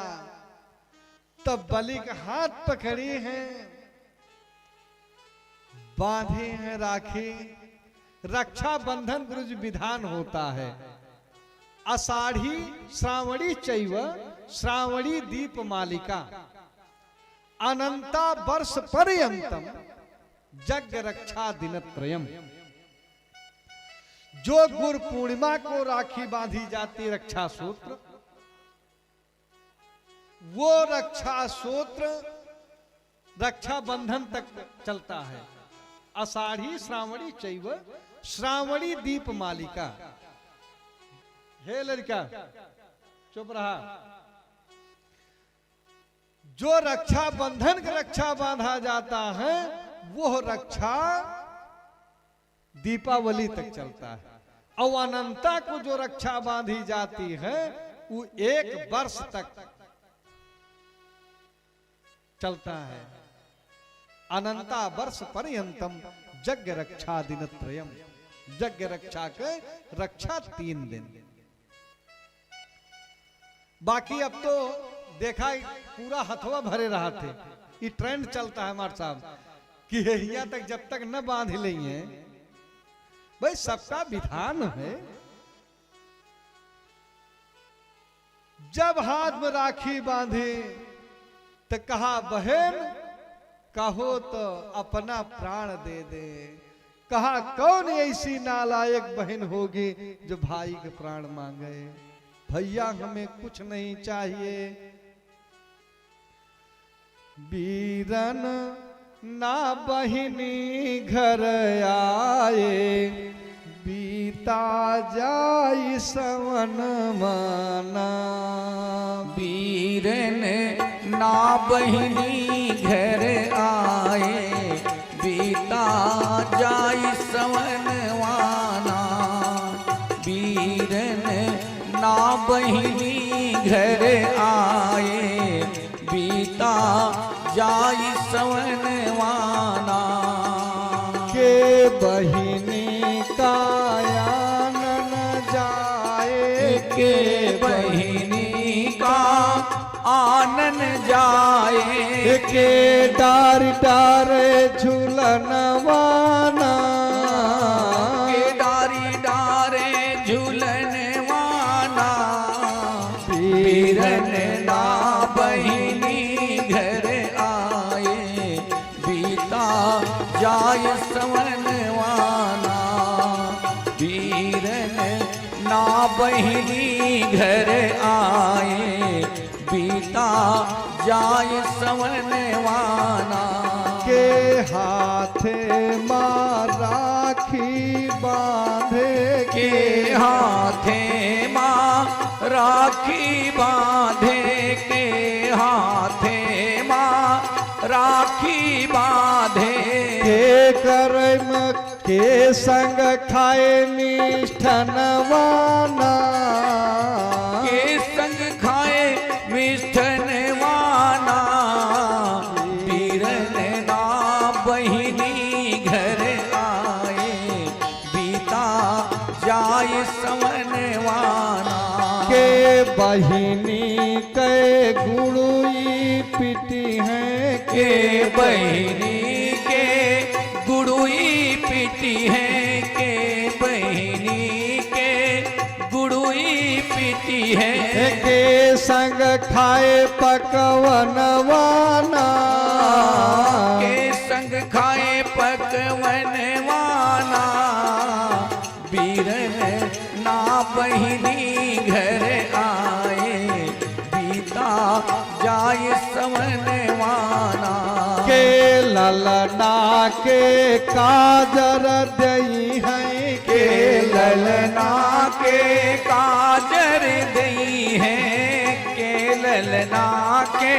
तब बलि का हाथ पकड़ी हैं, बांधे हैं राखी। रक्षाबंधन गुरुजी विधान होता है, आषाढ़ी श्रावणी चैव श्रावणी दीप मालिका अनंता वर्ष पर्यंतम जग रक्षा दिनत्रयम। जो गुरु पूर्णिमा को राखी बांधी जाती रक्षा सूत्र, वो रक्षा सूत्र रक्षाबंधन तक चलता है। आषाढ़ी श्रावणी चैव श्रावणी दीप मालिका। हे लड़का चुप रहा। जो रक्षाबंधन का रक्षा बांधा जाता है वो रक्षा दीपावली तक चलता है, और अनंता को जो रक्षा बांधी जाती है वो 1 वर्ष तक चलता है। अनंता वर्ष पर्यंतम यज्ञ रक्षा दिनत्रयम। यज्ञ रक्षा के रक्षा 3 दिन। बाकी अब तो देखा पूरा हथवा भरे रहा थे। ये ट्रेंड चलता है हमारे साहब कि यहाँ तक जब तक न बांध लेंगे, भाई सबका विधान है। जब हाथ में राखी बांधे तो कहा बहन कहो तो अपना प्राण दे दे। कहा कौन ऐसी नालायक बहन होगी जो भाई के प्राण मांगे। भैया हमें कुछ नहीं चाहिए, बीरन ना बहिनी घर आए, बीता जाई सवन माना। बीरन ना बहिनी घर आए, बीता जाई सवनवाना। बीरन ना बहिनी घर आए, बीता जाई सवनवाना। के बहिनी कायान न जाए, के बहिनी का आनन जाए। के डार डार झूलनवाना। के डारी डारे झूलनवाना। बीरन ना बहिनी घर आए, बीता जाय सवनवाना। बीरन ना बहिनी घर आए, बीता जाय सवनवाना। के हाथे माँ राखी बांधे, के हाथे माँ राखी बांधे। के हाथे माँ राखी बांधे। के कर्म के संग खाए मिष्ठनवाना। के संग खाए मिष्ठनवाना। बीरन ना बहिनी घर आए, बीता जाय सवनवाना। बहिनी के गुड़ुई पिटी है के बहिनी के गुड़ुई पिटी है के बहिनी के गुड़ुई पिटी है के संग खाए पकवनवाना के संग खाए पकवनवाना बीरन ना बहिनी घर आए बीता जाए समनवाना के ललना के काजर दई है के ललना के काजर दई है के ललना के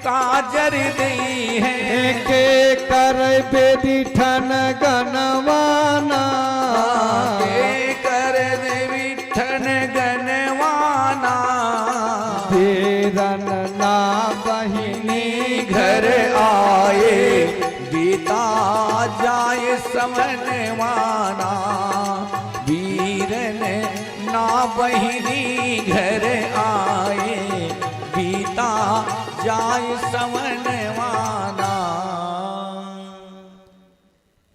काजर दई है के कर बेदी ठन गनवाना के कर देवी ठन गनवाना बीरन ना बहिनी घर आए बीता जाए समनवाना वीरन ना बहिनी घर आए बीता जाए समनवाना।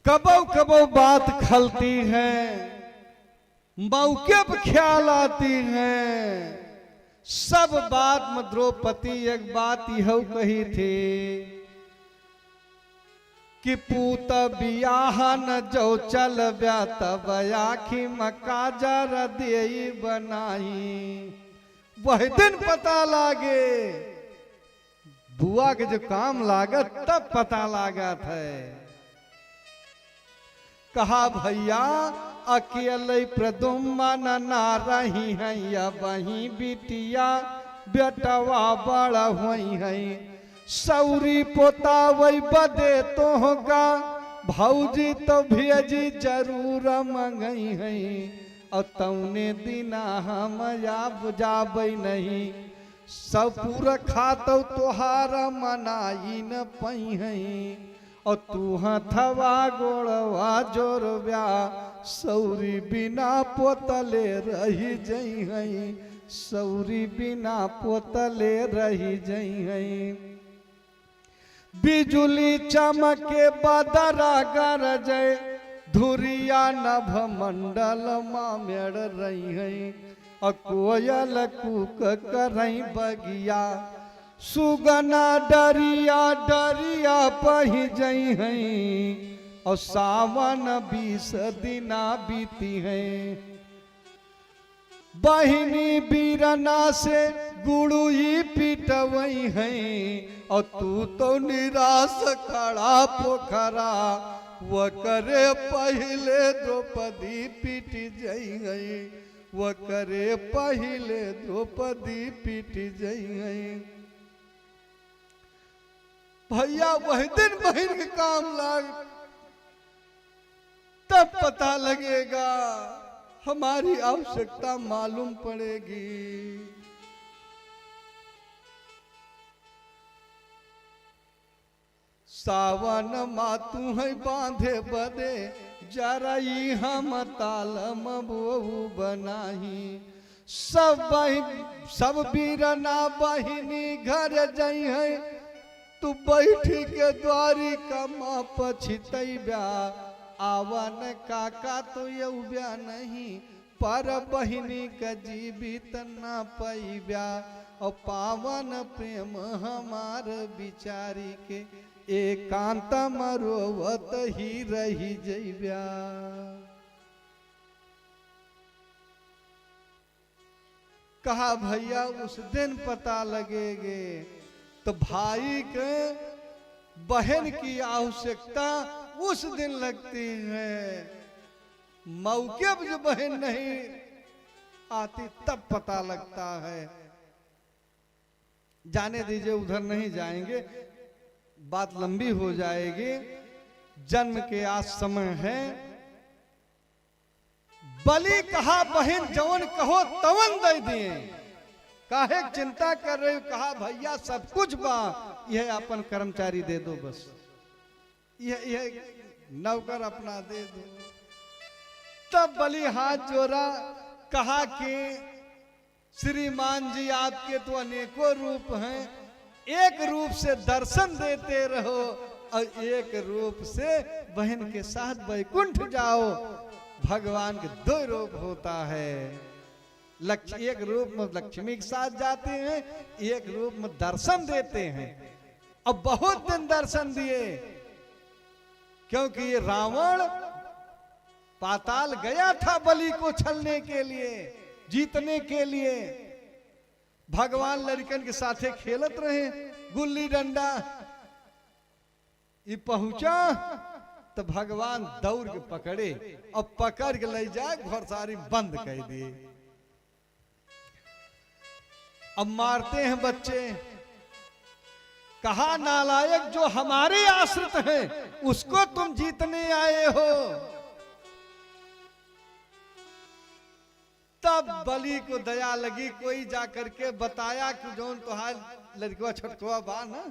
कबो कबो बात खलती है, मौके पर ख्याल आती है। सब बात में द्रौपदी एक बात यह कही थी कि पूत बियाह न जो चल ब्या तब आखी मकाजर दे बनाई। वह दिन पता लागे बुआ के जो काम लागत तब पता लागत है। कहा भैया अकेले प्रदुम्न ना रही है या वही बिटिया बेटवा बड़ा हुई है। सौरी पोता वही बदे तो होगा भौजी तो भेजी जरूर मंगई है। और तौने दिना हम या बुझाब नहीं सब पूरा खातो तोहारा मनाई न पई है। और तू हथवा गोड़वा जोर ब्या सौरी बिना पोतले रही जई है। सौरी बिना पोतले रही जई है। बिजुली चमके बदरा गरजे धुरिया नभ मंडल मेड़ रही है। और कोयल कूक करई बगिया सुगना डरिया डरिया पही जई है। और सावन 20 दिना बीती है। बहिनी बीरना से गुड़ुई पिटवई है। और तू तो निराश खड़ा पोखरा वो करे पहले द्रौपदी पीट जई गई। वो करे पहले द्रौपदी पीट जई गई। भैया वह दिन बहन के काम लाग तब पता लगेगा हमारी आवश्यकता मालूम पड़ेगी। सावन मातू है बांधे बदे जरई हम तालम बोहू बनाही। सब बीरना बहिनी घर जई है। तू बैठी के द्वारी कमा पछितई ब्या आवन काका तो ये ब्या नहीं पर बहिनी का जीवित न पई ब्या। और पावन प्रेम हमार बिचारी के एकांत मरोवत ही रही जइब्या। कहा भैया उस दिन पता लगेगे। तो भाई के बहन की आवश्यकता उस दिन लगती है। मौके पर जो बहन नहीं आती तब पता लगता है। जाने दीजिए उधर नहीं जाएंगे बात लंबी हो जाएगी। जन्म के आज समय है। बलि कहा बहन जवन कहो तवन दे दिए। काहे चिंता कर रहे हो। कहा भैया सब कुछ बा यह अपन कर्मचारी दे दो बस। यह नौकर अपना दे दो। तब बलि हाथ जोड़ा कहा कि श्रीमान जी आपके तो अनेकों रूप हैं, एक रूप से दर्शन देते रहो और एक रूप से बहन के साथ वैकुंठ जाओ। भगवान के दो रूप होता है, एक रूप में लक्ष्मी के साथ जाते हैं, एक रूप में दर्शन देते हैं। अब बहुत दिन दर्शन दिए, क्योंकि ये रावण पाताल गया था बलि को छलने के लिए, जीतने के लिए। भगवान लड़कन के साथे खेलत रहे गुल्ली डंडा। ये पहुंचा तो भगवान दौड़ के पकड़े और पकड़ के ले जाए घर सारी बंद कर दिए। अब मारते हैं बच्चे। कहा नालायक जो हमारे आश्रित हैं उसको तुम जीतने आए हो। तब बलि को दया लगी, कोई जाकर के बताया कि जोन तुहार लड़का छटकवा बा ना,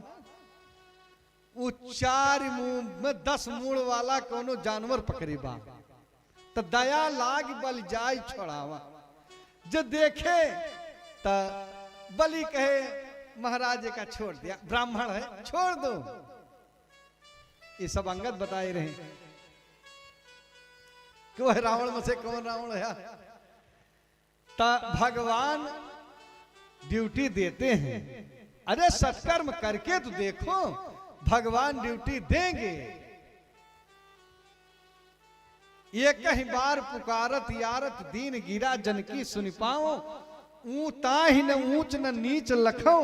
वो 4 मुंह में 10 मुड़ वाला कोनो जानवर पकड़ी बा, तो दया लाग बल जाय छोड़ावा। जो देखे तो बलि कहे महाराज का छोड़ दिया, ब्राह्मण है छोड़ दो। ये सब अंगद बताए रहे क्यों है रावण में से कौन रावण है। ता भगवान ड्यूटी देते हैं। अरे सत्कर्म करके तो देखो, भगवान ड्यूटी देंगे। एक ही बार पुकारत यारत दीन गिरा जन की सुन पाओ, ऊता ही न ऊंच न नीच लखो,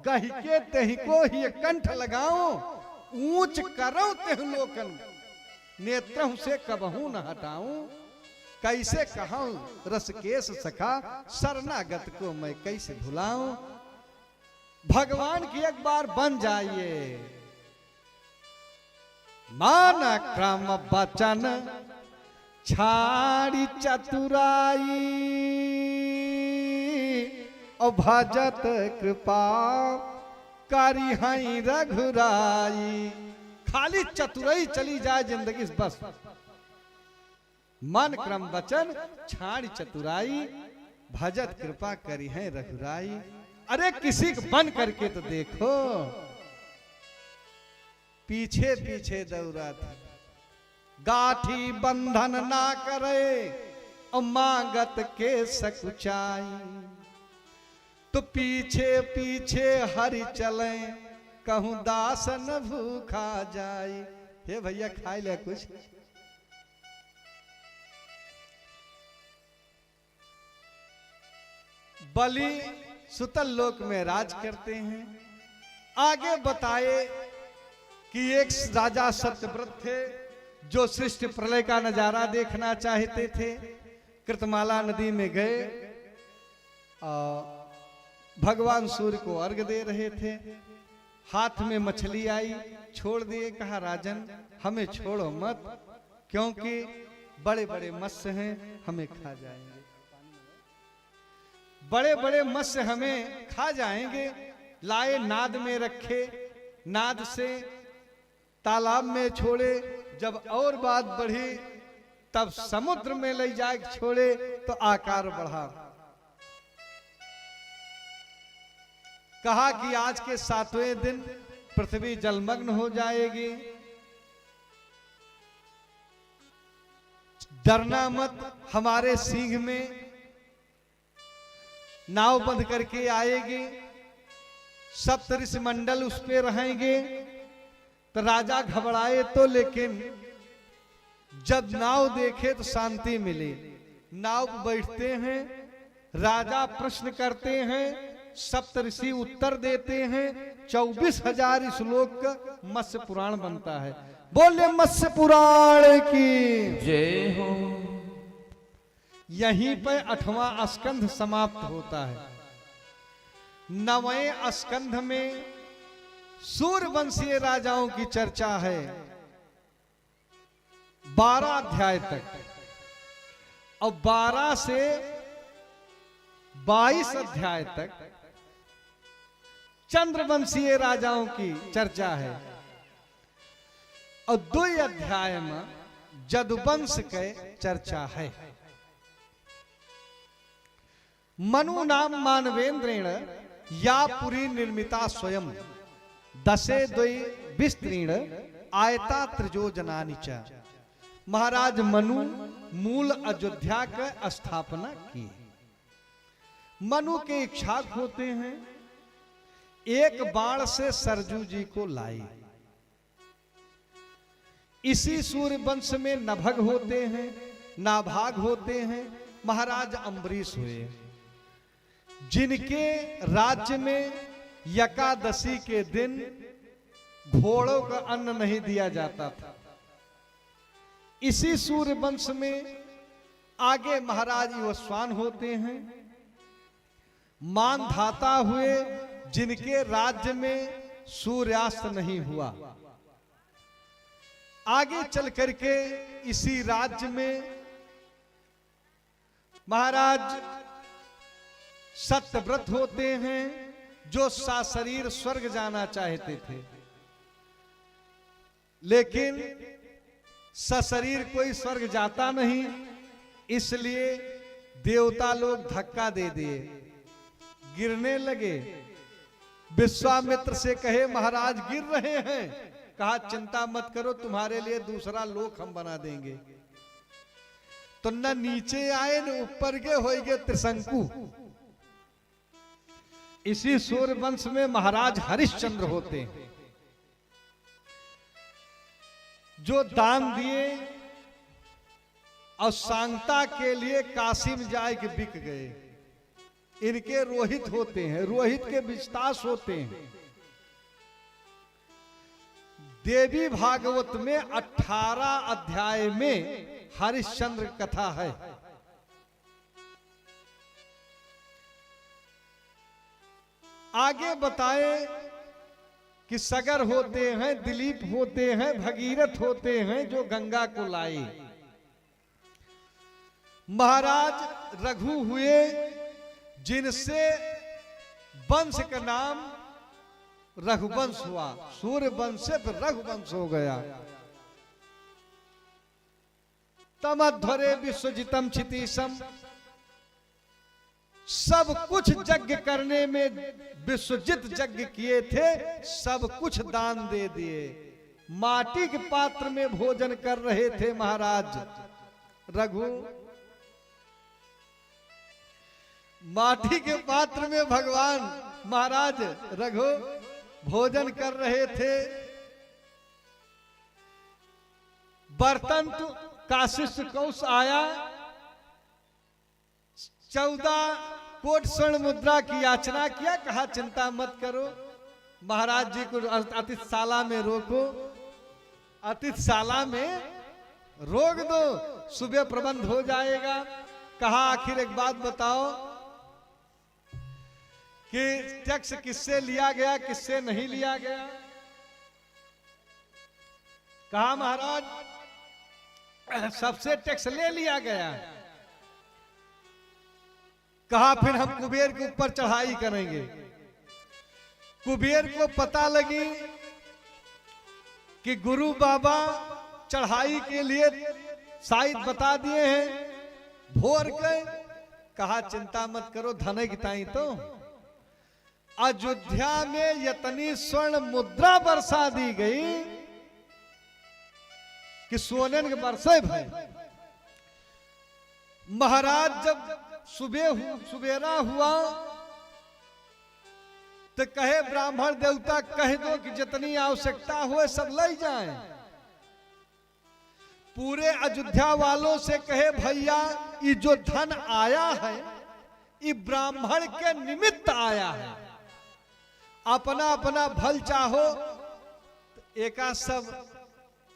गही के तही को ही कंठ लगाओ, ऊंच करो तेह लोकन नेत्रहु से कबहू न हटाऊं। कैसे कहूं रसकेश सखा शरणागत को मैं कैसे भुलाऊं। भगवान की एक बार बन जाइए। मान क्रम बचन छाड़ी चतुराई, और भजत कृपा करी हई रघुराई। खाली चतुराई चली जाए जिंदगी बस। मन क्रम वचन छाड़ी चतुराई, भजत कृपा करी है रघुराई। अरे किसी को बन करके तो देखो, पीछे पीछे दौड़ा था, गाठी बंधन ना करे और मांगत के सकुचाई। तो पीछे पीछे हरि चले कहूं दासन भूखा जाई। हे भैया खाई ले कुछ। बलि सुतल लोक में राज करते हैं। आगे बताए कि एक राजा सत्यव्रत थे जो सृष्टि प्रलय का नजारा देखना चाहते थे। कृतमाला नदी में गए और भगवान सूर्य को अर्घ दे रहे थे। हाथ में मछली आई, छोड़ दिए। कहा राजन हमें छोड़ो मत, क्योंकि बड़े बड़े मत्स्य हैं, हमें खा जाएंगे। बड़े बड़े मत्स्य हमें खा जाएंगे। लाए नाद में रखे, नाद से तालाब में छोड़े। जब और बात बढ़ी तब समुद्र में ले जाए छोड़े तो आकार बढ़ा। कहा कि आज के 7वें दिन पृथ्वी जलमग्न हो जाएगी, डरना मत। हमारे सींग में नाव बंद करके आएगी, सप्तऋषि मंडल उस पे रहेंगे। तो राजा घबराए तो, लेकिन जब नाव देखे तो शांति मिली। नाव बैठते हैं, राजा प्रश्न करते हैं, सप्तऋषि उत्तर देते हैं। 24,000 श्लोक का मत्स्य पुराण बनता है। बोले मत्स्य पुराण की जय हो। यहीं पर 8वां स्कंध समाप्त होता है। 9वें स्कंध में सूर्यवंशीय राजाओं की चर्चा है 12 अध्याय तक, और 12 से 22 अध्याय तक चंद्रवंशीय राजाओं की चर्चा है। और 2 अध्याय में जदुवंश के चर्चा है। मनु नाम मानवेंद्रेण या पुरी निर्मिता स्वयं दशे द्वै विस्तृण आयता त्रिजोजनानि च। महाराज मनु मूल अयोध्या का स्थापना की। मनु के इच्छाक होते हैं, एक बाण से सरजू जी को लाई। इसी सूर्य वंश में नभग होते हैं, नाभाग होते हैं, महाराज अम्बरीश हुए, जिनके राज्य में एकादशी के दिन घोड़ों का अन्न नहीं दिया जाता था। इसी सूर्य वंश में आगे महाराज युवस्वान होते हैं, मानधाता हुए, जिनके राज्य में सूर्यास्त नहीं हुआ। आगे चल करके इसी राज्य में महाराज सत्यव्रत होते हैं, जो सशरीर स्वर्ग जाना चाहते थे, लेकिन सशरीर कोई स्वर्ग जाता नहीं, इसलिए देवता लोग धक्का दे दिए, गिरने लगे। विश्वामित्र से कहे महाराज गिर रहे हैं। कहा चिंता मत करो, तुम्हारे लिए दूसरा लोक हम बना देंगे। तो न नीचे आए न ऊपर के होइगे त्रिशंकु। इसी सूर्य वंश में महाराज हरिश्चंद्र होते हैं, जो दान दिए और सांगता के लिए काशी में जाए के बिक गए। इनके रोहित होते हैं, रोहित के विस्तास होते हैं। देवी भागवत में 18 अध्याय में हरिश्चंद्र कथा है। आगे बताए कि सगर होते हैं, दिलीप होते हैं, भगीरथ होते हैं, जो गंगा को लाए। महाराज रघु हुए, जिनसे वंश का नाम रघुवंश हुआ। सूर्य वंश से फिर रघुवंश हो गया। तमध्वरे विश्वजितम क्षितिशम, सब कुछ यज्ञ करने में विश्वजित यज्ञ किए थे, सब कुछ दान दे दिए। माटी के पात्र में भोजन कर रहे थे महाराज रघु। माटी के पात्र में भगवान महाराज रघु भोजन कर रहे थे। बर्तन तो काशिष्ठ कौश आया, 14 कोट स्वर्ण मुद्रा की याचना किया। कहा चिंता मत करो, महाराज जी को अतिथिशाला में रोको, अतिथिशाला में रोक दो, सुबह प्रबंध हो जाएगा। कहा आखिर एक बात बताओ कि टैक्स किससे लिया गया, किससे नहीं लिया गया। कहा महाराज सबसे टैक्स ले लिया गया। कहा फिर हम कुबेर के ऊपर चढ़ाई करेंगे। कुबेर को पता लगी कि गुरु बाबा चढ़ाई के लिए शायद बता दिए हैं भोर के। कहा चिंता मत करो, धन गिताई तो अयोध्या में इतनी स्वर्ण मुद्रा बरसा दी गई कि सोने के बरसे भाई। महाराज जब सुबेरा हुआ तो कहे ब्राह्मण देवता कह दो कि जितनी आवश्यकता हो सब ले जाएं। पूरे अयोध्या वालों से कहे भैया ये जो धन आया है ये ब्राह्मण के निमित्त आया है, अपना अपना भल चाहो। एका सब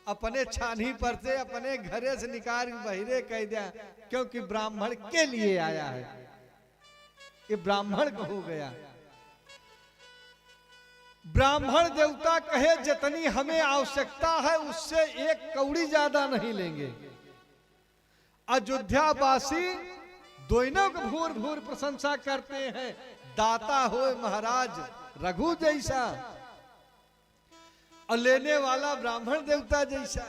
अपने छानी पर से अपने घरे से निकाल बहिरे कह दिया, क्योंकि ब्राह्मण के लिए आया है, ये ब्राह्मण को हो गया। ब्राह्मण देवता कहे जितनी हमें आवश्यकता है उससे एक कौड़ी ज्यादा नहीं लेंगे। अयोध्यावासी दोनों को भूर भूर प्रशंसा करते हैं, दाता हो महाराज रघु जैसा और लेने वाला ब्राह्मण देवता जैसा।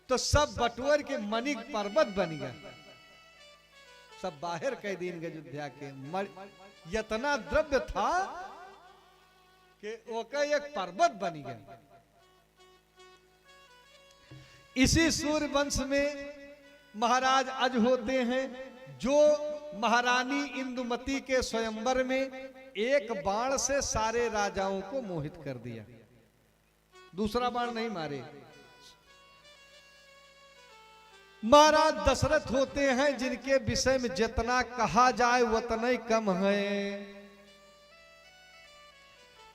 तो सब बटुअर के मणिक पर्वत बन गया। सब बाहर कह दीन अयोध्या के इतना द्रव्य था कि ओका एक पर्वत बन गया। इसी सूर्य वंश में महाराज अज होते हैं, जो महारानी इंदुमती के स्वयंवर में एक बाण से सारे राजाओं को मोहित कर दिया, दूसरा बाण नहीं मारे। महाराज दशरथ होते हैं, जिनके विषय में जितना कहा जाए उतना ही कम है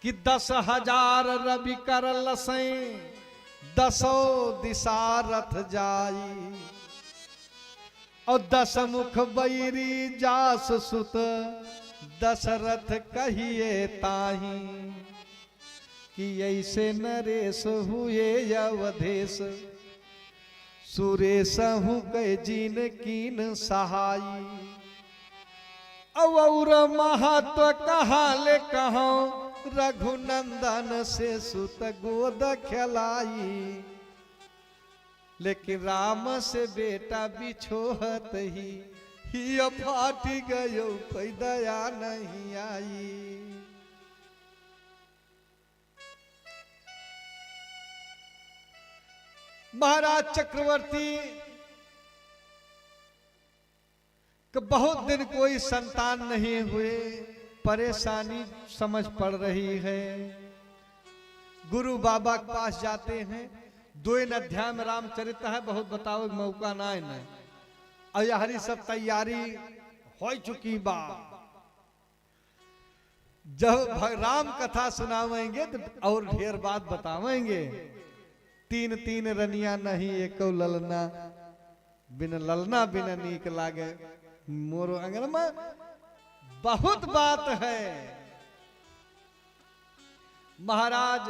कि 10,000 रवि कर लसैं 10 दिशा रथ जाई, और 10 मुख बैरी जास सुत दशरथ कहिए ताही, कि ऐसे नरेश हुए अवधेश सुरेश हूँ कै जीन कीन सहाई। और महत्व कहाँ ले कहो रघुनंदन से सुत गोद खिलाई, लेकिन राम से बेटा बिछोहत ही फाट गयो कोई दया नहीं आई। महाराज चक्रवर्ती कि बहुत दिन कोई संतान नहीं हुए, परेशानी समझ पड़ रही है। गुरु बाबा के पास जाते हैं, 2 अध्याय में रामचरित है, बहुत बताओ मौका ना है। अयहरी सब तैयारी हो चुकी बा, जब राम कथा सुनावेंगे तो और ढेर बात बतावेंगे। 3 रनिया नहीं एको ललना, बिन ललना बिन नीक लागे मोरो अंगन में, बहुत बात है। महाराज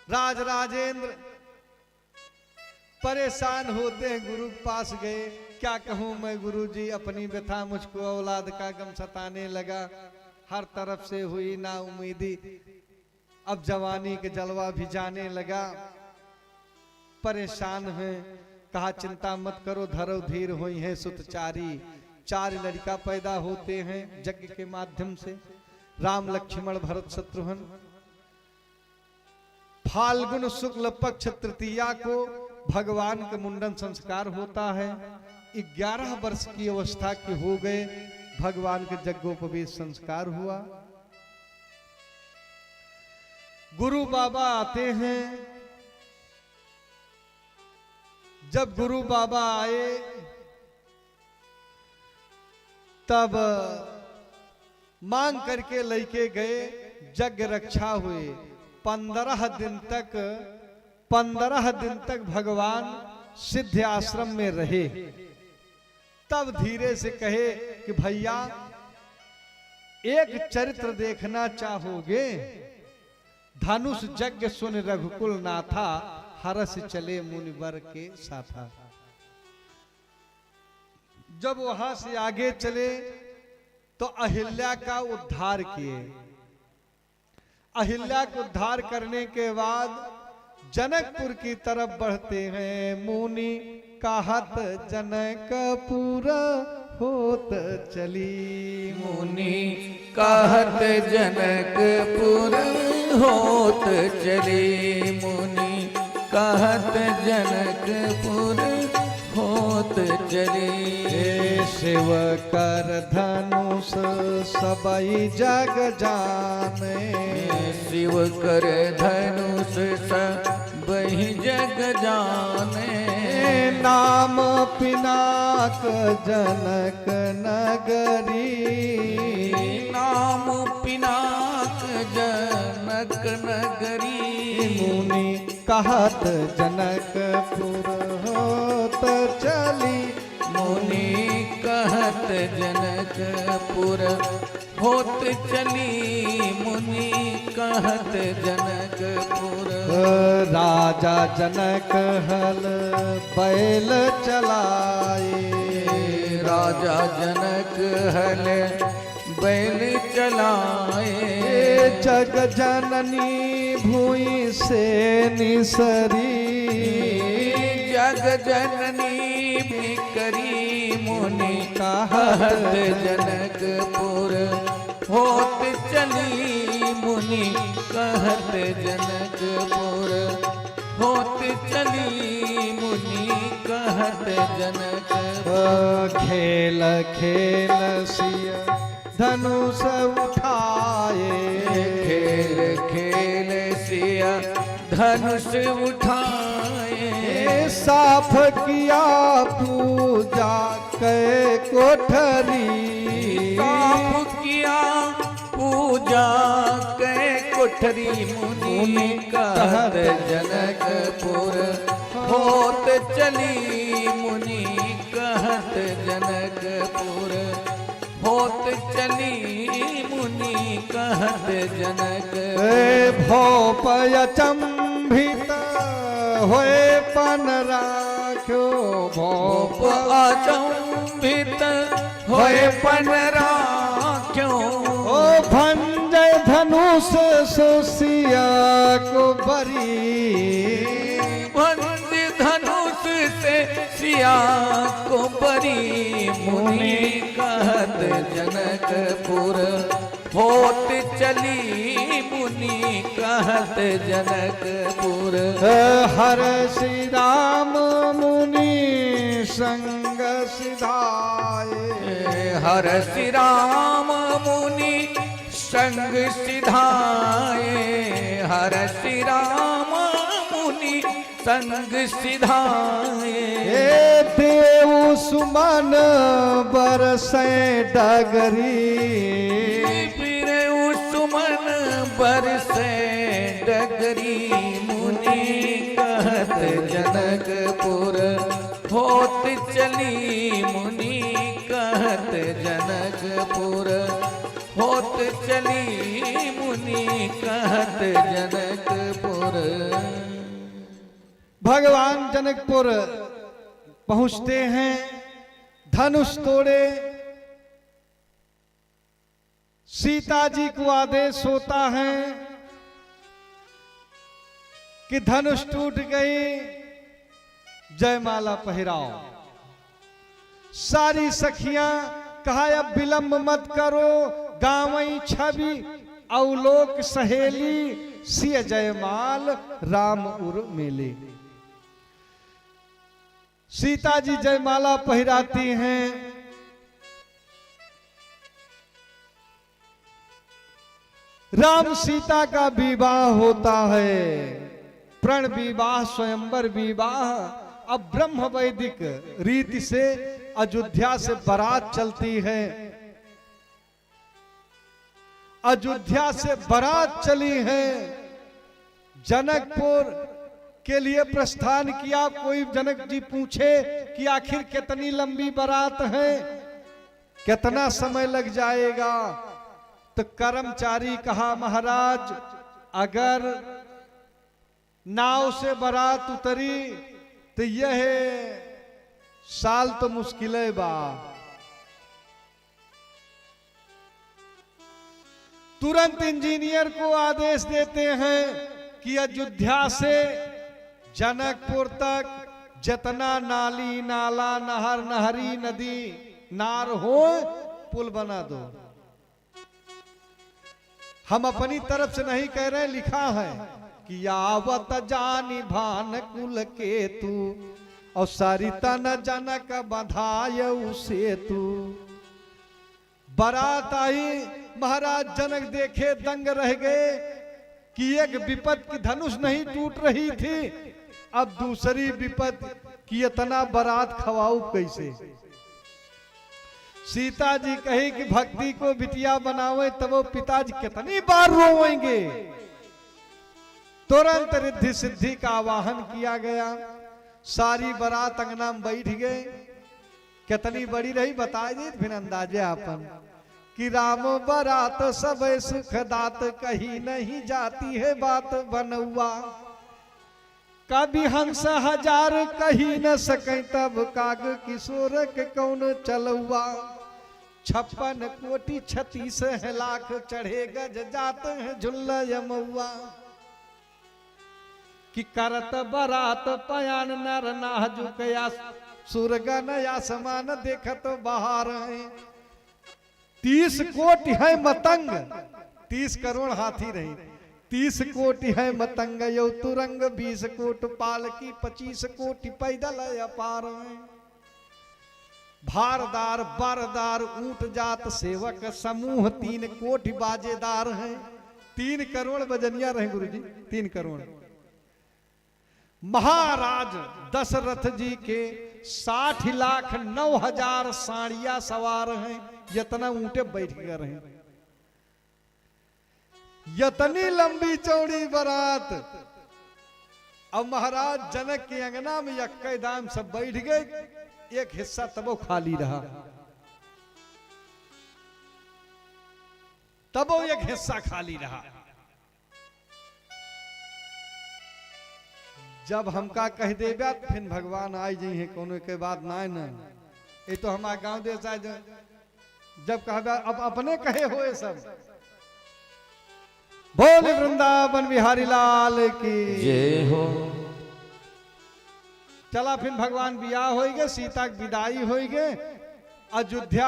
राजेंद्र परेशान होते हैं, गुरु के पास गए। क्या कहूं मैं गुरु जी, अपनी व्यथा मुझको औलाद का गम सताने लगा, हर तरफ से हुई ना उम्मीदी, अब जवानी के जलवा भी जाने लगा, परेशान हैं। कहा चिंता मत करो, धरो धीर हुई है सुतचारी। 4 लड़का पैदा होते हैं यज्ञ के माध्यम से, राम लक्ष्मण भरत शत्रुघ्न। फाल्गुन शुक्ल पक्ष तृतीया को भगवान का मुंडन संस्कार होता है। 11 वर्ष की अवस्था के हो गए, भगवान के यज्ञोपवीत संस्कार हुआ। गुरु बाबा आते हैं। जब गुरु बाबा आए तब मांग करके लेके गए, यज्ञ रक्षा हुए। 15 दिन तक भगवान सिद्ध आश्रम में रहे। तब धीरे से कहे कि भैया एक चरित्र देखना चाहोगे? धनुष यज्ञ सुन रघुकुल नाथा, हरस चले मुनिवर के साथा। जब वहां से आगे चले तो अहिल्या का उद्धार किए। अहिल्या को उद्धार करने के बाद जनकपुर की तरफ बढ़ते हैं। मुनि कहत जनकपुर होत चली, मुनि कहत जनकपुर होत चली, मुनि कहत जनकपुर होत चली। शिव कर धनुष सबई जग जाने, शिव कर धनुष सबई जग जाने। नाम पिनाक जनक नगरी, नाम पिनाक जनक नगरी। मुनि कहत जनकपुर होत चली, मुनि कहत जनकपुर होत चली, मुनि कहत जनकपुर। राजा जनक हल बैल चलाए, राजा जनक हल बैल चलाए। जग जननी भूई से निसरी, जग जननी भी करी। मुनि का कहत जनकपुर होत चली मुनि कहत जनकपुर होत चली मुनि कहत जनकपुर। खेल खेल सिया धनुष उठाए खेल खेल सिया धनुष उठाए साफ किया पूजा के कोठरी साफ किया पूजा के कोठरी मुनि कहत जनकपुर होत चली मुनि कहत जनकपुर होत चली मुनि कहत जनक। भोपय चंभित होए पन राख्यो भोप अचंभित होए पन राख्यो ओ भंजय धनुष सोसिया को बरी भंज धनुष से सिया को बरी मुनि कहत जनकपुर होत चली मुनि कहत जनकपुर। हर श्री राम मुनि संग सिधाए हर श्री राम मुनि संग सिधाए हर श्री राम मुनि संग सिधाए देव सुमन बरसे डगरी सुमन बरसे डगरी मुनि कहत जनकपुर होत चली मुनि कहत जनकपुर होत चली मुनि कहत जनकपुर। भगवान जनकपुर पहुंचते हैं, धनुष तोड़े। सीता जी को आदेश होता है कि धनुष टूट गई, जयमाला पहराओ। सारी सखियां कहा अब विलंब मत करो, गावई छवि अवलोक सहेली सिय जयमाल राम उर मिले। सीता जी जयमाला पहराती हैं। राम सीता का विवाह होता है, प्रण विवाह, स्वयंवर विवाह। अब ब्रह्म वैदिक रीति से अयोध्या से बारात चलती है। अयोध्या से बारात चली है, जनकपुर के लिए प्रस्थान किया। कोई जनक जी पूछे कि आखिर कितनी लंबी बारात है, कितना समय लग जाएगा? तो कर्मचारी कहा महाराज अगर नाव से बारात उतरी तो यह साल तो मुश्किल है बा। तुरंत इंजीनियर को आदेश देते हैं कि अयोध्या से जनकपुर तक जितना नाली नाला नहर नहरी नदी नार हो पुल बना दो। हम अपनी तरफ से नहीं कह रहे, लिखा है कि यावत जानी भान कुल के तू और सारिता न जनक बधाय उसे तू। बारात आई, महाराज जनक देखे दंग रह गए कि एक विपद की धनुष नहीं टूट रही थी, अब दूसरी विपद की इतना बारात खवाऊ कैसे। सीता जी कही कि भक्ति को बिटिया बनावे तब वो पिताजी कितनी बार रोएंगे। तुरंत रिद्धि सिद्धि का आवाहन किया गया। सारी बारात अंगना में बैठ गए। कितनी बड़ी रही बताए दी फिर अंदाजे आपन कि राम बारात सब सुख दात कहीं नहीं जाती है बात बनौआ। कभी हंस हजार कही न सके तब काग किशोर के कौन चलुआ। 56 कोटि 36 है लाख चढ़े गज जात है झुल्ला यमौआ। कि करत बारात पयान नर नाजुकया सुरगन आसमान देखत बाहर हैं। 30 कोटि है मतंग, 30 करोड़ हाथी रहे, 30 कोटि है मतंग यो तुरंग, 20 कोट पालकी, 25 कोटि पैदल अपार हैं। भारदार बारदार ऊंट जात सेवक समूह, 3 कोटि बाजेदार हैं। 3 करोड़ बजनिया रहे गुरुजी, 3 करोड़। महाराज दशरथ जी के 60,09,000 साड़िया सवार हैं। यतना ऊंटे बैठ गए रहे, यतनी लंबी चौड़ी बारात। अब महाराज जनक के अंगना में यक्के दाम सब बैठ गए, एक हिस्सा तबो खाली रहा, तबो एक हिस्सा खाली रहा। जब हमका कह देबा फिर भगवान आई जी है, कोनो के बात ना न, ये तो हमारा गांव देश आए जब कहबा अब अपने कहे हुए सब। बोले वृंदावन बिहारी लाल की जय हो। चला फिर भगवान बियाह हो गए, सीता की विदाई हो गए, अयोध्या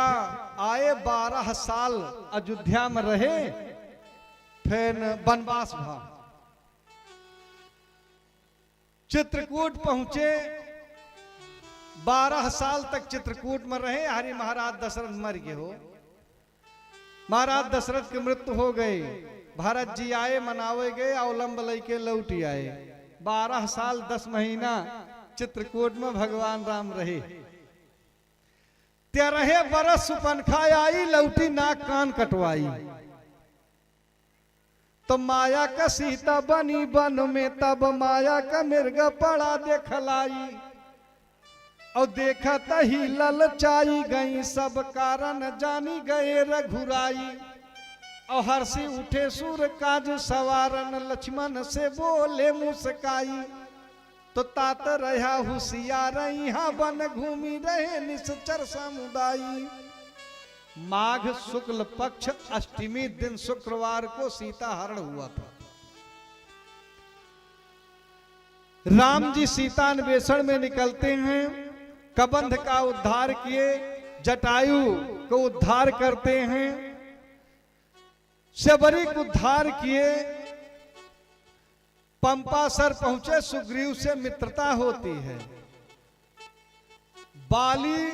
आए, 12 साल अयोध्या में रहे, फिर वनवास भा। चित्रकूट पहुंचे, 12 साल तक चित्रकूट में रहे। हरि महाराज दशरथ मर गए हो, महाराज दशरथ की मृत्यु हो गई। भरत जी आए, मनावे गए, अवलंब लेके लौटी आए। 12 साल 10 महीना चित्रकूट में भगवान राम रहे। 13 बरस सुपनखा आई, लौटी नाक कान कटवाई। तो माया का सीता बनी बन में, तब माया का मिर्ग पड़ा देखलाई। और देखा तही ललचाई गई, सब कारण जानी गए रघुराई। और हर्षी उठे सूर काज सवारन, लक्ष्मण से बोले मुस्काई। तो तात रहा हुशियार, यहाँ वन घूमी रहे निश्चर समुदायी। माघ शुक्ल पक्ष अष्टमी दिन शुक्रवार को सीता हरण हुआ था। राम जी सीता अन्वेषण में निकलते हैं, कबंध का उद्धार किए, जटायु को उद्धार करते हैं, शबरी को उद्धार किए, पंपासर पहुंचे, सुग्रीव से मित्रता होती है। बाली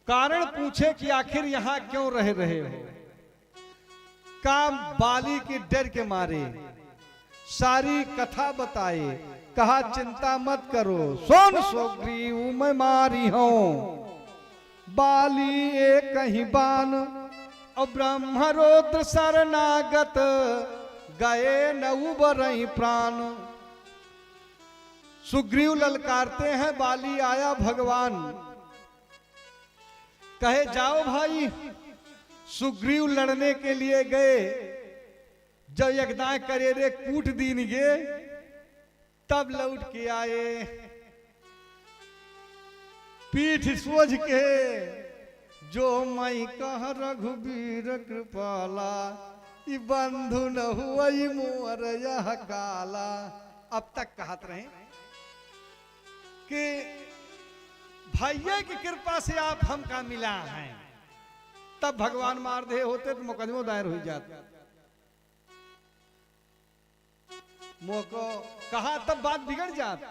कारण पूछे कि आखिर यहां क्यों रह रहे हो। काम बाली की डर के मारे सारी कथा बताए, कहा चिंता मत करो, सोन सुग्रीव मैं मारी हूं। बाली एक ही बान और ब्रह्मरोद्र शरणागत, गए न उबरई प्राण। सुग्रीव ललकारते हैं, बाली आया भगवान, कहे जाओ भाई। सुग्रीव लड़ने के लिए गए, जब यज्ञ करे रे कूट दीन गे, तब लौट के आए पीठ सोझ के। जो मई कह रघुबीर कृपाला, ई बंधु न हुई मोर यह काला। अब तक कहत रहे कि भैया की कृपा से आप हमका मिला हैं, तब भगवान मार दे होते तो मुकदमा दायर हो जाता। मोको कहा तब बात बिगड़ जात।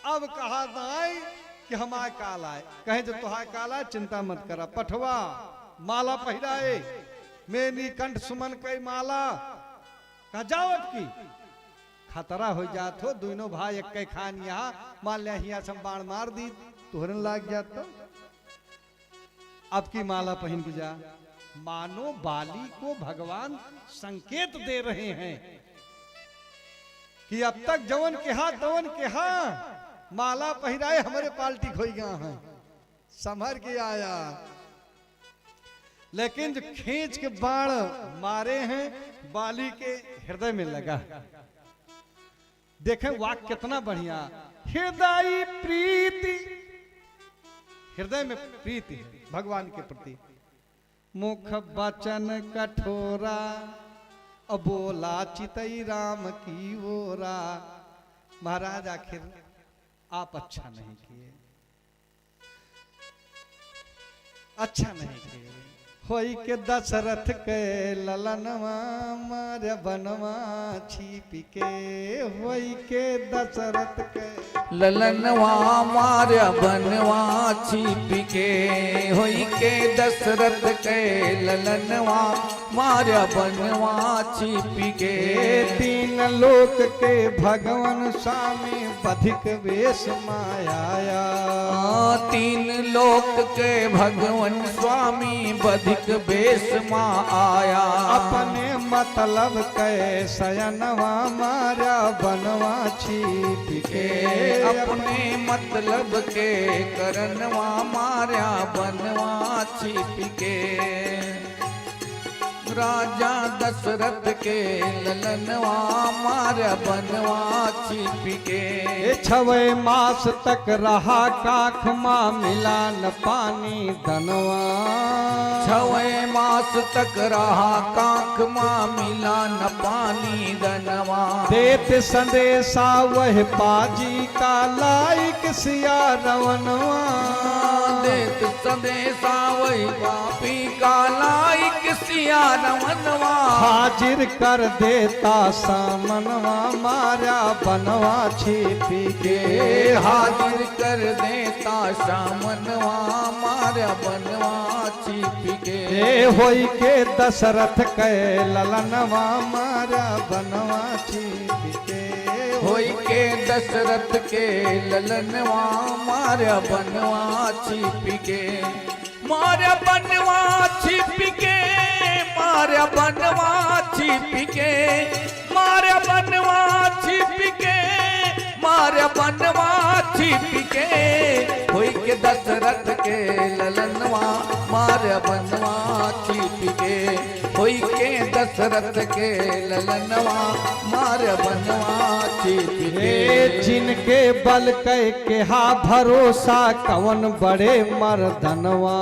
अब कहा दाई कि हमारे काल आए, कहे जो तुहार काल आए चिंता मत करा। पठवा माला पहिराए, मेरी कंठ सुमन कई माला, कहा जाओ अब की खतरा हो जात हो। दोनों भाई एक खान यहाँ मान लिया, यहाँ से बाण मार दी, तोहरन लाग जाता। अब की माला पहन के जा। मानो बाली को भगवान संकेत दे रहे हैं कि अब तक जवन के हाथ तवन के हाथ माला पहिराए, हमारे पाल्टी खोई गया है, संभर के आया। लेकिन जो खींच के बाण मारे हैं, बाली के हृदय में लगा। देखें वाक्य कितना बढ़िया, हृदय प्रीति, हृदय में प्रीति है भगवान के प्रति। मुख वचन कठोरा, बोला चितई राम की ओरा। महाराज आखिर आप अच्छा नहीं किए, अच्छा नहीं के होई के दशरथ के ललनवा मारे बनवा छिप के होई के दशरथ के ललनवा मार्या बनवा छिप के होई के दशरथ के ललनवा मार्या बनवा छिप के तीन लोक के भगवान स्वामी बधिक वेश माया तीन लोक के भगवान स्वामी बधिक वेश मा आया अपने मतलब के शयनवा मारा बनवा छिप के अपने मतलब के करनवा मार्या बनवा छिप के राजा दशरथ के ललनवा मार्या बनवा छिप के छवे मास तक रहा काख माँ मिला न पानी धनवा छवे मास तक रहा काख माँ मिला न पानी धनवा देत संदेशा वह पाजी का लाइक सिया रवनवा देत संदेशा वही पापी का लाइक सिया रवनवा हाजिर कर देता सामनवा मारा बनवा छिपी के हाजिर कर देता सामनवा मारा बनवा छिप के होई के दशरथ के ललनवा मारा बनवा छिपी के होई के दशरथ के ललनवा मारा बनवा छिप के मारा बनवा छिप के मारा बनवा छिप के मारा बनवा छिप के मारा बनवा छिप के होई के दशरथ के ललनवा मारा बनवा छिप के होई के दशरथ के ललनवा मारा बनवा छिप के जिनके बल के हा भरोसा कवन बड़े मर्दनवा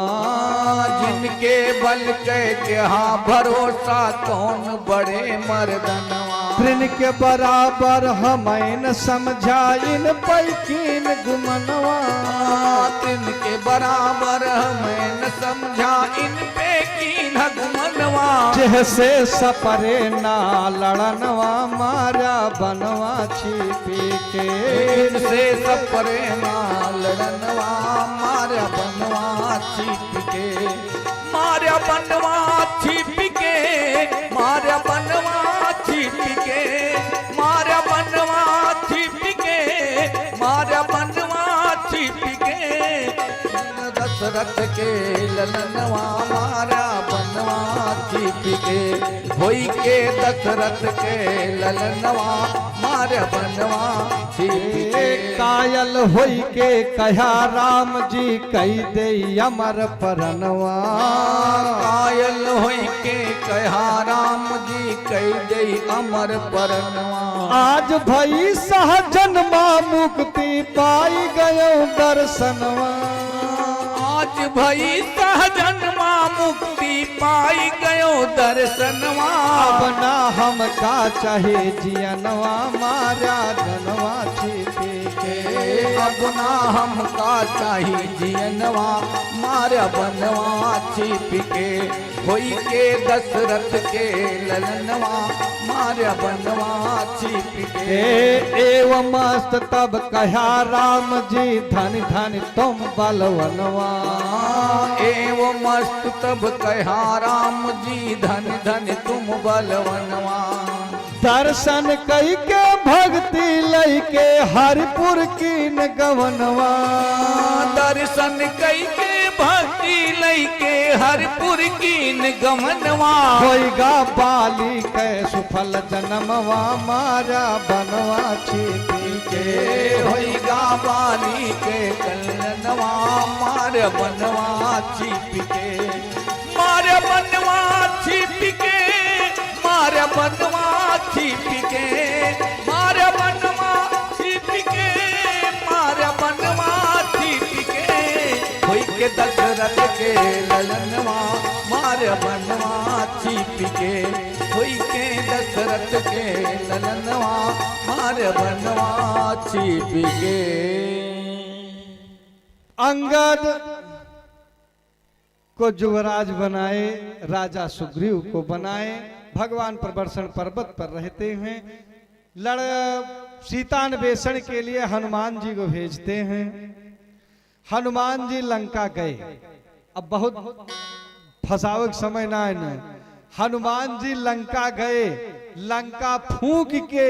जिनके बल के हाँ भरोसा कौन बड़े मर्दनवा तृण के बराबर हमें न समझा इन पैकीन गुमनवा तिन के बराबर हमें न समझा इन पे की न गुमनवा जैसे सपरे ना लड़नवा मारा बनवा छिपी के इनसे सपरे ना लड़नवा मारा बनवा छिप के मारा बनवा छिप के मारा बनवा छिप के मारा बनवा छिप के मारा बनवा छिप के दशरथ के ललनवा मारा बनवा छिप के होई के दशरथ के ललनवा मारा बनवा छिप के कायल होई के कहा राम जी कही दे अमर परनवा कायल होई के कहा राम जी कही दे अमर परनवा आज भई सहजन्मा मुक्ति पाई गयो दर्शनवा आज भई सहजन्मा मुक्ति पाई गयो दर्शनवा अब ना हम का चाहे जियनवा मारा धनवा छिपी के अब ना हम का चाही जियनवा मारा बनवा छिप के होई के दशरथ के ललनवा मारा बनवा छिप के एवं मस्त तब कहा राम जी धन धन तुम बलवनवा एवं मस्त तब कहा राम जी धन धन तुम बलवनवा दर्शन कई के भक्ति लई के हरिपुर की न गवनवा दर्शन कई के भक्ति लई के हरपुर की गमनवा होइगा बाली के सुफल जन्मवा मारा बनवा छिपी के होइगा बाली के कलनवा मार बनवा छिप के मार बनवा छिप के मार बनवा छिप के मार बनवा छिप के मार बनवा छिप के होई के दशरथ के ललनवा मार बनवा छिप के होई के दशरथ के ललनवा मार बनवा छिप के अंगद को युवराज बनाए, राजा सुग्रीव को बनाए। भगवान प्रवर्षण पर्वत पर रहते हैं। सीतान्वेषण के लिए हनुमान जी को भेजते हैं। हनुमान जी लंका गए। अब बहुत फसावक समय ना है ना। हनुमान जी लंका गए, लंका फूंक के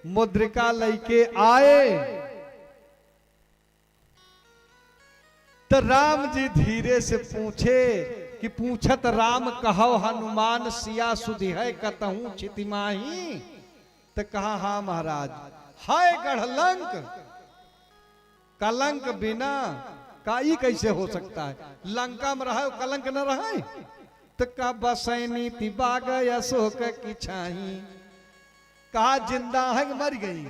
मुद्रिका लेके आए तो राम जी धीरे से पूछे कि पूछत राम कहो हनुमान सिया सुधि है कतहूं चितिमाही। तो कहा हाँ महाराज, हाय गढ़लंक, कलंक बिना काई कैसे हो सकता है, लंका में रहे कलंक न रहे। तो का बसैनी तिबाग अशोक की छाही, कहा जिंदा है कि मर गई।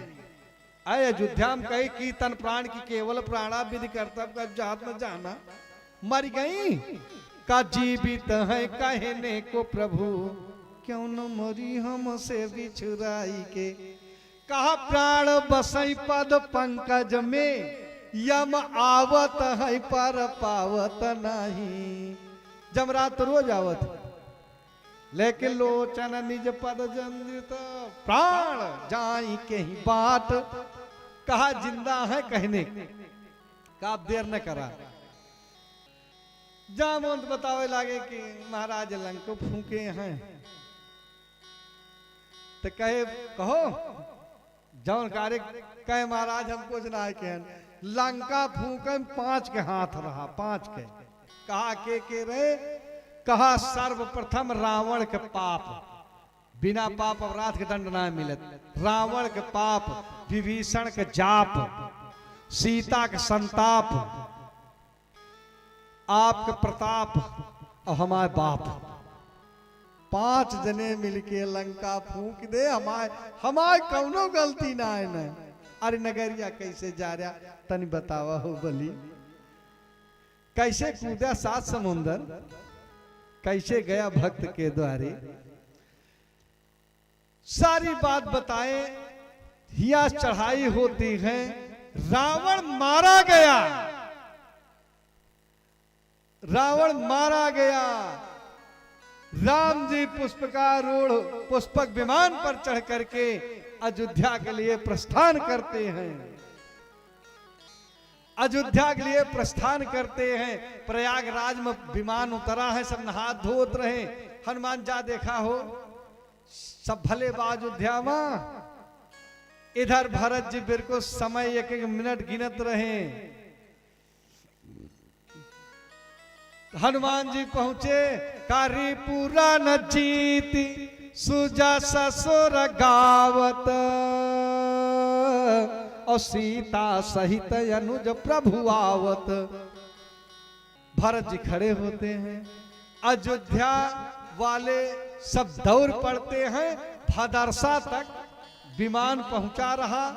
आय अयोध्या में कही की तन प्राण की केवल प्राणा विधि कर्तव्य का जात में जाना, मर गई। का जीवित है कहने को प्रभु, क्यों न मरी हमसे बिछुराई के। कहा प्राण बसई पद पंकज में, यम आवत है पर पावत नहीं। जमरात रोज आवत, लेकिन लोचन निज पद जंदित, प्राण जाई के ही बात। कहा जिंदा है कहने का, आप देर न करा। जामवंत बतावे लागे कि महाराज लंक फूके हैं। तो कहे कहो जौन कार्य कहे महाराज हमको जना है के लंका फूके 5 के हाथ रहा, 5 के। कहा के रहे, कहा सर्वप्रथम रावण के पाप, बिना पाप अपराध के दंड ना मिलत। रावण के पाप, विभीषण के जाप, सीता के संताप, आपके प्रताप और हमारे बाप। 5 जने मिलके लंका फूंक दे, हमारे कौनो गलती ना है न। अरे नगरिया कैसे जा रहा तनी बतावा हो बली, कैसे कूदा 7 समुंदर, कैसे गया भक्त के द्वारे। सारी बात बताए। हिया चढ़ाई होती है, रावण मारा गया, रावण मारा गया। राम जी पुष्पकारूढ़ पुष्पक विमान पर चढ़ करके अयोध्या के लिए प्रस्थान करते हैं। अयोध्या के लिए प्रस्थान करते हैं। प्रयागराज में विमान उतरा है, सब नहा धोत रहे। हनुमान जा देखा हो, सब भले अयोध्या में। इधर भरत जी बिल्कुल समय 1-1 मिनट गिनत रहे। हनुमान जी पहुंचे, कारी पूरा न जीती सुजा ससुर गावत, और सीता सहित अनुज प्रभु आवत। भरत जी खड़े होते हैं, अयोध्या वाले सब दौड़ पड़ते हैं। भदरसा तक विमान पहुंचा रहा,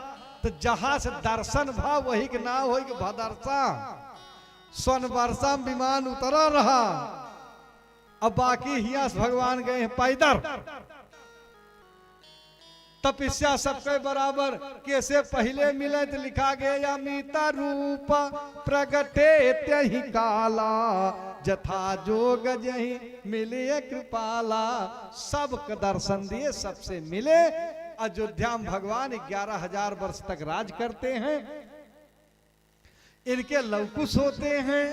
तो जहां से दर्शन भाव वही के ना हो भदरसा, सोनबरसा में विमान उतरा रहा। अब बाकी हिया भगवान गए हैं पैदल। तपस्या सबके बराबर, कैसे पहले मिले तो लिखा गया अमिता रूप प्रगटे त्यही काला, जथा जोग जही मिले कृपाला। सबके दर्शन दिए, सबसे मिले। अयोध्या में भगवान 11,000 वर्ष तक राज करते हैं। इनके लवकुश होते हैं।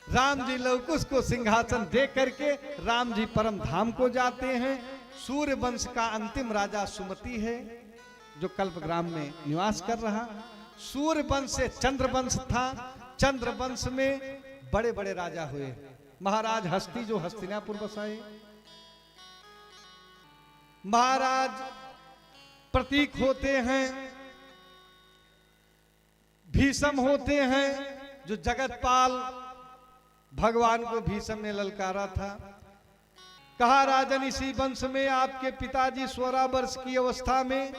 राम जी लवकुश को सिंहासन दे करके राम जी परम धाम को जाते हैं। सूर्य वंश का अंतिम राजा सुमति है, जो कल्पग्राम में निवास कर रहा। सूर्य वंश से चंद्र वंश था। चंद्र वंश में बड़े बड़े राजा हुए। महाराज हस्ती जो हस्तिनापुर बसाए, महाराज प्रतीक होते हैं। भीष्म होते हैं, जो जगतपाल भगवान को भीष्म ने ललकारा था। कहा राजन इसी वंश में आपके पिताजी 16 वर्ष की अवस्था में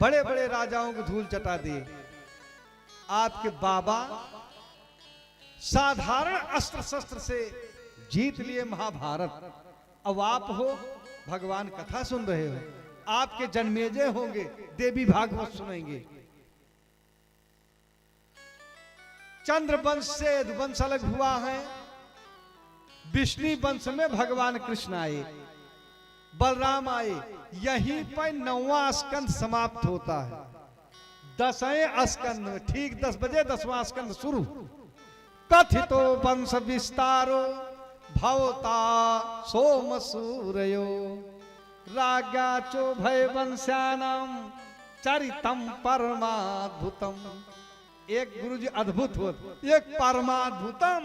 बड़े बड़े राजाओं को धूल चटा दिए। आपके बाबा साधारण अस्त्र शस्त्र से जीत लिए महाभारत। अब आप हो भगवान कथा सुन रहे हो, आपके जन्मेजय होंगे, देवी भागवत सुनेंगे। चंद्रवंश से यदुवंश अलग हुआ है। विष्णु वंश में भगवान कृष्ण आए, बलराम आए, यहीं पर 9वां स्कंद समाप्त होता है। 10वें स्कंद में ठीक 10 बजे 10वां स्कंद शुरू। कथितो वंश विस्तारो भवता सोम सूर्यो राज्ञा चो भय वंश्यानाम चरितम परमाद्भुतम। एक गुरु जी अद्भुत हो, एक परमाद्भुतम।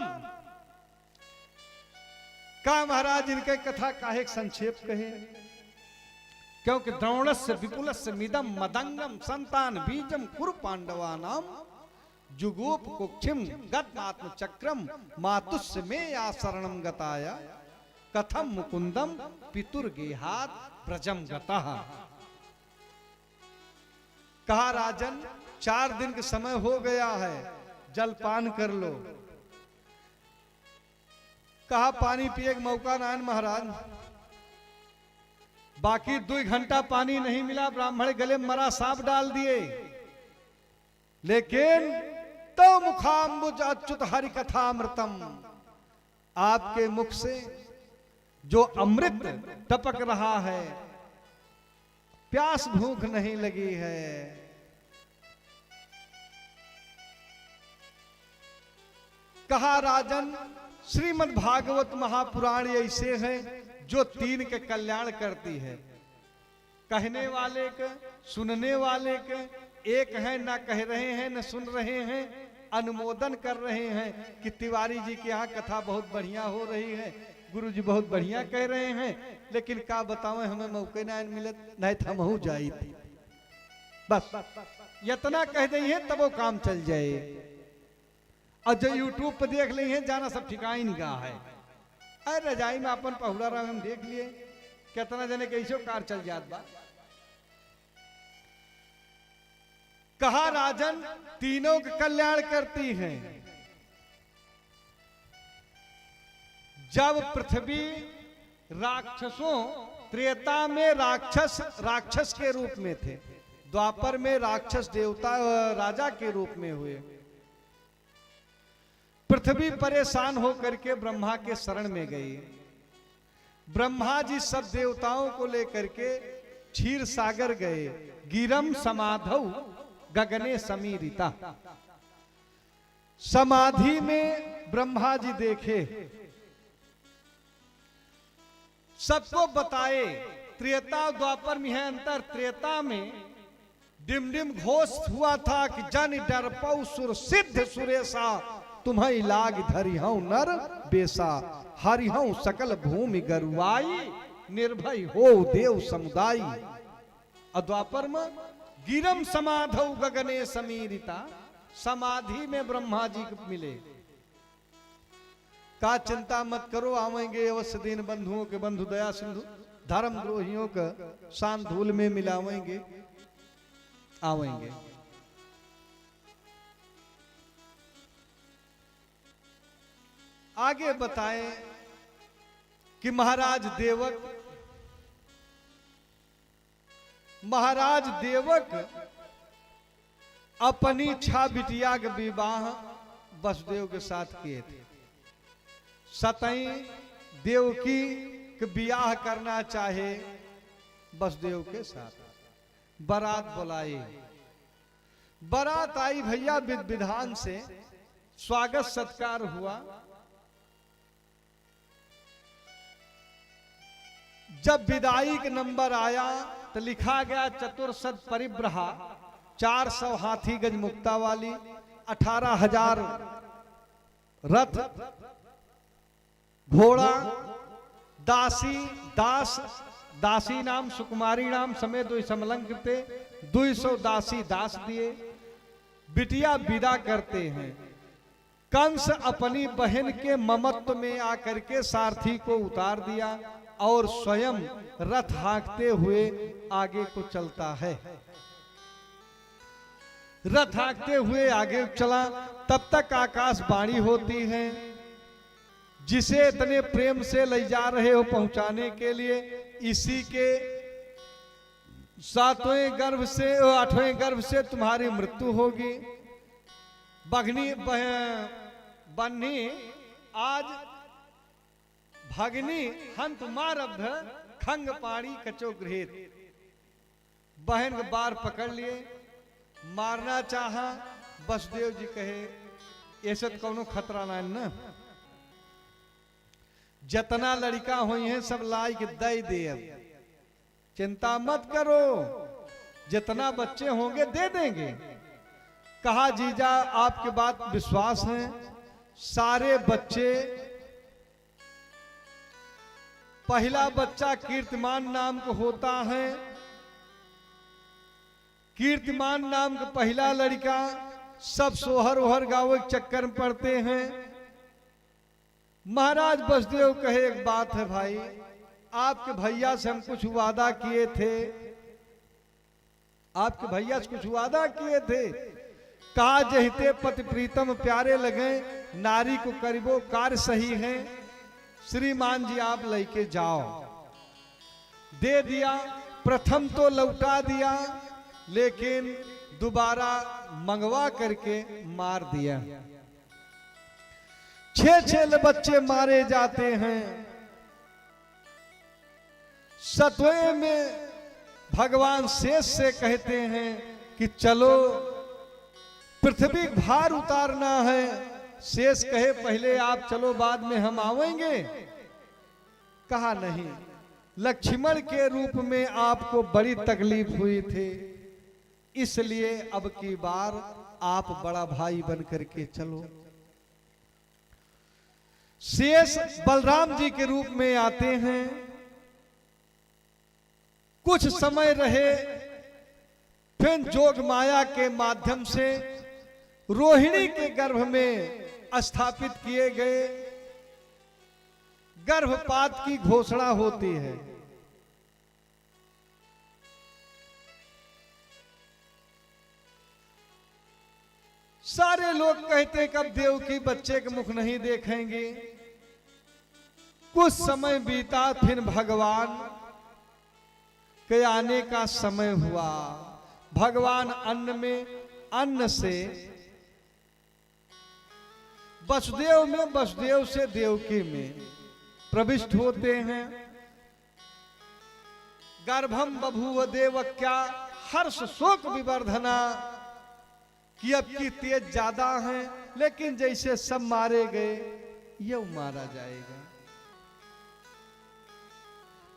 का महाराज इनके कथा काहे संक्षेप कहे, क्योंकि द्रोणस्य विपुलस्य मिदम मदंगम संतान बीजम कुरु पांडवानाम जुगोप कुक्षिम गत्मात्म चक्रम मातुस्य में या शरणम गताया कथम मुकुंदम पितुर्गेहात ब्रजम गतः। कहा राजन 4 दिन का समय हो गया है, जलपान कर लो। कहा पानी पिए मौका नारायण महाराज, बाकी 2 घंटा पानी नहीं मिला, ब्राह्मण गले में मरा सांप डाल दिए। लेकिन तो मुखाम्बुज अच्युत हरि कथामृतम, आपके मुख से जो अमृत टपक रहा है, प्यास भूख नहीं लगी है। कहा राजन श्रीमद् भागवत महापुराण ऐसे हैं जो 3 के कल्याण करती है, कहने वाले के, सुनने वाले के। एक है ना कह रहे हैं न सुन रहे हैं, अनुमोदन कर रहे हैं कि तिवारी जी की यहाँ कथा बहुत बढ़िया हो रही है, गुरु जी बहुत बढ़िया कह रहे हैं। लेकिन का बतावें, हमें मौके ना मिलत, नहीं था महू जाई थी। बस इतना कह दी है तब वो काम चल जाए। और जो यूट्यूब पर देख ली है, जाना सब ठिकाई नहीं कहा है। अरे रजाई में अपन पहुड़ा रहा हम देख लिए, कितना जने कैसे कार चल जात बा। कहा राजन तीनों का कल्याण करती हैं। जब पृथ्वी राक्षसों, त्रेता में राक्षस के रूप में थे, द्वापर में राक्षस देवता राजा के रूप में हुए। पृथ्वी परेशान होकर के ब्रह्मा के शरण में गई। ब्रह्मा जी सब देवताओं को लेकर के क्षीर सागर गए। गिरम समाधौ गगने समीरिता, समाधि में ब्रह्मा जी देखे, सबको बताए। त्रेता द्वापर में है अंतर। त्रेता में डिमडिम घोष हुआ था कि जन डरपौ सुर सिद्ध सुरेशा, तुम्हें लाग धरिहौ नर बेसा, हरिहौ सकल भूमि गरुआई, निर्भय हो देव समुदाय। द्वापर में गिरम समाधौ गगने समीरिता, समाधि में ब्रह्मा जी को मिले। का चिंता मत करो, आवेंगे अवश्य दिन बंधुओं के बंधु दया सिंधु, धर्म द्रोहियों का शान धूल में मिलावेंगे, आवेंगे। आगे बताएं कि महाराज देवक अपनी 6 बिटिया के विवाह वसुदेव के साथ किए थे। सतई देवकी के विवाह करना चाहे वसुदेव के साथ, बारात बुलाई। बारात आई भैया, विधि विधान से स्वागत सत्कार हुआ। जब विदाई का नंबर आया तो लिखा गया चतुर्शत परिब्रहा, 400 हाथी गज मुक्ता वाली, 18,000 रथ घोड़ा, दासी नाम सुकुमारी नाम समेत 2 समलंकृते, 200 दासी दास दिए। बिटिया विदा करते हैं। कंस अपनी बहन के ममत्व में आकर के सारथी को उतार दिया और स्वयं रथ हाँकते हुए आगे को चलता है। रथ हाँकते हुए आगे चला, तब तक आकाशवाणी होती है, जिसे इतने प्रेम से ले जा रहे हो पहुंचाने के लिए, इसी के 7वें गर्भ से 8वें गर्भ से तुम्हारी मृत्यु होगी। बन्ही आज भगनी हंत मारब्ध खंग पाड़ी कचो गृहित। बहन के बार पकड़ लिए, मारना चाहा। वसुदेव जी कहे ऐसे तो कोनो खतरा ना है ना, जितना लड़का हुई है सब लाई के दे दे, अब चिंता मत करो, जितना बच्चे होंगे दे देंगे। कहा जीजा आपके बात विश्वास है। सारे बच्चे, पहला बच्चा कीर्तिमान नाम का होता है। कीर्तिमान नाम का पहला लड़का, सब सोहर ओहर गाँव के चक्कर में पड़ते हैं। महाराज वसुदेव कहे एक बात है भाई, आपके भैया से हम कुछ वादा किए थे, आपके भैया से कुछ वादा किए थे। कहा जहिते पति प्रीतम प्यारे लगे, नारी को करीबो कार्य सही है। श्रीमान जी आप लेके जाओ। दे दिया, प्रथम तो लौटा दिया, लेकिन दोबारा मंगवा करके मार दिया। 6 बच्चे मारे जाते हैं। सतवें में भगवान शेष से कहते हैं कि चलो पृथ्वी भार उतारना है। शेष कहे पहले आप चलो, बाद में हम आवेंगे। कहा नहीं, लक्ष्मण के रूप में आपको बड़ी तकलीफ हुई थी, इसलिए अब की बार आप बड़ा भाई बन करके चलो। शेष बलराम जी के रूप में आते हैं। कुछ समय रहे, फिर जोग माया के माध्यम से रोहिणी के गर्भ में स्थापित किए गए। गर्भपात की घोषणा होती है। सारे लोग कहते कब देवकी बच्चे के मुख नहीं देखेंगे। कुछ समय बीता, फिर भगवान के आने का समय हुआ। भगवान अन्न से वसुदेव में, वसुदेव से देवकी में प्रविष्ट होते हैं। गर्भम बभूव देवक्या हर्ष शोक विवर्धना, कि अब की तेज ज्यादा है, लेकिन जैसे सब मारे गए ये मारा जाएगा।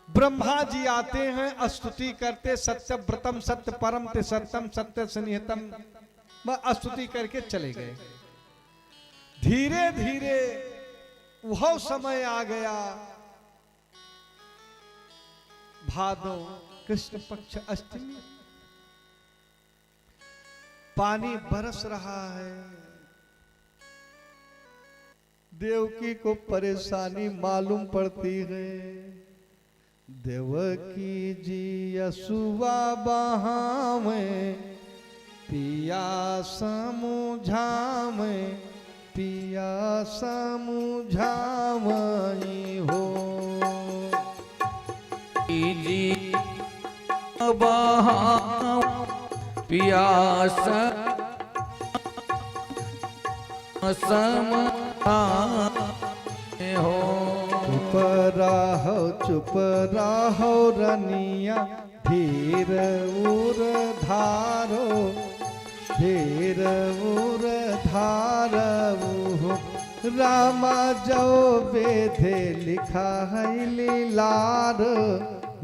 ब्रह्मा जी आते हैं, स्तुति करते, सत्य व्रतम सत्य परम ते सत्यम सत्य स्निहतम, स्तुति करके चले गए। धीरे धीरे वह समय आ गया, भादो कृष्ण पक्ष अष्टमी। पानी बरस रहा है। देवकी को परेशानी मालूम पड़ती है। देवकी जी यसुआ बहावे, पिया समुझावे, पिया समुझावई हो। जी बहाव पियास हो। चुप रहो रनिया, धीर उर धारो, धीर उर धारो। रामा जो वेधे लिखा है लीलार,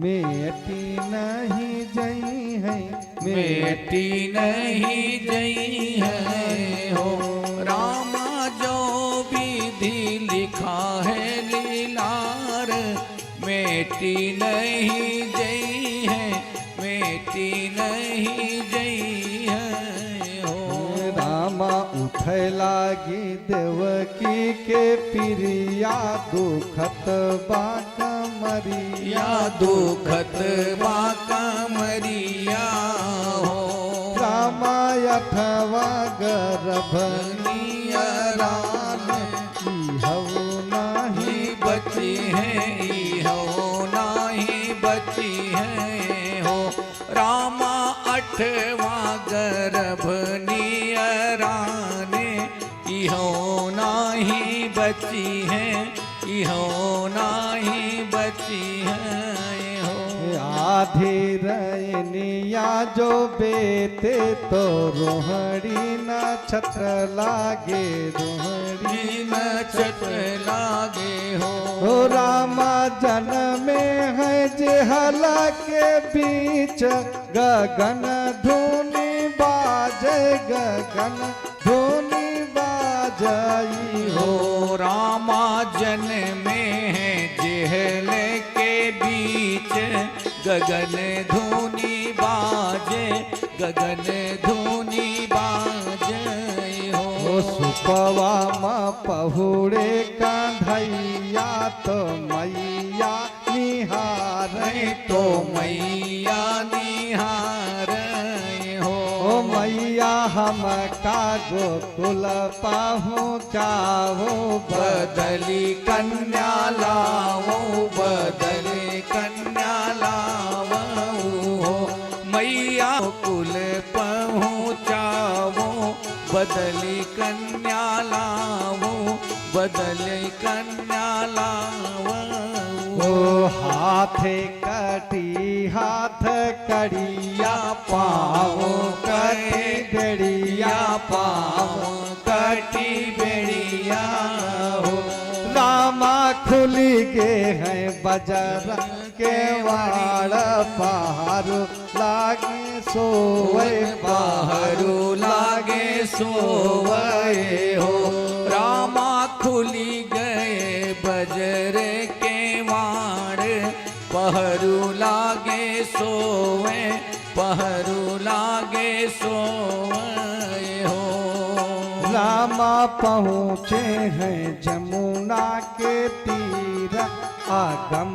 मेटी नहीं जई है, मेटी नहीं जई है हो। रामा जो विधि लिखा है लीलार, मेटी नहीं जई है, मेटी नहीं जई है हो। रामा उठे लागी देवकी के पिरिया, दुखत बाका मरिया, दुखत बाका मरिया हो। रामा अठवा गर्भनिया राम, इहु नाही बची है, हो नाही बची है हो। रामा अठवा गर्भ नियराने, इहो नाही बची है, इहो ना रची है हो। आधी रैनिया जो बेते तो रोहड़ी न छत्र लागे रोहड़ी न छत्र लागे हो। रामा जन्म में है जेहला के बीच गगन धुनी बाजे गगन धुनी बाजाई हो। रामा जन में है जेहल के बीच गगन धुनी बाजे गगन धुनी बाजे हो। सुपवा माँ पहुड़े कांधैया तो मैया निहार तो मैया निहार हो। ओ मैया हम का गोकुल पहुँचाओ बदली कन्या लाओ बदली कन्या लाओ हो। मैया कुल पहुँचाओ बदली कन्या लाओ बदली कन्या लाओ। ओ हाथे कटी हाथ कड़िया पाओ कटी बेड़िया पाओ कटी बेड़िया हो। रामा खुली गे हैं बजर के वाड़ पहाड़ लागे सोए बाहरू लागे सोए हो। रामा खुली गए बजर के वाड़ पहरू लागे सोए पहरू लागे सोए हो। रामा पहुँचे हैं जमुना के तीर आगम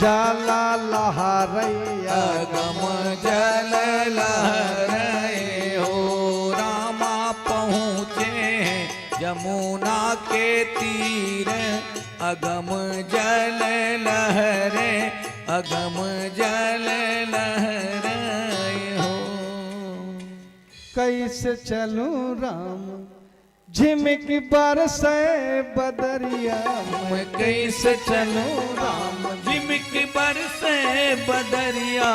जला लहरैया अगम जल लहरे हो। रामा पहुँचे हैं जमुना के तीर अगम जल लहरे अगम जल लहरे हो। कैसे चलूं राम झिमिक बरसे बदरिया मैं कैसे चलूं राम झिमिक बरसे बदरिया।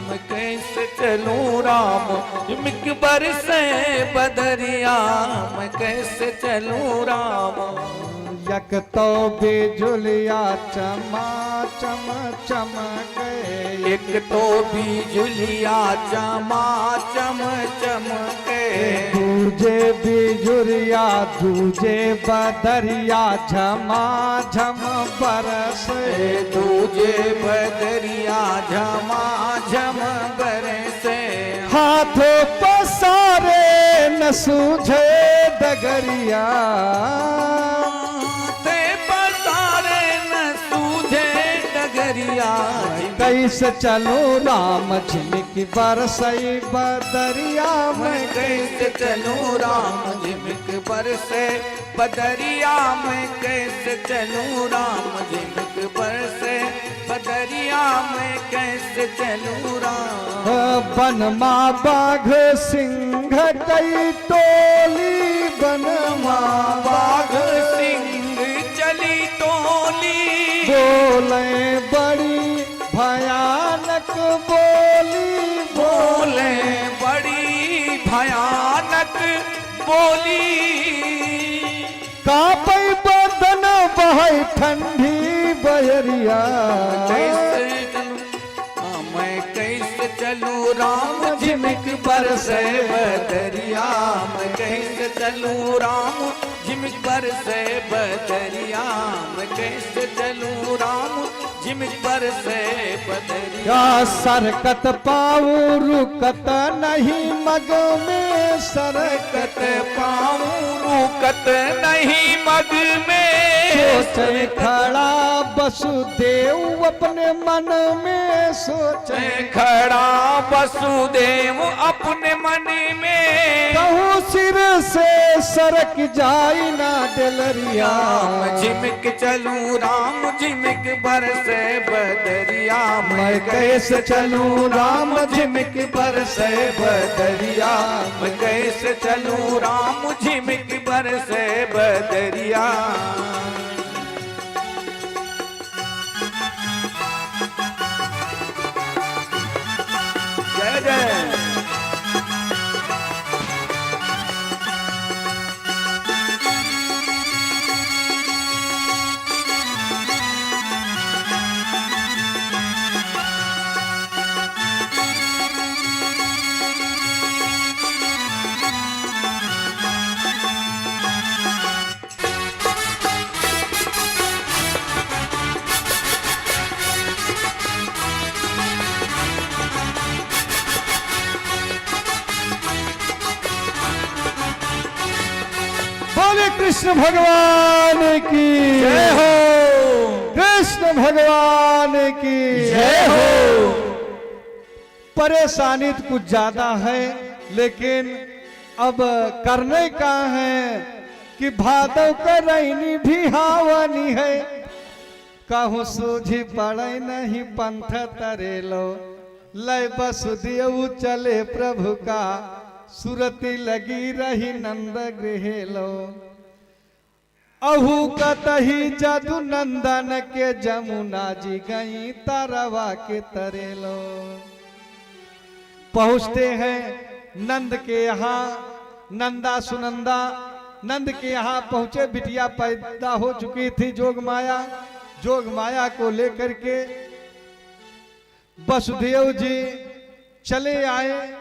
मैं कैसे चलूं राम झिमिक बरसे बदरिया। मैं कैसे चलूं राम। यक तो बिजुलिया चमा चम चमके एक तो बिजुलिया चमा चम चमके। दूजे बिजुलिया दूजे बदरिया झमा झम बरसे। दूजे बदरिया झमा झम बरसे। हाथों पसारे न सूझे डगरिया कैसे चलूं राम झिमिक बरसई बदरिया मैं कैसे चलूं राम झिमिक बरसे बदरिया। मैं कैसे चलूं राम झिमिक बरसे बदरिया। मैं कैसे चलूं राम। बनमा बाघ सिंह कई टोली बनमा बाघ सिंह चली टोली। बोले बड़ी भयानक बोली बोले बड़ी भयानक बोली। कापई बदन बहई ठंडी बहरिया। कैसे चलूं मैं कैसे चलूं राम झिमिक बरसे बदरिया। मैं कैसे चलूं राम झिमिक बरसे बदरिया। मैं कैसे चलूं राम झिमिक बरसे बदरिया। सरकत पाऊं रुकत नहीं मग में सरकत पाऊं रुकत नहीं मग में। सोचे खड़ा वसुदेव अपने मन में सोचे खड़ा वसुदेव अपने मन में। कहूँ सिर से सरक जाई ना डलरिया। झिमिक चलूं राम झिमिक बरसे बदरिया। मैं कैसे चलूं राम झिमिक बरसे बदरिया। मैं कैसे चलूं राम झिमिक बरसे बदरिया। कृष्ण भगवान की जय हो। कृष्ण भगवान की जय हो। परेशानी तो कुछ ज्यादा है, लेकिन अब करने का है कि भादव का रैनी भी हावनी है। कहूँ सूझी पड़े नहीं पंथ तरेलो, लय वसुदेव चले प्रभु का, सुरती लगी रही नंद गृहेलो। अहू कतही जदु नंदन के जमुना जी गई तरवा के तरेलो। पहुंचते हैं नंद के यहाँ, नंदा सुनंदा नंद के यहाँ पहुंचे। बिटिया पैदा हो चुकी थी जोग माया को लेकर के वसुदेव जी चले आए।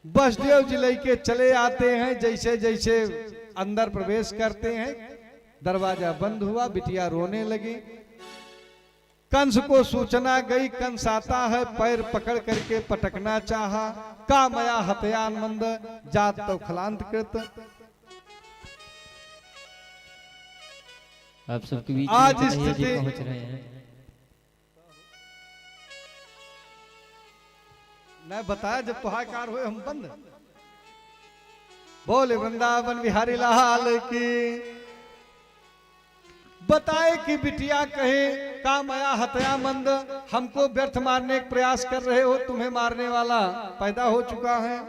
वसुदेव जी लेके चले आते हैं। जैसे जैसे अंदर प्रवेश करते हैं, दरवाजा बंद हुआ, बिटिया रोने लगी। कंस को सूचना गई, कंस आता है, पैर पकड़ करके पटकना चाहा। का मया हत्यान मंद जात तो खलांत कृत। आप सबके बीच आज में कन्हैया जी स्थिति- पहुंच रहे हैं। मैं बताया जब तुहाकार हुए हम बंद। बोले वृंदावन बिहारी लाल की। बताए कि बिटिया कहे का मया हत्या मंद, हमको व्यर्थ मारने का प्रयास कर रहे हो, तुम्हें मारने वाला पैदा हो चुका है।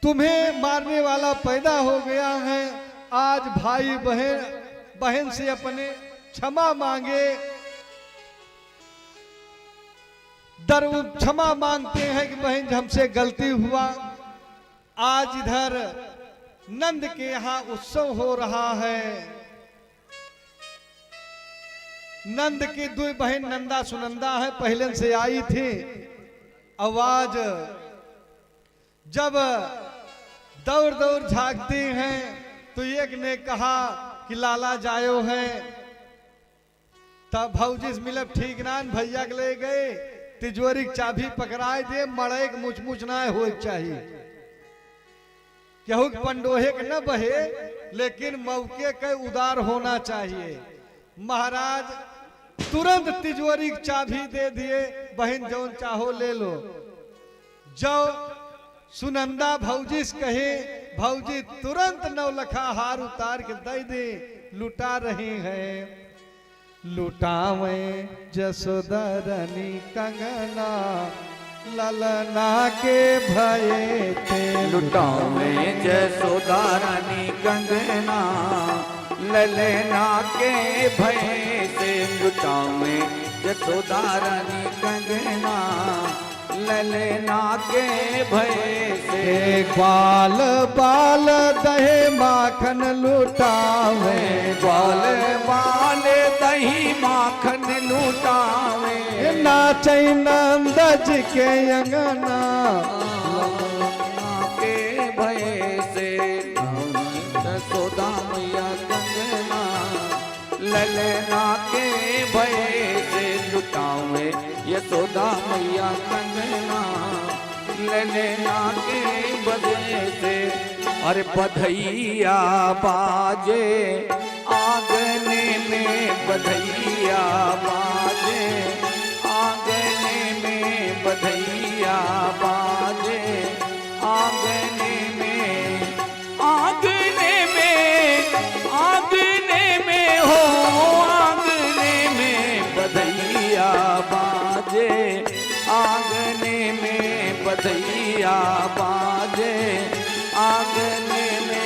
तुम्हें मारने वाला पैदा हो गया है। आज भाई बहन से अपने क्षमा मांगे, क्षमा मांगते हैं कि बहन हमसे गलती हुआ। आज इधर नंद के यहाँ उत्सव हो रहा है। नंद की दो बहन नंदा सुनंदा है, पहले से आई थी। आवाज जब दौड़ दौड़ झांकती हैं तो एक ने कहा कि लाला जायो है। तब भौजी से मिलब ठीक ना, भैया के ले गए, तिजोरी की चाबी पकड़ाए दे, मड़े के मुचमुच ना हो चाहिए, केहू पंडोहे के न बहे, लेकिन मौके के उदार होना चाहिए। महाराज तुरंत तिजोरी की चाबी दे दिए, बहन जौन चाहो ले लो। जो सुनंदा भौजी से कहे, भौजी तुरंत नौलखा हार उतार के दे दे, लुटा रही हैं। लुटावे जसोदरनी कंगना, ललना के भये थे। लुटावे जसोदारानी कंगना, ललना के भय से। लुटावे जसोदारानी कंगना, ललना के भय से। बाल बाल दहे माखन लुटावे, बाल बाल दही माखन लुटावे। नाचै नंद जी के अंगना, के भय से। जसोदा मैया कंगना, ललना के भय से। लुटावे यशोदा मैया कंगना, ललना के बदे से। अरे बधैया बाजे आंगने में, बधैया बाजे आंगने में। बधैया बाजे आंगने में, आंगने में, आंगने में हो, आंगने में। बधैया बाजे आंगने में, बधैया बाजे आंगने में।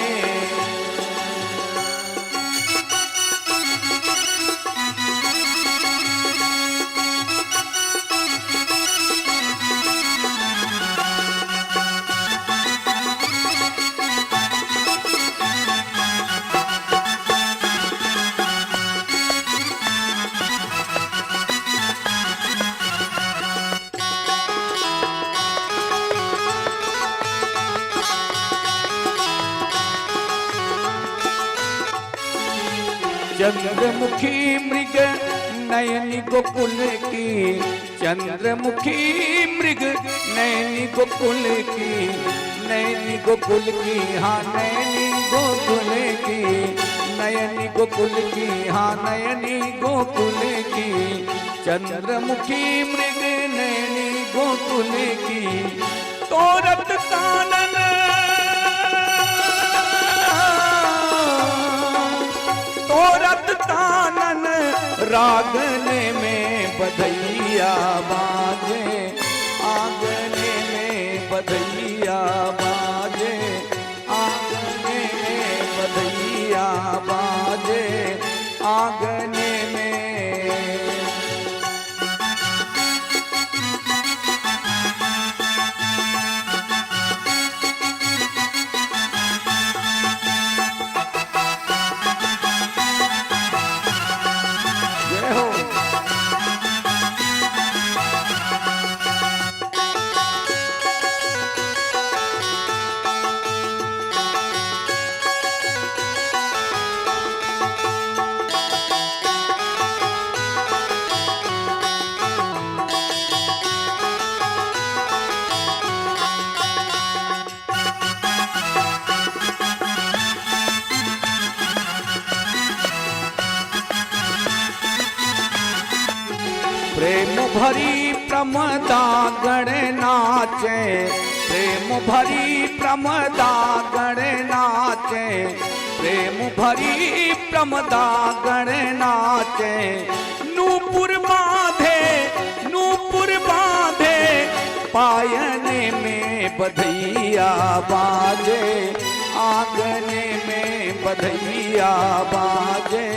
चंद्रमुखी मृग नयनी गोकुल की, चंद्रमुखी मृग नैनी गोकुल की, नैनी गोकुल की, हाँ नैनी गोकुल की, नयनी गोकुल की, हाँ नयनी गोकुल की, चंद्रमुखी मृग नैनी गोकुल की, तोरत कानन तोरत कानन रागने में बधैया बाजे, आंगने में बधैया बाजे, आंगने में बधैया बाजे, आंगने में। जय हो। प्रेम भरी प्रमदा गण नाचे, प्रेम भरी प्रमदा गण नाचे, प्रेम भरी प्रमदा गण नाचे, नूपुर बांधे, नूपुर बांधे, पायने में बधैया बाजे, आंगने में बधैया बाजे,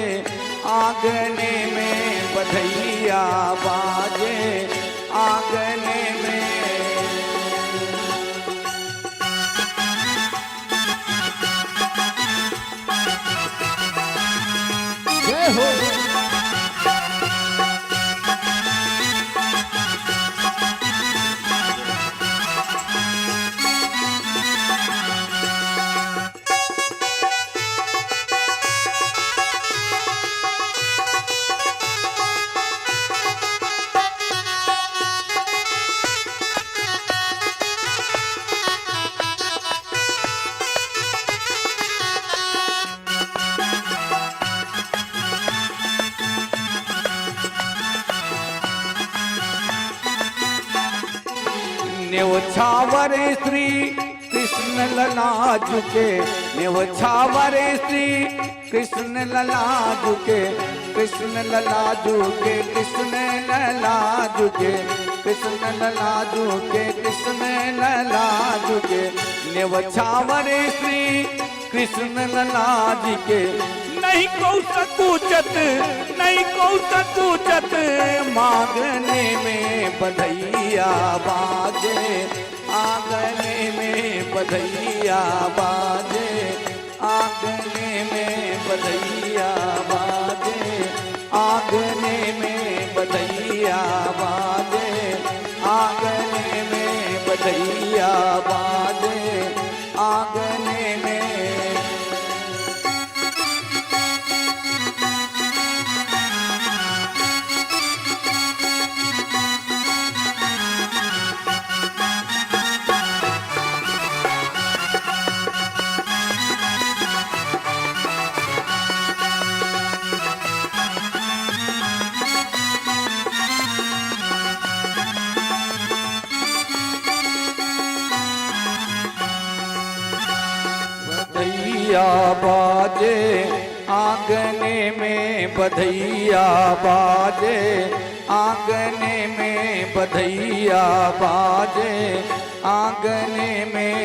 आंगने में बधैया बाजे, आंगने में। जय हो। न्यौछावरे श्री कृष्ण लला झुके, न्यौछावरे श्री कृष्ण लला झुके, कृष्ण लला झुके, कृष्ण लला झुके, कृष्ण लला झुके, कृष्ण लला झुके, न्यौछावरे श्री कृष्ण लला जी के, नहीं को सकूचत, नहीं को सकूचत, मांगने में बधैया बाजे, आंगने में बधैया बाजे, आंगने में बधैया बाजे, आंगने में बधैया बाजे, आंगने में बधैया बाजे, आंगने में। बधैया बाजे, आंगने में बधैया बाजे, आंगने में बधैया बाजे, आंगने में।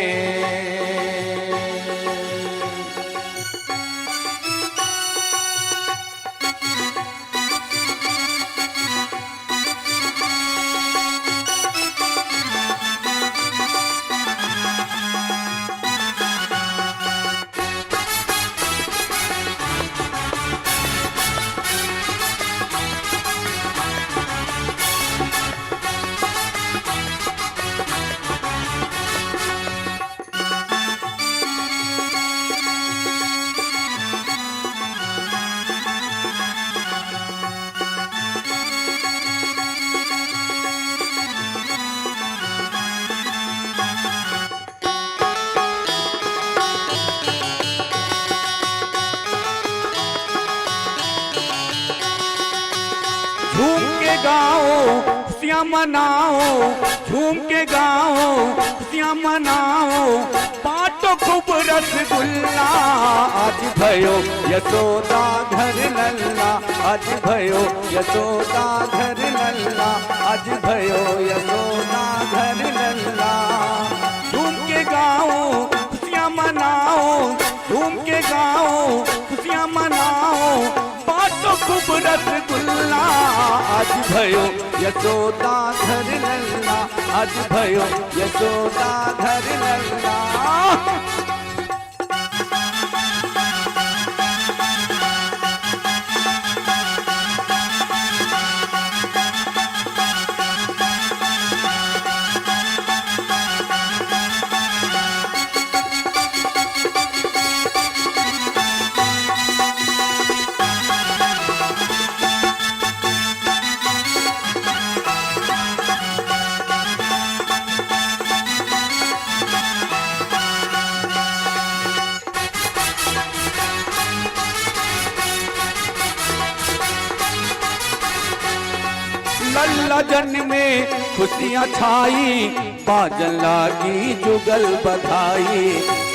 झूम के गाओ खुशियाँ मनाओ, झूम के गाओ खुशियाँ मनाओ, बाटो खूब रसगुल्ला। आज भयो यशोदा घर लल्ला, आज भयो यशोदा घर लल्ला, आज भयो यशोदा घर लल्ला। झूम के गाओ खुशियाँ मनाओ, झूम के गाओ खुशियाँ मनाओ, बाटो खूब रसगुल्ला। आज भयो यशोदा घर लल्ला, आज भयो यशोदा घर लल्ला। लल्ला जन में खुशियाँ छाई, बाजन लागी जुगल बधाई,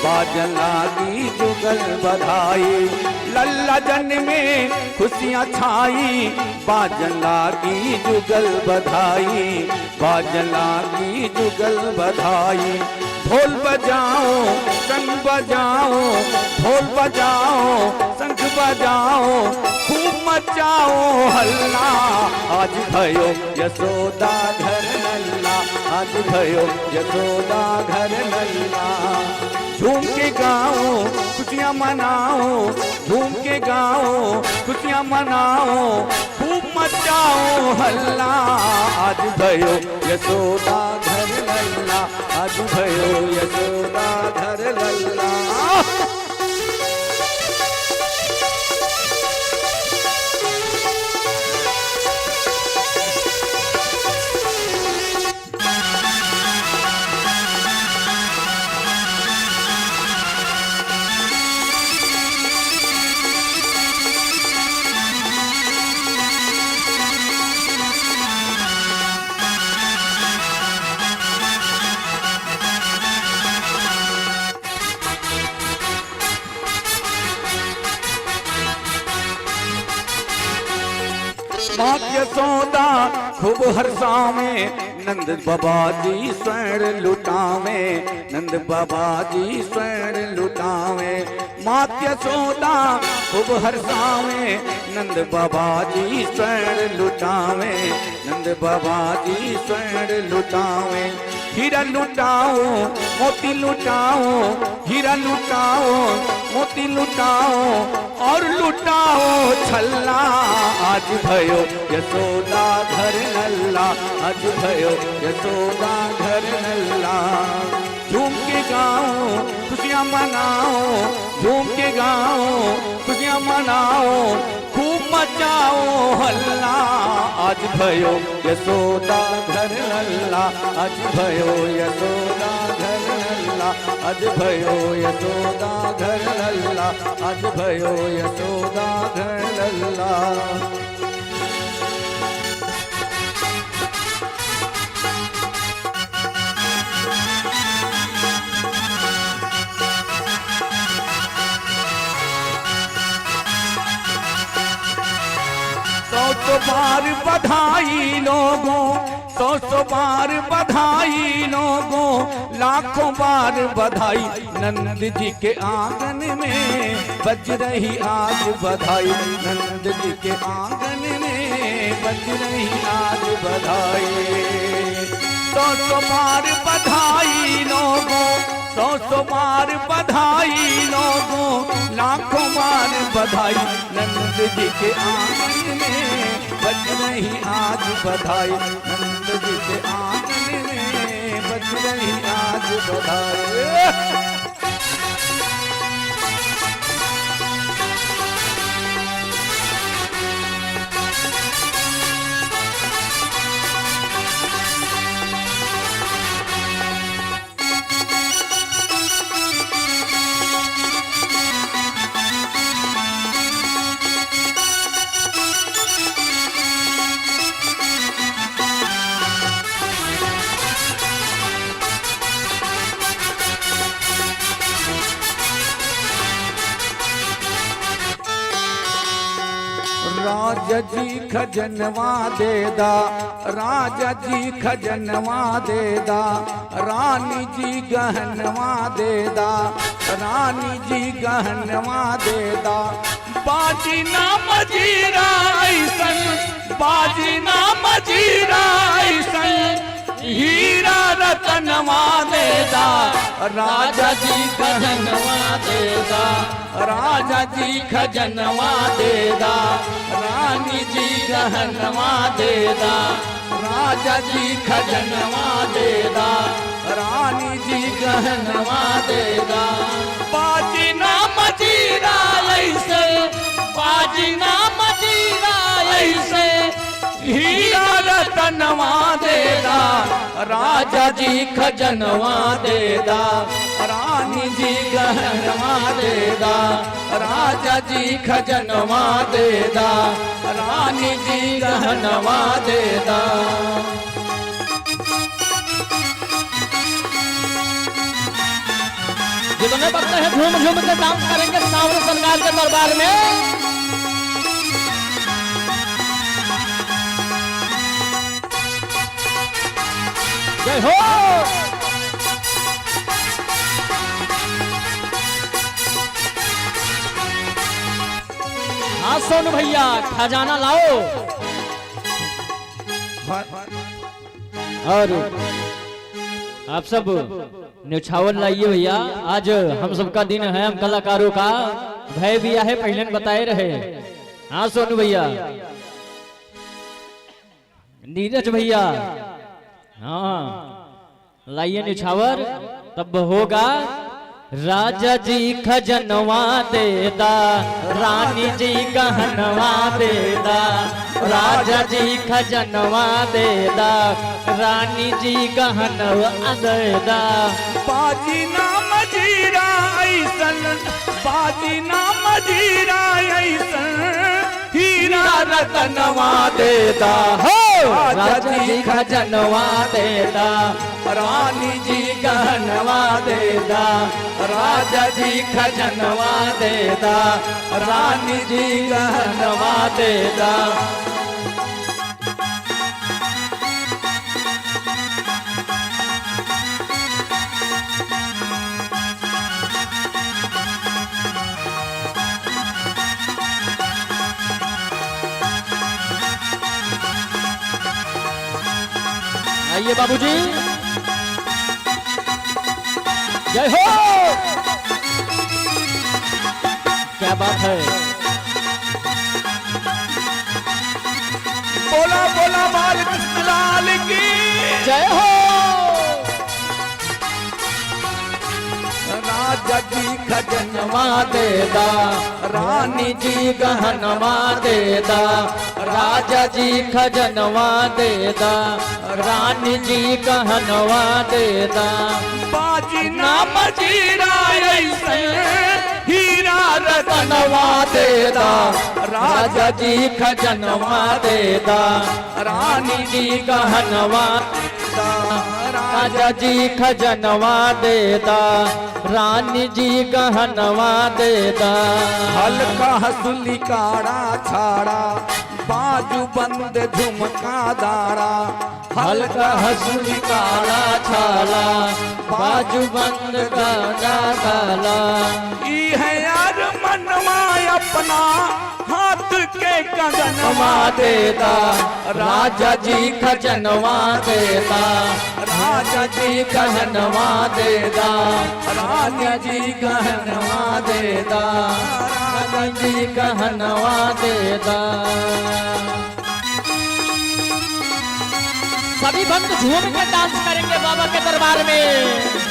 बाजन लागी जुगल बधाई। लल्ला जन में खुशियाँ छाई, बाजन लागी जुगल बधाई, बाजन लागी जुगल बधाई। ढोल बजाओ शंख बजाओ, ढोल बजाओ शंख बजाओ, खूब मचाओ हल्ला। आज भयो यशोदा घर लल्ला, आज भयो यशोदा घर लल्ला। झूम के गाओ खुशियाँ मनाओ, झूम के गाओ खुशियाँ मनाओ, खूब मचाओ हल्ला। आज भयो यशोदा घर लल्ला, आज भयो यशोदा घर लल्ला। माँ यशोदा खूब हर्षावे, नंद बाबा जी स्वर्ण लुटावे, नंद बाबा जी स्वर्ण लुटावे। माँ यशोदा खूब हर्षावे, नंद बाबा जी स्वर्ण लुटावे, नंद बाबा जी स्वर्ण लुटावे। हीरा लुटाओ मोती लुटाओ, हीरा लुटाओ मोती लुटाओ, और लुटाओ छल्ला। आज भयो यशोदा घर लल्ला, आज भयो यशोदा घर लल्ला। झूम के गाओ खुशियाँ मनाओ, झूम के गाओ खुशियाँ मनाओ, खूब मचाओ हल्ला। आज भयो यशोदा घर लल्ला, आज भयो यशोदा घर लल्ला, आज भयो यशोदा घर लल्ला, आज भयो यशोदा घर लल्ला। सौ बार बधाई लोगों, सौ बार बधाई लोगों, लाखों बार बधाई। नंद जी के आंगन में बज रही आज बधाई, नंद जी के आंगन में बज रही आज बधाई। सौ बार बधाई लोगों, सौ बार बधाई लोगों, लाखों बार बधाई। नंद जी के आंगन में बज रही आज बधाई, नंद जी के आंगन में बज रही आज बधाई। राजा जी खजनवा देदा, राजा जी खजनवा देदा, रानी जी गहनवा देदा, रानी जी गहनवा देदा। बाजी ना मजीरा ऐसन, बाजी ना मजीरा ऐसन, हीरा रतनवा देदा, राजा जी खजनवा देदा, राजा जी खजनवा देदा, रानी जी गहनवा देदा, राजा जी खजनवा देदा, रानी जी गहनवा देदा। बाजी ना मजीरा ऐसे, बाजी ना मजीरा ऐसे, हीरा रतनवा देदा, राजा जी खजनवा देदा, रानी जी गहनवा देदा, राजा जी खजनवा देदा, रानी जी गहनवा देदा। जितने बच्चे हैं झूम झूम के डांस करेंगे सावरे सरकार के दरबार में। जय हो। हाँ सोनू भैया खजाना लाओ। और आप सब न्यौछावर लाइए भैया। आज हम सबका दिन है, हम कलाकारों का भय भी है, पहले बताए रहे। हाँ सोनू भैया, नीरज भैया, हाँ लाइए न्यौछावर, तब होगा। राजा जी खजनवा देदा, रानी जी गहनवा देदा, राजा जी खजनवा देदा, रानी जी गहनवा देदा। बाजी ना मजीरा ऐसन, बाजी ना मजीरा ऐसन, हीरा रतनवा देदा, राजा जी खजनवा देदा, रानी जी गहनवा देदा, राजा जी खजनवा देदा, रानी जी गहनवा देदा। आइए बाबूजी, जय हो। क्या बात है। बोला बोला बाल कृष्ण लाल की जय हो। राजा जी खजनवा देदा, रानी जी गहनवा देदा, राजा जी खजनवा देदा, रानी जी गहनवा देदा। बाजी ना मजीरा ऐसे, हीरा रतनवा देदा, राजा जी खजनवा देदा, रानी जी गहनवा देदा, राजा जी खजनवा देदा, रानी जी गहनवा देदा। हल्का हसुली काड़ा छाड़ा, बाजू बंद झुमका दाड़ा, हल्का हंसुली काला छाला, बाजू बंद गाना काला। ई है यार मनवा अपना, हाथ के कंगनवा देदा, राजा जी खजनवा देदा, राजा जी गहनवा देदा, राजा जी गहनवा देदा, राजा जी गहनवा देदा। सभी भक्त झूम के डांस करेंगे बाबा के दरबार में।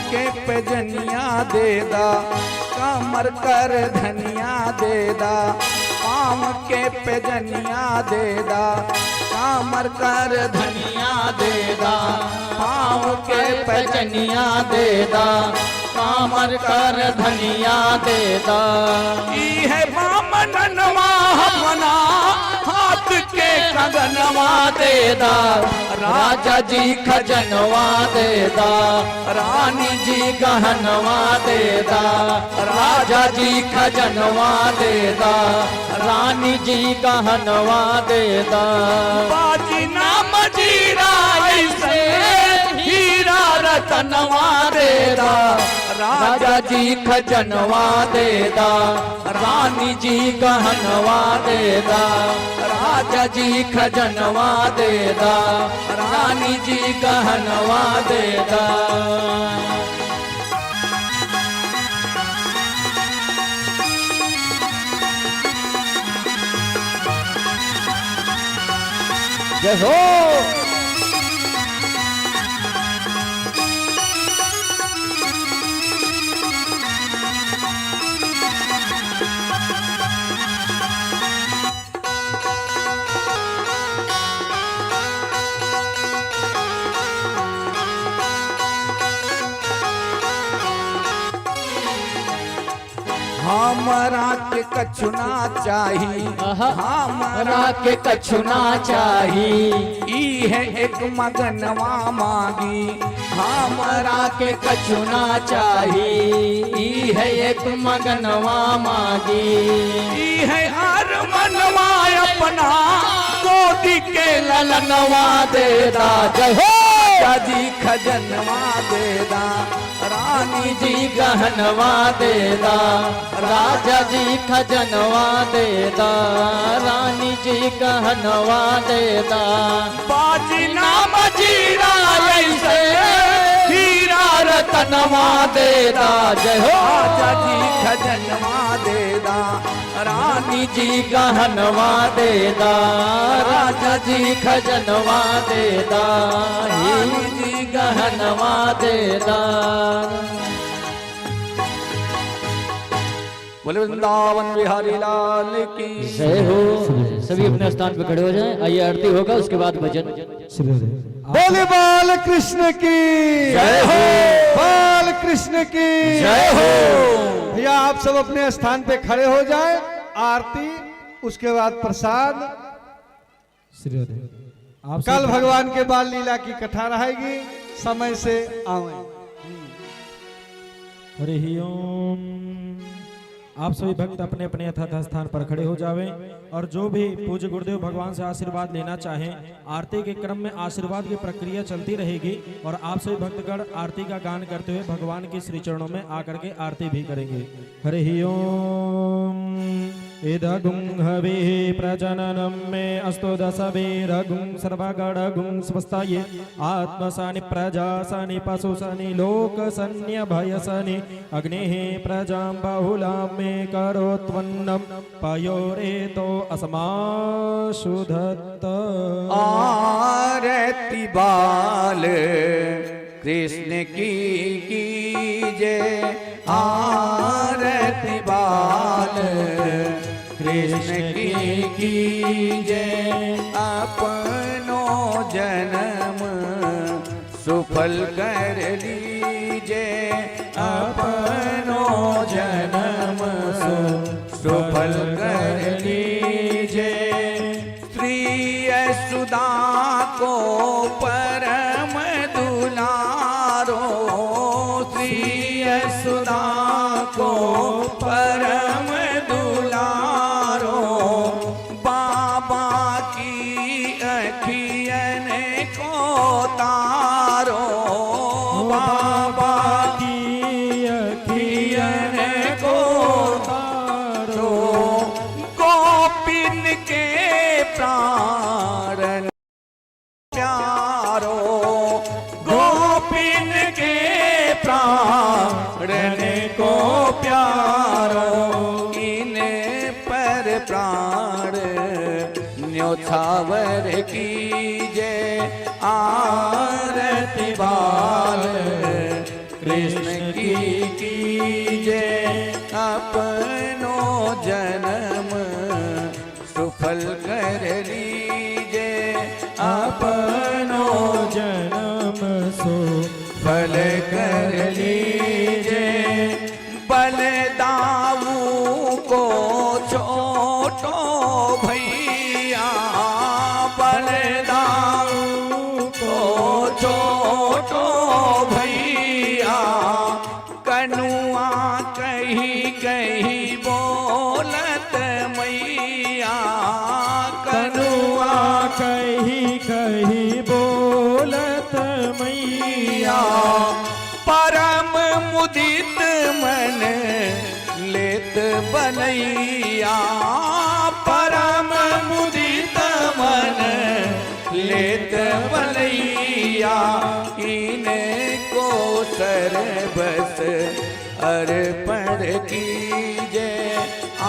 के पेजनिया देदा, कमर कर धनिया देदा, पाम के पेजनिया देदा, कमर कर धनिया देदा, पाँव के पैजनिया देदा, पाँव हमर कर धनिया देदा ई है बामनवा हमना हाथ के कंगनवा देदा राजा जी खजनवा देदा रानी जी गहनवा देदा राजा जी खजनवा देदा रानी जी गहनवा देदा बाजी नाम जीरा ऐसे हीरा रतनवा देदा राजा जी खजनवा देदा रानी जी गहनवा देदा राजा जी खजनवा देदा रानी जी गहनवा देदा जय हो हमरा के कछुना चाही हमरा के कछुना चाही ई है एक मगनवा मांगी हमरा के कछुना चाही ई है एक मगनवा मागी ई है हर मनवा अपना गोदी के ललनवा देदा जय हो जी खजनवा देदा रानी जी गहनवा देदा राजा जी खजनवा देदा रानी जी गहनवा देदा बाजी नाम जीरा ऐसे हीरा रतनवा देदा जय हो राजा जी खजनवा देदा रानी जी गहनवा देदा राजा जी खजनवा देदा रानी जी गहनवा देदा बोले वृंदावन बिहारी लाल की जय हो। सभी अपने स्थान पे खड़े हो जाएं। आइए आरती होगा उसके बाद भजन। बोले बाल कृष्ण की जय हो। बाल कृष्ण की जय हो। भैया आप सब अपने स्थान पे खड़े हो जाएं। आरती उसके बाद प्रसाद। आप कल भगवान के बाल लीला की कथा रहेगी, समय से आवे। हरि ओम। आप सभी भक्त अपने अपने यथार्थ स्थान पर खड़े हो जावें और जो भी पूज्य गुरुदेव भगवान से आशीर्वाद लेना चाहें, आरती के क्रम में आशीर्वाद की प्रक्रिया चलती रहेगी और आप सभी भक्तगण आरती का गान करते हुए भगवान के श्री चरणों में आकर के आरती भी करेंगे। हरि ओम। इदगुं हवे प्रजननं मे अस्तु दशवीरगुं सर्वगणगुं स्वस्ताये आत्मसानि प्रजासानि पशुसानि लोकसन्न्यभयसानि अग्नेः प्रजां बहुलां मे करोत्वन्नं पयोरेतो अस्माशुधत्त। आरती बाल कृष्ण की जय। आरती बाल कृष्ण की जय। अपनो जन्म सुफल कर लीजे। अपनो जन्म सुफल कर लीजे। श्री यशोदा को परम दुलारो। श्री यशोदा को परम दुलारो। बाबा की अखियन को तारो। बाबा की अखियन को तारो। गोपिन के प्राण प्यारो। गोपिन के प्राण को प्यारो। इन पर प्राण न्योछावर कीजे। आरती बाल कृष्ण की कीजे। अपनो जन्म सुफल कर लीजे। अपनो जन्म सो फल कर लीजे। कहीं बोलत मैया कनुआ कही कही बोलत मैया परम मुदित मन लेत बनैया परम मुदित मन लेत बनैया इनको सरबस अर्पण कीजे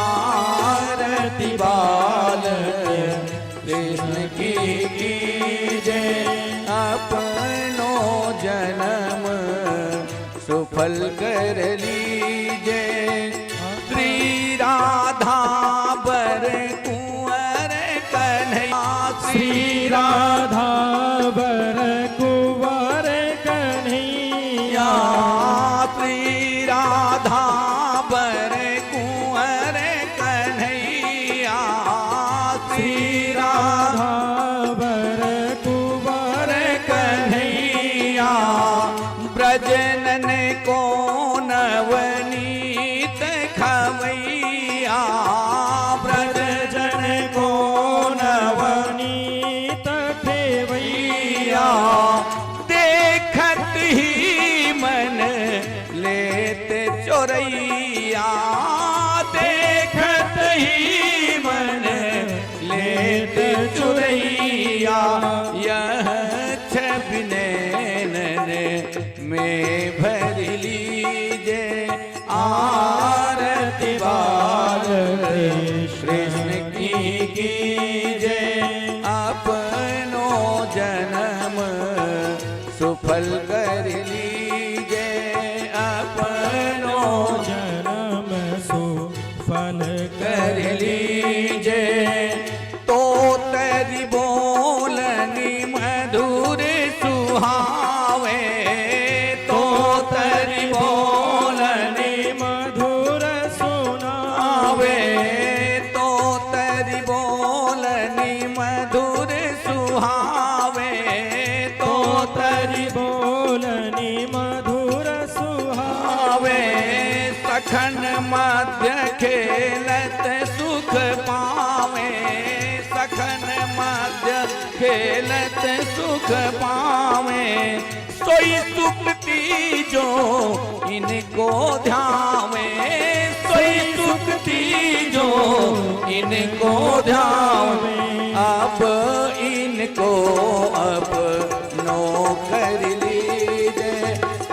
आरती बाल कृष्ण की कीजे अपनो जन्म सुफल कर लीजे श्री राधा बर कुंवर कन्हैया श्री राधा बर कुंवर कन्हैया श्री राधा बर कुंवर कन्हैया श्री राधा बर कुंवर कन्हैया ब्रजनन को नवनीत खवैया ब्रजन को नवनीत खेवैया देखत ही मन लेत चोरैया देखत ही मन लेत चोरैया यह छवि नैनन में भर लीजे आरती बाल कृष्ण की कीजे अपनो जन्म सुफल कर लीजे अपनो जन्म सुफल कर लीजे तो तेरी बोलनी मधुर सुहावे तो तेरी बोलनी मधुर सुनावे तो तेरी बोलनी मधुर सुहावे तो तरी बोलनी मधुर सुहावे सखन मध्य खेलत सुख पावे सखन मध्य खेलत सुख पावे सोई सुखती जो इनको ध्यावे सोई सुखती जो इनको ध्यावे अब इनको अपनो कर लीजे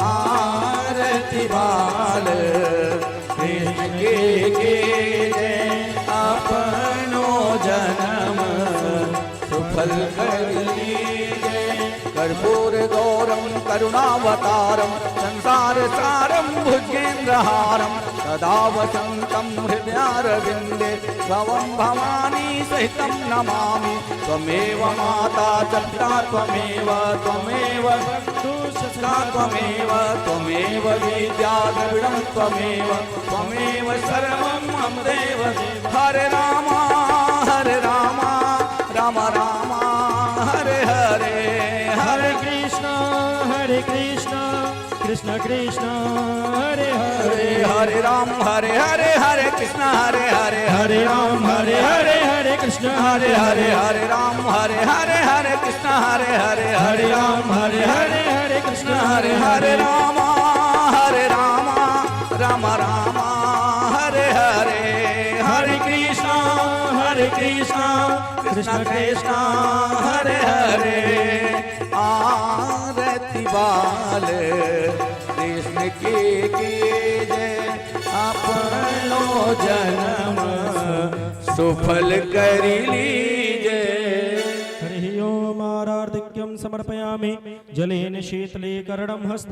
आरती बाल कृष्ण के कीजे अपनो जन्म सुफल कर लीजे कर्पूर गौरम करुणावतारम संसार सारम भुजगेन्द्रहारम सदा वसंतम हृदयारविंदे भवं भवानी सहितं नमामि त्वमेव माता च पिता त्वमेव त्वमेव बन्धुश्च त्वमेव त्वमेव विद्या द्रविणं त्वमेव त्वमेव सर्वं मम देव हरे राम राम राम हरे हरे हरे कृष्ण कृष्ण कृष्ण हरे हरे हरे राम हरे हरे कृष्ण हरे हरे राम हरे कृष्ण हरे राम हरे कृष्ण हरे राम हरे कृष्ण हरे राम राम हरे हरे कृष्ण कृष्ण कृष्ण हरे हरे आरती बाल कृष्ण की कीजे अपनो जन्म सुफल कर लीजे हरि ओम आरार्धिक्यं समर्पयामि जलेन शीतले करणं हस्त